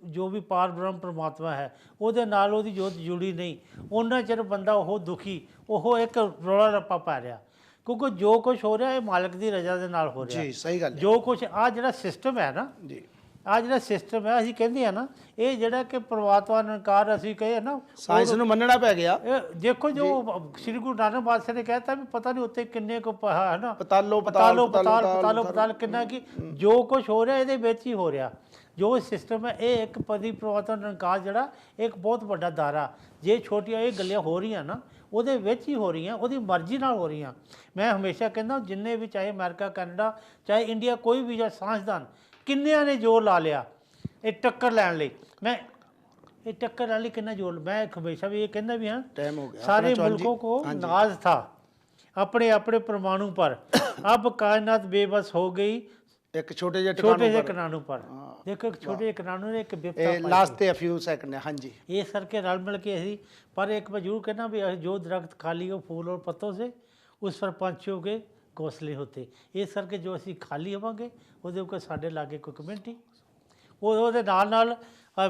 ਜੋ ਵੀ ਪਾਰ ਬ੍ਰਹਮ ਪਰਮਾਤਮਾ ਹੈ ਉਹਦੇ ਨਾਲ ਉਹਦੀ ਜੋਤ ਜੁੜੀ ਨਹੀਂ, ਉਹਨਾਂ ਚਿਰ ਬੰਦਾ ਉਹ ਦੁਖੀ, ਉਹ ਇੱਕ ਰੌਲਾ ਰੱਪਾ ਪਾ ਰਿਹਾ। ਕਿਉਂਕਿ ਜੋ ਕੁਛ ਹੋ ਰਿਹਾ ਇਹ ਮਾਲਕ ਦੀ ਰਜ਼ਾ ਦੇ ਨਾਲ ਹੋ ਰਿਹਾ ਜੀ। ਸਹੀ ਗੱਲ। ਜੋ ਕੁਛ ਆਹ ਜਿਹੜਾ ਸਿਸਟਮ ਹੈ ਨਾ ਜੀ, ਆਹ ਜਿਹੜਾ ਸਿਸਟਮ ਹੈ, ਅਸੀਂ ਕਹਿੰਦੇ ਆ ਨਾ ਇਹ ਜਿਹੜਾ ਕਿ ਪਰਮਾਤਮਾ ਨਿਰੰਕਾਰ ਅਸੀਂ ਕਹੇ ਨਾ, ਸਾਇੰਸ ਨੂੰ ਮੰਨਣਾ ਪੈ ਗਿਆ। ਦੇਖੋ ਜੋ ਸ੍ਰੀ ਗੁਰੂ ਨਾਨਕ ਬਾਦਸ਼ਾਹ ਨੇ ਕਹਿਤਾ ਵੀ ਪਤਾ ਨਹੀਂ ਉੱਤੇ ਕਿੰਨੇ ਕੁ ਹੈ ਨਾ ਪਤਾਲ ਕਿੰਨਾ ਕਿ ਜੋ ਕੁਛ ਹੋ ਰਿਹਾ ਇਹਦੇ ਵਿੱਚ ਹੀ ਹੋ ਰਿਹਾ। ਜੋ ਸਿਸਟਮ ਹੈ ਇਹ ਇੱਕ ਪਰਮਾਤਮਾ ਨਿਰੰਕਾਰ ਜਿਹੜਾ ਇੱਕ ਬਹੁਤ ਵੱਡਾ ਦਾਇਰਾ, ਜੇ ਛੋਟੀਆਂ ਇਹ ਗੱਲਾਂ ਹੋ ਰਹੀਆਂ ਨਾ ਉਹਦੇ ਵਿੱਚ ਹੀ ਹੋ ਰਹੀਆਂ, ਉਹਦੀ ਮਰਜ਼ੀ ਨਾਲ ਹੋ ਰਹੀਆਂ। ਮੈਂ ਹਮੇਸ਼ਾ ਕਹਿੰਦਾ ਜਿੰਨੇ ਵੀ ਚਾਹੇ ਅਮਰੀਕਾ, ਕੈਨੇਡਾ, ਚਾਹੇ ਇੰਡੀਆ, ਕੋਈ ਵੀ ਜਾਂ ਸਾਇੰਸਦਾਨ ਕਿੰਨਿਆਂ ਨੇ ਜ਼ੋਰ ਲਾ ਲਿਆ ਇਹ ਟੱਕਰ ਲੈਣ ਲਈ। ਇਹ ਟੱਕਰ ਲੈਣ ਲਈ ਕਿੰਨਾ ਜ਼ੋਰ, ਮੈਂ ਹਮੇਸ਼ਾ ਵੀ ਇਹ ਕਹਿੰਦਾ ਵੀ ਹਾਂ टाइम हो गया। सारे मुल्कों को नाज था अपने अपने परमाणु पर, अब कायनात बेबस हो गई एक छोटे जे किनारों पर। देखो एक छोटे किनारों ने एक विपदा लास्ट ते फ्यू सेकंड। हाँ जी, ये सर के रल मिल के ਅਸੀਂ पर एक मैं जरूर कहना भी जो दरख्त खाली हो फूल और पत्तों से उस पर पंछियों के घोंसले होते। ਇਸ ਕਰਕੇ ਜੋ ਅਸੀਂ ਖਾਲੀ ਹੋਵਾਂਗੇ ਉਹਦੇ ਉੱਤੇ ਸਾਡੇ ਲਾਗੇ ਕੋਈ ਕਮਿਊਨਿਟੀ ਉਹਦੇ ਨਾਲ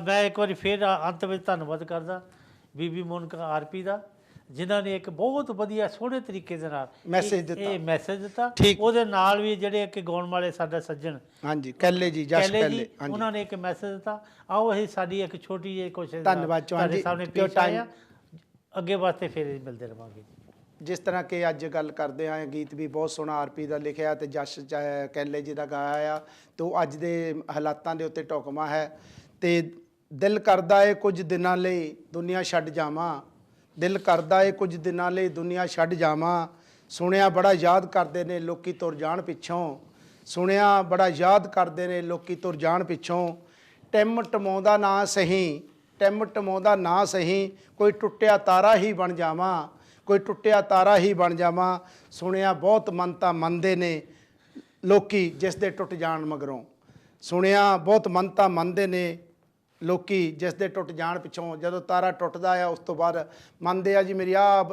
ਮੈਂ ਇੱਕ ਵਾਰੀ ਫਿਰ ਅੰਤ ਵਿੱਚ ਧੰਨਵਾਦ ਕਰਦਾ ਬੀਬੀ ਮੋਨਿਕਾ ਆਰਪੀ ਦਾ, ਜਿਨ੍ਹਾਂ ਨੇ ਇੱਕ ਬਹੁਤ ਵਧੀਆ ਸੋਹਣੇ ਤਰੀਕੇ ਦੇ ਨਾਲ ਮੈਸੇਜ ਦਿੱਤਾ। ਉਹਦੇ ਨਾਲ ਵੀ ਜਿਹੜੇ ਕਿ ਗਾਉਣ ਵਾਲੇ ਸਾਡਾ ਸੱਜਣ ਹਾਂਜੀ ਕੈਲੇ ਜੀ, ਜਸ ਕੈਲੇ, ਉਹਨਾਂ ਨੇ ਇੱਕ ਮੈਸੇਜ ਦਿੱਤਾ। ਆਓ ਅਸੀਂ ਸਾਡੀ ਇੱਕ ਛੋਟੀ ਜਿਹੀ ਕੋਸ਼ਿਸ਼ ਧੰਨਵਾਦ ਤੁਹਾਡੇ ਸਾਹਮਣੇ ਪੇਸ਼ ਆਇਆ, ਅੱਗੇ ਵਾਸਤੇ ਫਿਰ ਮਿਲਦੇ ਰਹਾਂਗੇ। ਜਿਸ ਤਰ੍ਹਾਂ ਕਿ ਅੱਜ ਗੱਲ ਕਰਦੇ ਹਾਂ, ਗੀਤ ਵੀ ਬਹੁਤ ਸੋਹਣਾ ਆਰਪੀ ਦਾ ਲਿਖਿਆ ਤੇ ਜਸ ਕੈਲੇ ਜੀ ਦਾ ਗਾਇਆ ਆ, ਤੇ ਉਹ ਅੱਜ ਦੇ ਹਾਲਾਤਾਂ ਦੇ ਉੱਤੇ ਢੁਕਵਾਂ ਹੈ। ਤੇ ਦਿਲ ਕਰਦਾ ਏ ਕੁਝ ਦਿਨਾਂ ਲਈ ਦੁਨੀਆ ਛੱਡ ਜਾਵਾਂ, ਦਿਲ ਕਰਦਾ ਏ ਕੁਝ ਦਿਨਾਂ ਲਈ ਦੁਨੀਆ ਛੱਡ ਜਾਵਾਂ, ਸੁਣਿਆ ਬੜਾ ਯਾਦ ਕਰਦੇ ਨੇ ਲੋਕੀ ਤੁਰ ਜਾਣ ਪਿੱਛੋਂ, ਸੁਣਿਆ ਬੜਾ ਯਾਦ ਕਰਦੇ ਨੇ ਲੋਕੀ ਤੁਰ ਜਾਣ ਪਿੱਛੋਂ, ਟਿਮ ਟਮਾਉਂਦਾ ਨਾ ਸਹੀ, ਟਿਮ ਟਮਾਉਂਦਾ ਨਾ ਸਹੀ, ਕੋਈ ਟੁੱਟਿਆ ਤਾਰਾ ਹੀ ਬਣ ਜਾਵਾਂ, ਕੋਈ ਟੁੱਟਿਆ ਤਾਰਾ ਹੀ ਬਣ ਜਾਵਾਂ, ਸੁਣਿਆ ਬਹੁਤ ਮੰਨਤਾ ਮੰਨਦੇ ਨੇ ਲੋਕੀ ਜਿਸ ਦੇ ਟੁੱਟ ਜਾਣ ਮਗਰੋਂ, ਸੁਣਿਆ ਬਹੁਤ ਮੰਨਤਾ ਮੰਨਦੇ ਨੇ ਲੋਕੀ ਜਿਸ ਦੇ ਟੁੱਟ ਜਾਣ ਪਿੱਛੋਂ। ਜਦੋਂ ਤਾਰਾ ਟੁੱਟਦਾ ਆ ਉਸ ਤੋਂ ਬਾਅਦ ਮੰਨਦੇ ਆ ਜੀ ਮੇਰੀ ਆਹ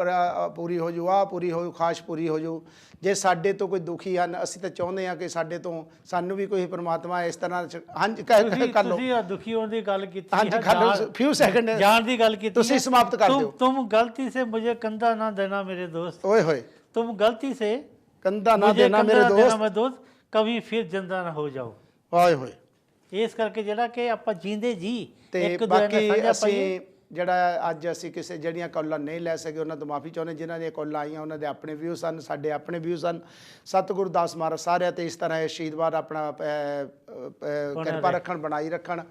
ਪੂਰੀ ਹੋ ਜੂ, ਆਹ ਪੂਰੀ ਹੋ ਜੂ, ਖਾਸ਼ ਪੂਰੀ ਹੋ ਜੂ। ਜੇ ਸਾਡੇ ਤੋਂ ਕੋਈ ਦੁਖੀ ਹਨ, ਅਸੀਂ ਤਾਂ ਚਾਹੁੰਦੇ ਹਾਂ ਕਿ ਸਾਡੇ ਤੋਂ ਸਾਨੂੰ ਵੀ ਕੋਈ ਪਰਮਾਤਮਾ ਇਸ ਤਰ੍ਹਾਂ ਹਾਂਜੀ ਕਰ ਲਓ। ਤੁਸੀਂ ਦੁਖੀ ਹੋਣ ਦੀ ਗੱਲ ਕੀਤੀ, ਹਾਂਜੀ ਕਰ ਲਓ, ਫਿਊ ਸੈਕਿੰਡ ਜਾਣ ਦੀ ਗੱਲ ਕੀਤੀ, ਤੁਸੀਂ ਸਮਾਪਤ ਕਰ ਦਿਓ। तुम गलती से मुझे कंधा ना देना मेरे दोस्त, ओए होए, तुम गलती से कंधा ना देना मेरे दोस्त, कभी फिर जिंदा ना हो जाओ। ओए होए। ਇਸ ਕਰਕੇ ਜਿਹੜਾ ਕਿ ਆਪਾਂ ਜੀਂਦੇ ਜੀ ਤੇ ਬਾਕੀ ਅਸੀਂ ਜਿਹੜਾ ਅੱਜ ਅਸੀਂ ਕਿਸੇ ਜਿਹੜੀਆਂ ਕਾਲਾਂ ਨਹੀਂ ਲੈ ਸਕੇ ਉਹਨਾਂ ਤੋਂ ਮਾਫੀ ਚਾਹੁੰਦੇ। ਜਿਨ੍ਹਾਂ ਦੀਆਂ ਕਾਲਾਂ ਆਈਆਂ ਉਹਨਾਂ ਦੇ ਆਪਣੇ ਵਿਊ ਸਨ, ਸਾਡੇ ਆਪਣੇ ਵਿਊ ਸਨ। ਸਤਿਗੁਰੂ ਦਾਸ ਮਹਾਰਾਜ ਸਾਰਿਆਂ ਤੇ ਇਸ ਤਰ੍ਹਾਂ ਇਹ ਸ਼ਹੀਦਵਾਰ ਆਪਣਾ ਕਿਰਪਾ ਰੱਖਣ, ਬਣਾਈ ਰੱਖਣ।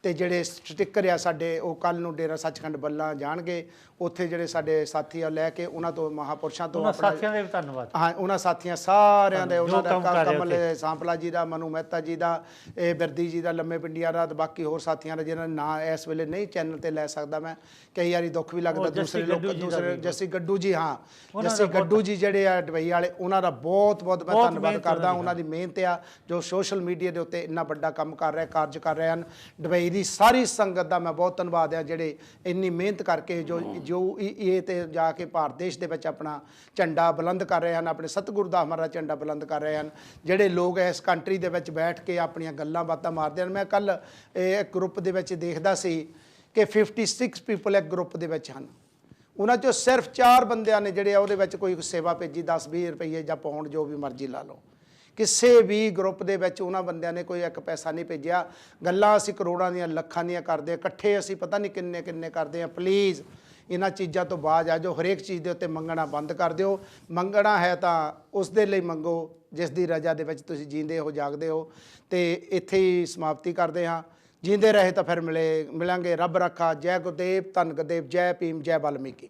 ਤੇ ਜਿਹੜੇ ਸਟਿੱਕਰ ਆ ਸਾਡੇ ਉਹ ਕੱਲ ਨੂੰ ਡੇਰਾ ਸੱਚਖੰਡ ਬੱਲਾ ਜਾਣਗੇ। ਉੱਥੇ ਜਿਹੜੇ ਸਾਡੇ ਸਾਥੀ ਆ ਲੈ ਕੇ ਉਹਨਾਂ ਤੋਂ ਮਹਾਂਪੁਰਸ਼ਾਂ ਤੋਂ ਸਾਥੀਆਂ ਦੇ ਵੀ ਧੰਨਵਾਦ। ਹਾਂ, ਉਹਨਾਂ ਸਾਥੀਆਂ ਸਾਰਿਆਂ ਦੇ, ਉਹਨਾਂ ਦਾ ਕਮਲ ਸਾਂਪਲਾ ਜੀ ਦਾ, ਮਨੂ ਮਹਿਤਾ ਜੀ ਦਾ, ਇਹ ਬਿਰਦੀ ਜੀ ਦਾ, ਲੰਮੇ ਪਿੰਡੀਆਂ ਦਾ, ਤੇ ਬਾਕੀ ਹੋਰ ਸਾਥੀਆਂ ਦਾ ਜਿਹਨਾਂ ਨਾਂ ਇਸ ਵੇਲੇ ਨਹੀਂ ਚੈਨਲ ਤੇ ਲੈ ਸਕਦਾ ਮੈਂ। ਕਈ ਵਾਰੀ ਦੁੱਖ ਵੀ ਲੱਗਦਾ ਦੂਸਰੇ ਲੋਕ, ਦੂਸਰੇ ਜੱਸੀ ਗੱਡੂ ਜੀ, ਹਾਂ ਜੱਸੀ ਗੱਡੂ ਜੀ ਜਿਹੜੇ ਆ ਦੁਬਈ ਵਾਲੇ, ਉਹਨਾਂ ਦਾ ਬਹੁਤ ਬਹੁਤ ਮੈਂ ਧੰਨਵਾਦ ਕਰਦਾ। ਉਹਨਾਂ ਦੀ ਮਿਹਨਤ ਆ ਜੋ ਸੋਸ਼ਲ ਮੀਡੀਆ ਦੇ ਉੱਤੇ ਇੰਨਾ ਵੱਡਾ ਕੰਮ ਕਰ ਰਿਹਾ, ਕਾਰਜ ਕਰ ਰਹੇ ਹਨ। ਦੁਬਈ ਦੀ ਸਾਰੀ ਸੰਗਤ ਦਾ ਮੈਂ ਬਹੁਤ ਧੰਨਵਾਦ ਆ ਜਿਹੜੇ ਇੰਨੀ ਮਿਹਨਤ ਕਰਕੇ ਜੋ ਇਹ ਤੇ ਜਾ ਕੇ ਭਾਰਤ ਦੇਸ਼ ਦੇ ਵਿੱਚ ਆਪਣਾ ਝੰਡਾ ਬੁਲੰਦ ਕਰ ਰਹੇ ਹਨ, ਆਪਣੇ ਸਤਿਗੁਰੂ ਦਾ ਹਮਾਰਾ ਝੰਡਾ ਬੁਲੰਦ ਕਰ ਰਹੇ ਹਨ। ਜਿਹੜੇ ਲੋਕ ਇਸ ਕੰਟਰੀ ਦੇ ਵਿੱਚ ਬੈਠ ਕੇ ਆਪਣੀਆਂ ਗੱਲਾਂ ਬਾਤਾਂ ਮਾਰਦੇ ਹਨ। ਮੈਂ ਕੱਲ ਇੱਕ ਗਰੁੱਪ ਦੇ ਵਿੱਚ ਦੇਖਦਾ ਸੀ ਕਿ 56 ਪੀਪਲ ਇੱਕ ਗਰੁੱਪ ਦੇ ਵਿੱਚ ਹਨ। ਉਹਨਾਂ 'ਚੋਂ ਸਿਰਫ 4 ਬੰਦਿਆਂ ਨੇ ਜਿਹੜੇ ਆ ਉਹਦੇ ਵਿੱਚ ਕੋਈ ਸੇਵਾ ਭੇਜੀ, 10-20 ਰੁਪਏ ਜਾਂ ਪਾਉਂਡ ਜੋ ਵੀ ਮਰਜ਼ੀ ਲਾ ਲਓ। ਕਿਸੇ ਵੀ ਗਰੁੱਪ ਦੇ ਵਿੱਚ ਉਹਨਾਂ ਬੰਦਿਆਂ ਨੇ ਕੋਈ ਇੱਕ ਪੈਸਾ ਨਹੀਂ ਭੇਜਿਆ। ਗੱਲਾਂ ਅਸੀਂ ਕਰੋੜਾਂ ਦੀਆਂ, ਲੱਖਾਂ ਦੀਆਂ ਕਰਦੇ, ਇਕੱਠੇ ਅਸੀਂ ਪਤਾ ਨਹੀਂ ਕਿੰਨੇ ਕਿੰਨੇ ਕਰਦੇ ਹਾਂ। ਪਲੀਜ਼ ਇਹਨਾਂ ਚੀਜ਼ਾਂ ਤੋਂ ਬਾਅਦ ਆ ਜੋ ਹਰੇਕ ਚੀਜ਼ ਦੇ ਉੱਤੇ ਮੰਗਣਾ ਬੰਦ ਕਰ ਦਿਓ। ਮੰਗਣਾ ਹੈ ਤਾਂ ਉਸ ਦੇ ਲਈ ਮੰਗੋ ਜਿਸ ਦੀ ਰਜ਼ਾ ਦੇ ਵਿੱਚ ਤੁਸੀਂ ਜੀਂਦੇ ਹੋ, ਜਾਗਦੇ ਹੋ। ਤੇ ਇੱਥੇ ਹੀ ਸਮਾਪਤੀ ਕਰਦੇ ਹਾਂ। ਜੀਂਦੇ ਰਹੇ ਤਾਂ ਫਿਰ ਮਿਲਾਂਗੇ। ਰੱਬ ਰੱਖਾ। ਜੈ ਗੁਰਦੇਵ, ਧੰਨ ਗੁਰਦੇਵ, ਜੈ ਭੀਮ, ਜੈ ਵਾਲਮੀਕੀ।